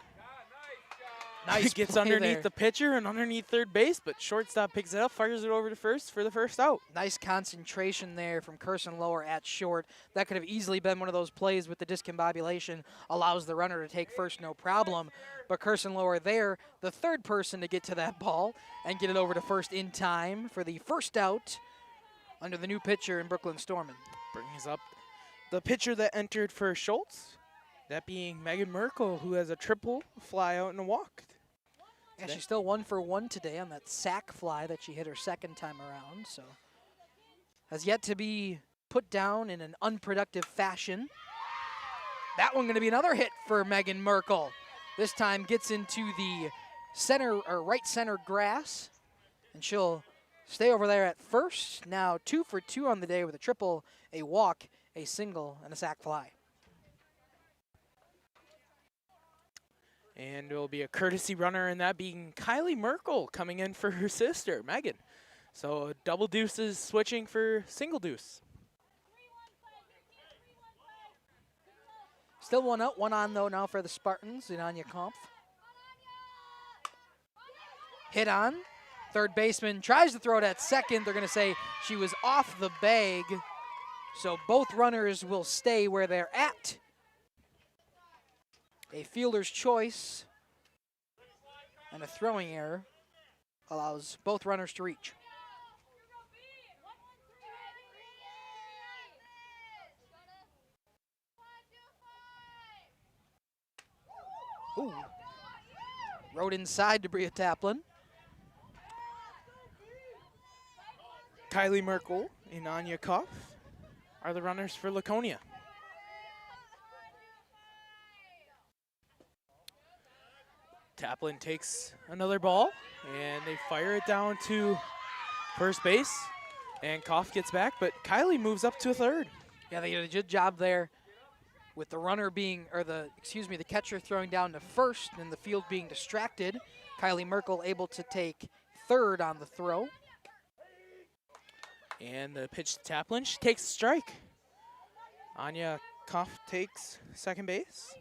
S8: nice
S17: gets
S8: play
S17: underneath
S8: there.
S17: the pitcher and underneath third base, but shortstop picks it up, fires it over to first for the first out.
S8: Nice concentration there from Kirstenlower at short. That could have easily been one of those plays with the discombobulation, allows the runner to take first, no problem. But Kirstenlower there, the third person to get to that ball and get it over to first in time for the first out under the new pitcher in Brooklyn Storman.
S17: Brings up the pitcher that entered for Schultz, that being Megan Merkel, who has a triple, fly out, and a walk.
S8: Yeah, she's still 1 for 1 today on that sac fly that she hit her second time around, so has yet to be put down in an unproductive fashion. That one going to be another hit for Megan Merkel. This time gets into the center or right center grass, and she'll stay over there at first. Now 2 for 2 on the day with a triple, a walk, a single, and a sac fly.
S17: And it will be a courtesy runner, and that being Kylie Merkel coming in for her sister, Megan. So double deuces switching for single deuce.
S8: Still one out, one on though now for the Spartans in Anya Kampf. Hit on. Third baseman tries to throw it at second. They're going to say she was off the bag. So both runners will stay where they're at. A fielder's choice and a throwing error allows both runners to reach. Ooh. Rode inside to Bria Taplin.
S17: Kylie Merkel and Anya Koff are the runners for Laconia. Taplin takes another ball, and they fire it down to first base, and Koff gets back, but Kylie moves up to third.
S8: Yeah, they did a good job there with the runner being, or the catcher throwing down to first and the field being distracted. Kylie Merkel able to take third on the throw.
S17: And the pitch to Taplin, she takes a strike. Anya Koff takes second base.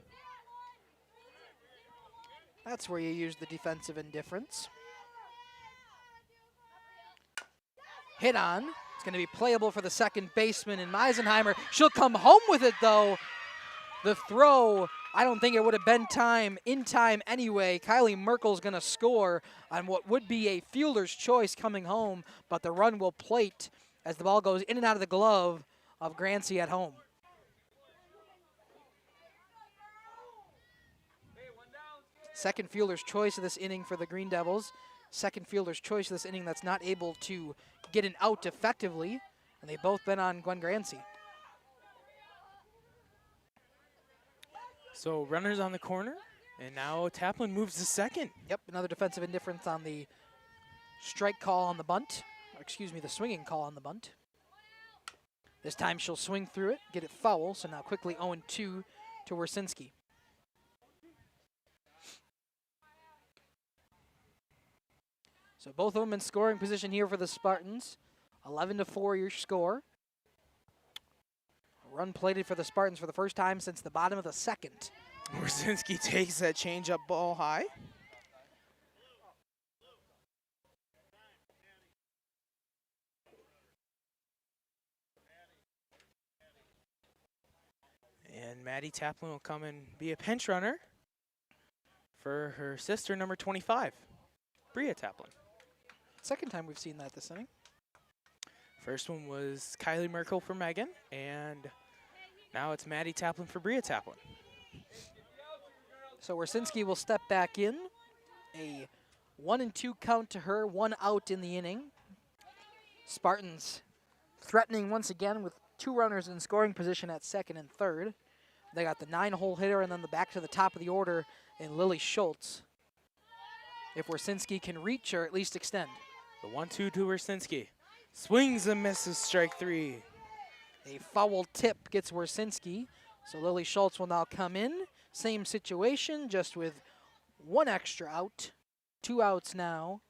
S8: That's where you use the defensive indifference. Hit on. It's going to be playable for the second baseman in Meisenheimer. She'll come home with it, though. The throw, I don't think it would have been in time anyway. Kylie Merkel's going to score on what would be a fielder's choice coming home, but the run will plate as the ball goes in and out of the glove of Grancy at home. Second fielder's choice of this inning for the Green Devils. Second fielder's choice of this inning that's not able to get an out effectively, and they've both been on Gwen Grancy.
S17: So runners on the corner, and now Taplin moves to second.
S8: Yep, another defensive indifference on the strike call on the bunt. The swinging call on the bunt. This time she'll swing through it, get it foul, so now quickly 0-2 to Wersinski. So both of them in scoring position here for the Spartans. 11-4 your score. A run plated for the Spartans for the first time since the bottom of the second.
S17: Wersinski takes that change-up ball high. And Maddie Taplin will come and be a pinch runner for her sister, number 25, Bria Taplin.
S8: Second time we've seen that this inning.
S17: First one was Kylie Merkel for Megan, and now it's Maddie Taplin for Bria Taplin.
S8: So Wersinski will step back in. A 1-2 count to her, 1 out in the inning. Spartans threatening once again with 2 runners in scoring position at second and third. They got the 9-hole hitter and then the back to the top of the order in Lily Schultz. If Wersinski can reach or at least extend.
S17: The 1-2 to Wersinski. Swings and misses, strike 3.
S8: A foul tip gets Wersinski. So Lily Schultz will now come in. Same situation, just with 1 extra out. 2 outs now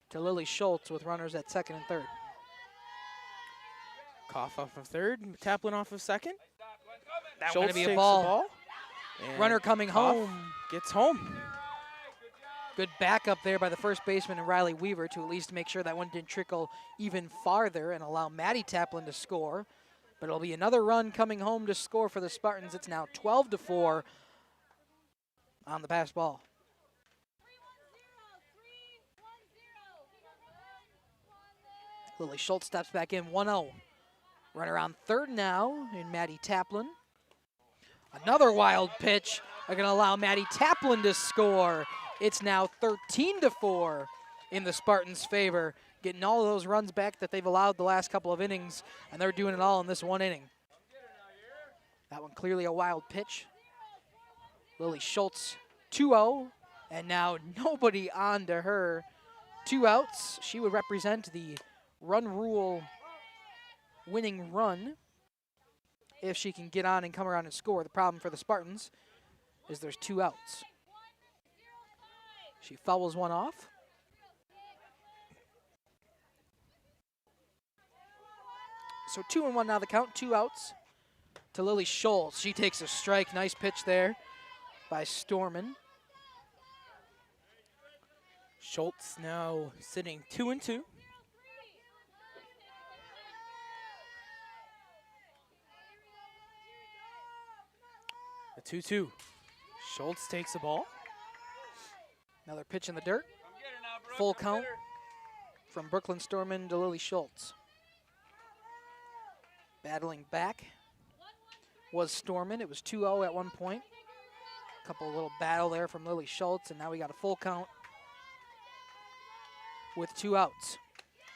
S8: to Lily Schultz with runners at second and third.
S17: Koff off of third, Taplin off of second.
S8: That
S17: Schultz
S8: going to be
S17: takes
S8: a ball.
S17: The ball.
S8: Runner coming
S17: Koff
S8: home.
S17: Gets home.
S8: Good backup there by the first baseman and Riley Weaver to at least make sure that one didn't trickle even farther and allow Maddie Taplin to score. But it'll be another run coming home to score for the Spartans. It's now 12-4 on the pass ball. Lily Schultz steps back in 1-0. Runner on third now in Maddie Taplin. Another wild pitch. They're going to allow Maddie Taplin to score. It's now 13-4 in the Spartans' favor, getting all of those runs back that they've allowed the last couple of innings, and they're doing it all in this one inning. That one clearly a wild pitch. Lily Schultz 2-0, and now nobody on to her. 2 outs. She would represent the run rule winning run if she can get on and come around and score. The problem for the Spartans is there's 2 outs. She fouls one off. So 2-1 now the count, 2 outs to Lily Schultz. She takes a strike. Nice pitch there by Storman.
S17: Schultz now sitting 2-2. The 2-2. Schultz takes the ball.
S8: Another pitch in the dirt. Full count from Brooklyn Storman to Lily Schultz. Battling back was Storman. It was 2-0 at one point. Couple little battle there from Lily Schultz, and now we got a full count with 2 outs.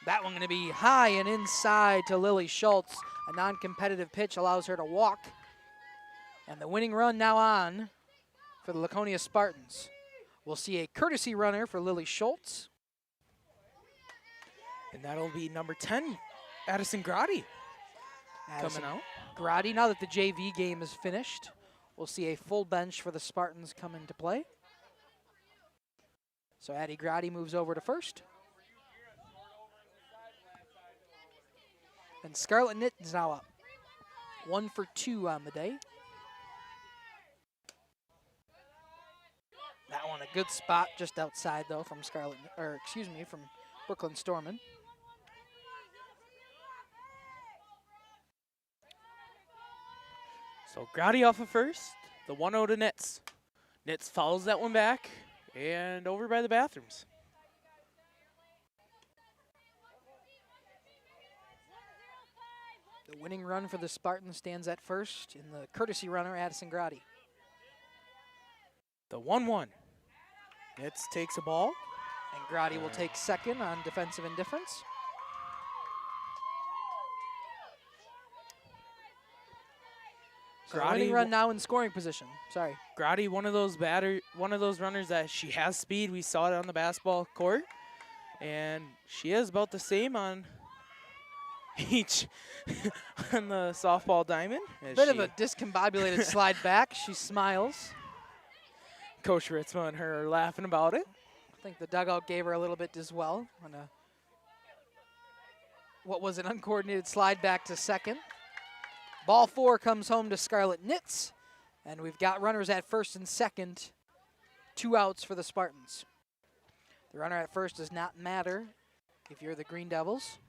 S8: That one going to be high and inside to Lily Schultz. A non-competitive pitch allows her to walk. And the winning run now on for the Laconia Spartans. We'll see a courtesy runner for Lily Schultz.
S17: And that'll be number 10, Addison Grotti, coming out.
S8: Grotti, now that the JV game is finished, we'll see a full bench for the Spartans come into play. So Addie Grotti moves over to first. And Scarlett Nitton's now up. 1 for 2 on the day. That one a good spot just outside though from from Brooklyn Storman.
S17: So Grotti off of first, the 1-0 to Nitz. Nitz follows that one back and over by the bathrooms.
S8: The winning run for the Spartans stands at first in the courtesy runner, Addison Grotti.
S17: The 1-1. Nitz takes a ball.
S8: And Grotti will take second on defensive indifference. So winning run now in scoring position. Sorry.
S17: Grotti, one of those runners that she has speed. We saw it on the basketball court. And she is about the same on each on the softball diamond.
S8: Bit of a discombobulated slide back. She smiles.
S17: Coach Ritzma and her are laughing about it.
S8: I think the dugout gave her a little bit as well on what was an uncoordinated slide back to second. Ball 4 comes home to Scarlett Nitz, and we've got runners at first and second. 2 outs for the Spartans. The runner at first does not matter if you're the Green Devils.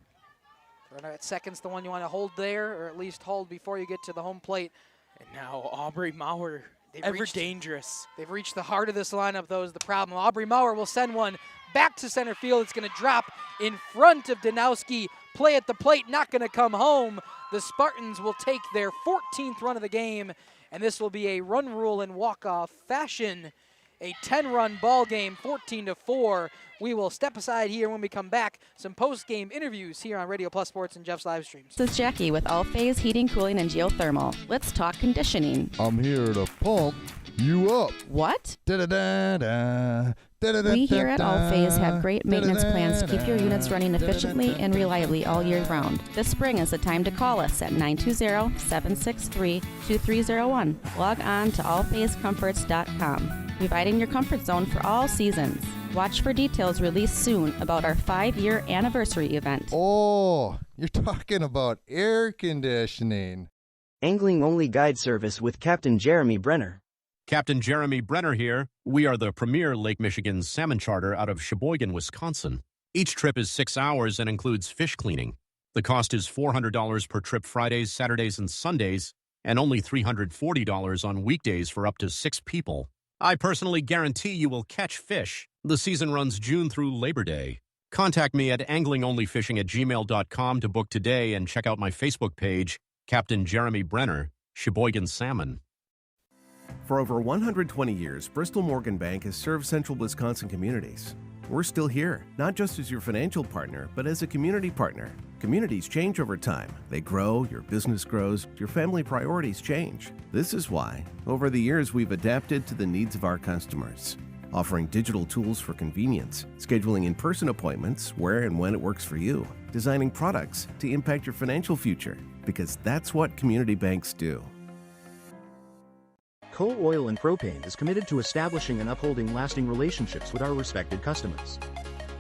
S8: The runner at second's the one you want to hold there, or at least hold before you get to the home plate.
S17: And now Aubrey Maurer, ever dangerous.
S8: They've reached the heart of this lineup, though, is the problem. Aubrey Maurer will send one back to center field. It's going to drop in front of Danowski. Play at the plate, not going to come home. The Spartans will take their 14th run of the game, and this will be a run rule and walk-off fashion. A 10-run ball game, 14-4. We will step aside here when we come back. Some post-game interviews here on Radio Plus Sports and Jeff's live streams.
S20: This is Jackie with All Phase Heating, Cooling, and Geothermal. Let's talk conditioning.
S21: I'm here to pump you up.
S20: What?
S21: Da-da-da-da.
S20: We here at All Phase have great maintenance plans to keep your units running efficiently and reliably all year round. This spring is the time to call us at 920-763-2301. Log on to allphasecomforts.com, providing your comfort zone for all seasons. Watch for details released soon about our 5-year anniversary event.
S21: Oh, you're talking about air conditioning.
S22: Angling-only guide service with Captain Jeremy Brenner.
S23: Captain Jeremy Brenner here. We are the premier Lake Michigan salmon charter out of Sheboygan, Wisconsin. Each trip is 6 hours and includes fish cleaning. The cost is $400 per trip Fridays, Saturdays, and Sundays, and only $340 on weekdays for up to 6 people. I personally guarantee you will catch fish. The season runs June through Labor Day. Contact me at anglingonlyfishing@gmail.com to book today and check out my Facebook page, Captain Jeremy Brenner, Sheboygan Salmon.
S2: For over 120 years, Bristol Morgan Bank has served central Wisconsin communities. we're still here, not just as your financial partner, but as a community partner. Communities change over time. They grow, your business grows, your family priorities change. This is why, over the years, we've adapted to the needs of our customers, offering digital tools for convenience, scheduling in-person appointments where and when it works for you, designing products to impact your financial future, because that's what community banks do.
S3: Coal Oil and Propane is committed to establishing and upholding lasting relationships with our respected customers.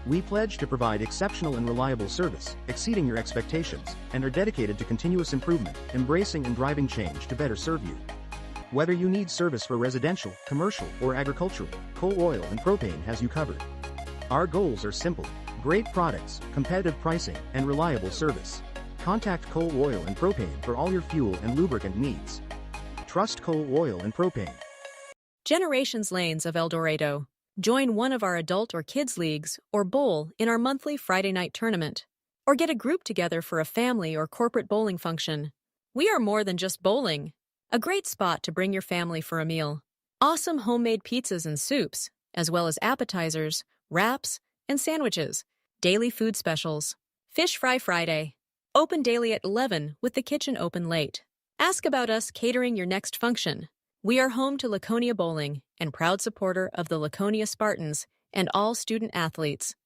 S3: We pledge to provide exceptional and reliable service, exceeding your expectations, and are dedicated to continuous improvement, embracing and driving change to better serve you. Whether you need service for residential, commercial, or agricultural, Coal Oil and Propane has you covered. Our goals are simple: great products, competitive pricing, and reliable service. Contact Coal Oil and Propane for all your fuel and lubricant needs. Trust Coal Oil and Propane.
S10: Generations Lanes of El Dorado. Join one of our adult or kids leagues or bowl in our monthly Friday night tournament. Or get a group together for a family or corporate bowling function. We are more than just bowling. A great spot to bring your family for a meal. Awesome homemade pizzas and soups, as well as appetizers, wraps, and sandwiches. Daily food specials. Fish Fry Friday. Open daily at 11 with the kitchen open late. Ask about us catering your next function. We are home to Laconia Bowling and proud supporter of the Laconia Spartans and all student athletes.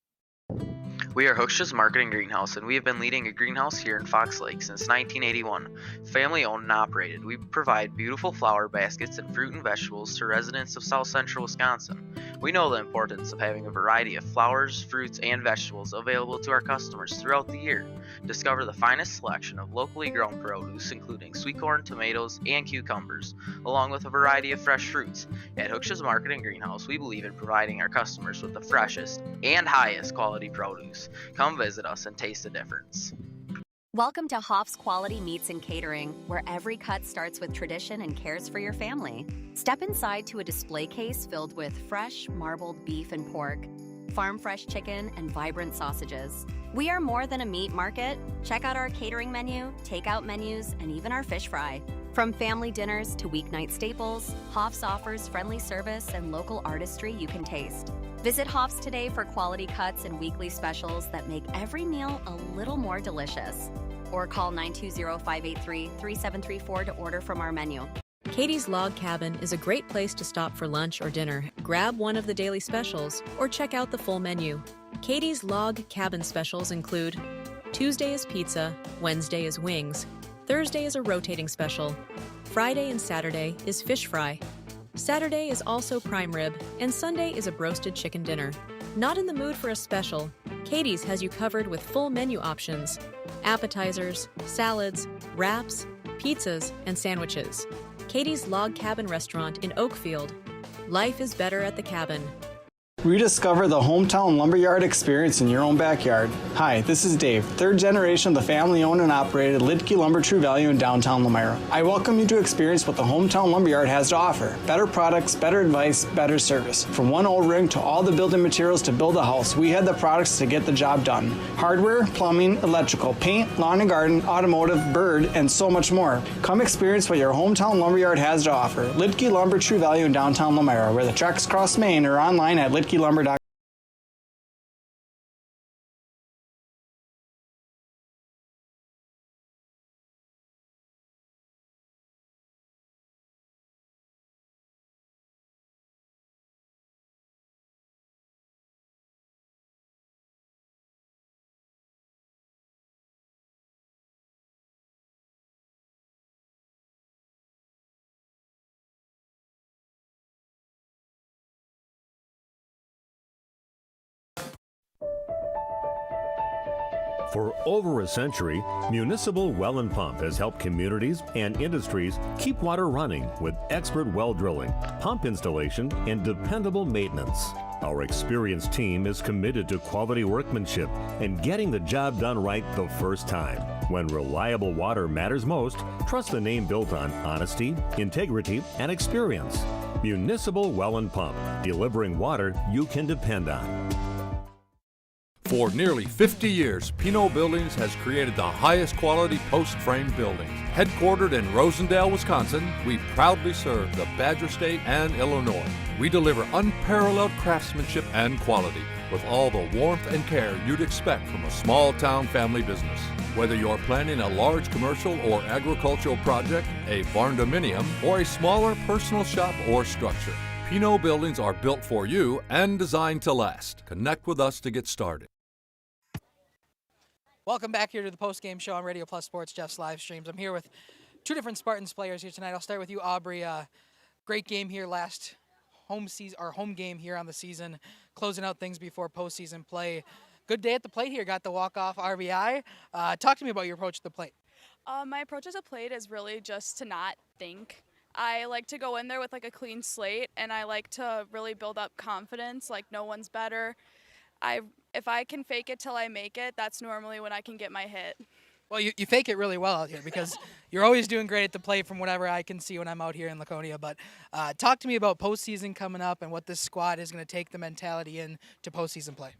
S4: We are Hooksha's Marketing Greenhouse, and we have been leading a greenhouse here in Fox Lake since 1981. Family owned and operated, we provide beautiful flower baskets and fruit and vegetables to residents of South Central Wisconsin. We know the importance of having a variety of flowers, fruits, and vegetables available to our customers throughout the year. Discover the finest selection of locally grown produce, including sweet corn, tomatoes, and cucumbers, along with a variety of fresh fruits. At Hooksha's Marketing Greenhouse, we believe in providing our customers with the freshest and highest quality produce. Come visit us and taste the difference.
S24: Welcome to Hoff's Quality Meats and Catering, where every cut starts with tradition and cares for your family. Step inside to a display case filled with fresh, marbled beef and pork, farm fresh chicken, and vibrant sausages. We are more than a meat market. Check out our catering menu, takeout menus, and even our fish fry. From family dinners to weeknight staples, Hoff's offers friendly service and local artistry you can taste. Visit Hoff's today for quality cuts and weekly specials that make every meal a little more delicious. Or call 920-583-3734 to order from our menu.
S10: Katie's Log Cabin is a great place to stop for lunch or dinner. Grab one of the daily specials or check out the full menu. Katie's Log Cabin specials include Tuesday is pizza, Wednesday is wings, Thursday is a rotating special, Friday and Saturday is fish fry. Saturday is also prime rib, and Sunday is a broasted chicken dinner. Not in the mood for a special? Katie's has you covered with full menu options, appetizers, salads, wraps, pizzas, and sandwiches. Katie's Log Cabin Restaurant in Oakfield. Life is better at the cabin.
S11: Rediscover the hometown lumberyard experience in your own backyard. Hi, this is Dave, third generation of the family-owned and operated Lidke Lumber True Value in downtown Lamira. I welcome you to experience what the hometown lumberyard has to offer. Better products, better advice, better service. From one old ring to all the building materials to build a house, we had the products to get the job done. Hardware, plumbing, electrical, paint, lawn and garden, automotive, bird, and so much more. Come experience what your hometown lumberyard has to offer. Lidke Lumber True Value in downtown Lamira, where the tracks cross Main, or online at lidkelumber.com.
S12: For over a century, Municipal Well and Pump has helped communities and industries keep water running with expert well drilling, pump installation, and dependable maintenance. Our experienced team is committed to quality workmanship and getting the job done right the first time. When reliable water matters most, trust the name built on honesty, integrity, and experience. Municipal Well and Pump, delivering water you can depend on.
S9: For nearly 50 years, Pinot Buildings has created the highest quality post-frame buildings. Headquartered in Rosendale, Wisconsin, we proudly serve the Badger State and Illinois. We deliver unparalleled craftsmanship and quality. with all the warmth and care you'd expect from a small-town family business. Whether you're planning a large commercial or agricultural project, a barn-dominium, or a smaller personal shop or structure, Pinot Buildings are built for you and designed to last. Connect with us to get started.
S8: Welcome back here to the post-game show on Radio Plus Sports, Jeff's live streams. I'm here with two different Spartans players here tonight. I'll start with you, Aubrey. Great game here last home game here on the season, closing out things before postseason play. Good day at the plate here. Got the walk-off RBI. Talk to me about your approach to the plate.
S1: My approach as a plate is really just to not think. I like to go in there with like a clean slate, and I like to really build up confidence, like no one's better. If I can fake it till I make it, that's normally when I can get my hit.
S8: Well, you fake it really well out here because you're always doing great at the plate from whatever I can see when I'm out here in Laconia. But talk to me about postseason coming up and what this squad is going to take the mentality in to postseason play.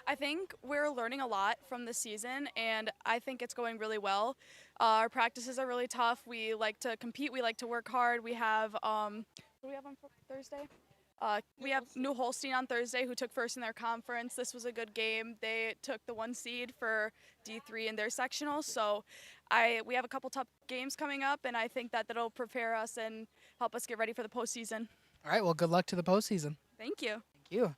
S1: I think we're learning a lot from this season, and I think it's going really well. Our practices are really tough. We like to compete. We like to work hard. We have, what do we have on Thursday? We have New Holstein on Thursday, who took first in their conference. This was a good game. They took the 1 seed for D3 in their sectional. So we have a couple tough games coming up, and I think that that'll prepare us and help us get ready for the postseason.
S8: All right, well, good luck to the postseason.
S1: Thank you.
S8: Thank you.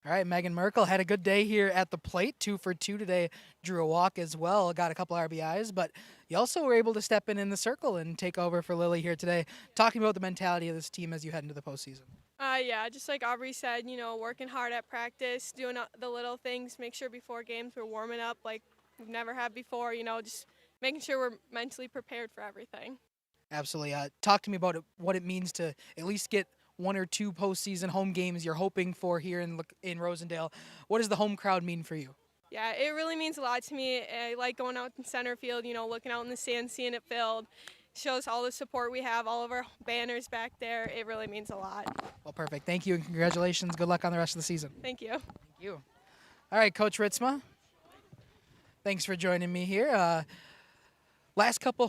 S8: All right, Megan Merkel had a good day here at the plate, 2 for 2 today, drew a walk as well, got a couple RBIs, but you also were able to step in the circle and take over for Lily here today. Talking about the mentality of this team as you head into the postseason.
S5: Yeah, just like Aubrey said, working hard at practice, doing the little things, make sure before games we're warming up like we've never had before, just making sure we're mentally prepared for everything.
S8: Absolutely. Talk to me about what it means to at least get 1 or 2 postseason home games you're hoping for here in Rosendale. What does the home crowd mean for you?
S5: Yeah, it really means a lot to me. I like going out in center field, looking out in the stand, seeing it filled. Shows all the support we have, all of our banners back there. It really means a lot.
S8: Well, perfect. Thank you and congratulations. Good luck on the rest of the season.
S5: Thank you.
S8: Thank you. All right, Coach Ritzma. Thanks for joining me here. Last couple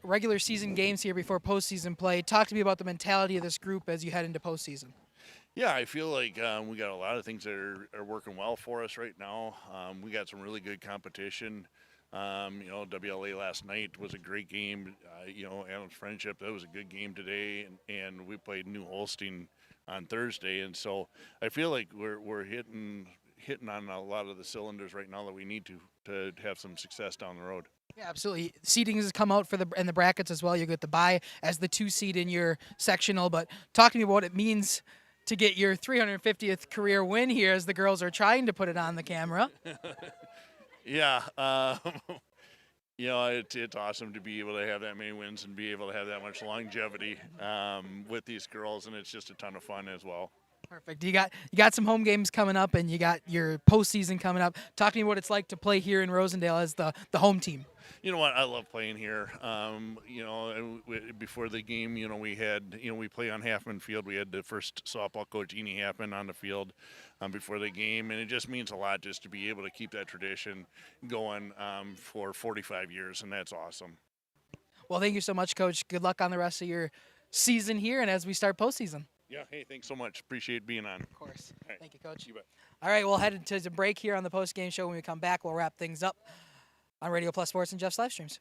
S8: regular season games here before postseason play. Talk to me about the mentality of this group as you head into postseason.
S6: Yeah, I feel like we got a lot of things that are working well for us right now. We got some really good competition. WLA last night was a great game. Adams Friendship, that was a good game today, and we played New Holstein on Thursday, and so I feel like we're hitting on a lot of the cylinders right now that we need to have some success down the road.
S8: Yeah, absolutely. Seeding has come out in the brackets as well. You get the bye as the 2 seed in your sectional, but talk to me about what it means to get your 350th career win here as the girls are trying to put it on the camera.
S6: Yeah, it's awesome to be able to have that many wins and be able to have that much longevity with these girls, and it's just a ton of fun as well.
S8: Perfect. You got some home games coming up, and you got your postseason coming up. Talk to me what it's like to play here in Rosendale as the home team.
S6: You know what? I love playing here. Before the game, we play on Halfman Field. We had the first softball coach, Eni Halfman, on the field before the game, and it just means a lot just to be able to keep that tradition going for 45 years, and that's awesome.
S8: Well, thank you so much, Coach. Good luck on the rest of your season here and as we start postseason.
S6: Yeah, hey, thanks so much. Appreciate being on.
S8: Of course.
S6: Right.
S8: Thank you, Coach.
S6: You bet.
S8: All right, we'll head to the break here on the post-game show. When we come back, we'll wrap things up on Radio Plus Sports and Jeff's live streams.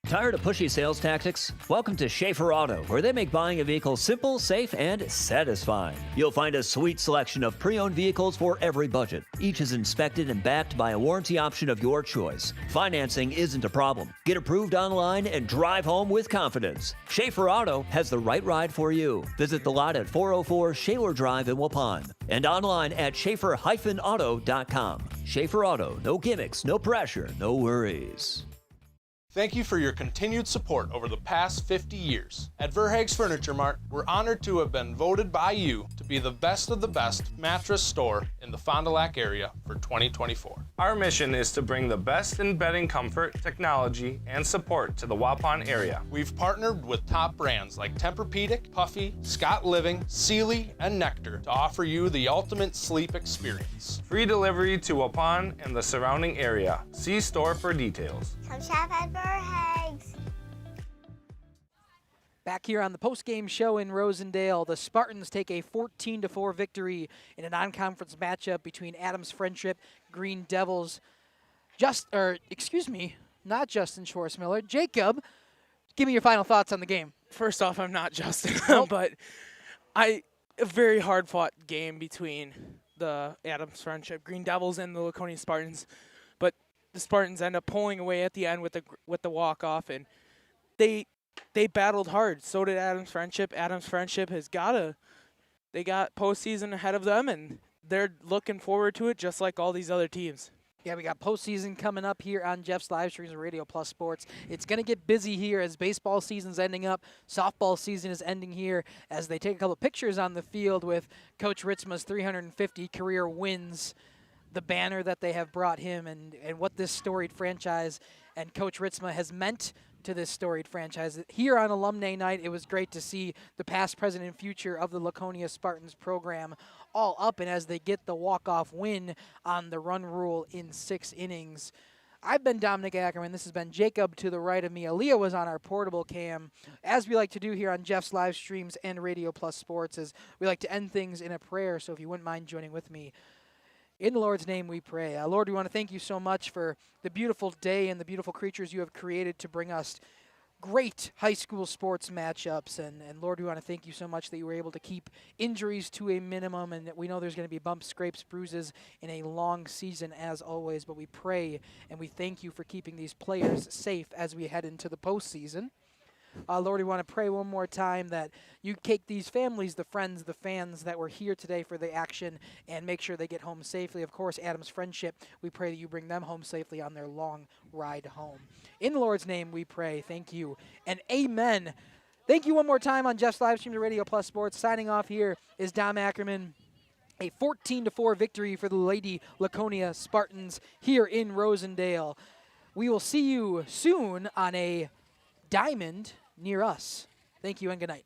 S13: Tired of pushy sales tactics? Welcome to Schaefer Auto, where they make buying a vehicle simple, safe, and satisfying. You'll find a sweet selection of pre-owned vehicles for every budget. Each is inspected and backed by a warranty option of your choice. Financing isn't a problem. Get approved online and drive home with confidence. Schaefer Auto has the right ride for you. Visit the lot at 404 Shaler Drive in Waupun and online at schaefer-auto.com. Schaefer Auto, no gimmicks, no pressure, no worries.
S14: Thank you for your continued support over the past 50 years. At Verhaeg's Furniture Mart, we're honored to have been voted by you to be the best of the best mattress store in the Fond du Lac area for 2024.
S15: Our mission is to bring the best in bedding comfort, technology, and support to the Waupun area.
S14: We've partnered with top brands like Tempur-Pedic, Puffy, Scott Living, Sealy, and Nectar to offer you the ultimate sleep experience.
S15: Free delivery to Waupun and the surrounding area. See store for details.
S16: Come shop at Verhaeg's.
S8: Back here on the post-game show in Rosendale, the Spartans take a 14-4 victory in a non-conference matchup between Adams Friendship, Green Devils. Not Justin Schwarzmiller. Jacob, give me your final thoughts on the game.
S7: First off, I'm not Justin,
S8: Nope.
S7: but a very hard-fought game between the Adams Friendship, Green Devils, and the Laconia Spartans. But the Spartans end up pulling away at the end with the walk-off, and they battled hard. So did Adams Friendship. Adams Friendship they got postseason ahead of them, and they're looking forward to it just like all these other teams.
S8: Yeah, we got postseason coming up here on Jeff's live streams and Radio Plus Sports. It's going to get busy here as baseball season's ending up. Softball season is ending here as they take a couple pictures on the field with Coach Ritzma's 350 career wins, the banner that they have brought him, and what this storied franchise and Coach Ritzma has meant to this storied franchise. Here on Alumni Night, it was great to see the past, present, and future of the Laconia Spartans program all up, and as they get the walk-off win on the run rule in 6 innings. I've been Dominic Ackerman. This has been Jacob to the right of me. Aaliyah was on our portable cam. As we like to do here on Jeff's live streams and Radio Plus Sports, is we like to end things in a prayer, so if you wouldn't mind joining with me. In the Lord's name we pray. Lord, we want to thank you so much for the beautiful day and the beautiful creatures you have created to bring us great high school sports matchups. And Lord, we want to thank you so much that you were able to keep injuries to a minimum, and that we know there's going to be bumps, scrapes, bruises in a long season as always. But we pray and we thank you for keeping these players safe as we head into the postseason. Lord, we want to pray one more time that you take these families, the friends, the fans that were here today for the action, and make sure they get home safely. Of course, Adams Friendship, we pray that you bring them home safely on their long ride home. In the Lord's name we pray. Thank you and amen. Thank you one more time on Jeff's live stream to Radio Plus Sports. Signing off here is Dom Ackerman. A 14-4 victory for the Lady Laconia Spartans here in Rosendale. We will see you soon on a diamond near us. Thank you and good night.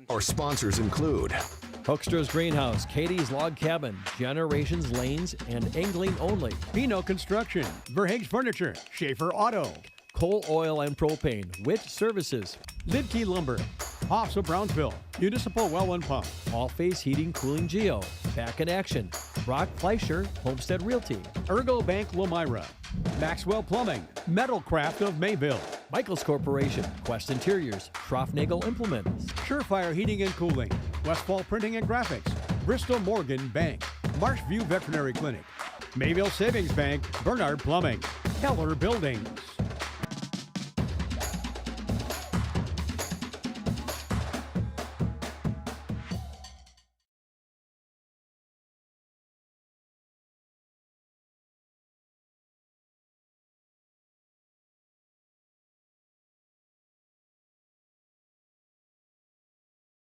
S17: Our sponsors include
S18: Hoekstra's Greenhouse, Katie's Log Cabin, Generations Lanes, and Angling Only.
S19: Pino Construction, Verhaeg's Furniture, Schaefer Auto,
S18: Coal, Oil, and Propane, Witt Services,
S19: Lidkey Lumber, Hoffs of Brownsville, Municipal Well and Pump,
S18: All Face Heating, Cooling Geo, Back in Action, Brock Fleischer, Homestead Realty,
S19: Ergo Bank Lomira, Maxwell Plumbing, Metalcraft of Mayville,
S18: Michaels Corporation, Quest Interiors, Schroffnagel Implements,
S19: Surefire Heating and Cooling, Westfall Printing and Graphics, Bristol Morgan Bank, Marshview Veterinary Clinic, Mayville Savings Bank, Bernard Plumbing, Keller Buildings.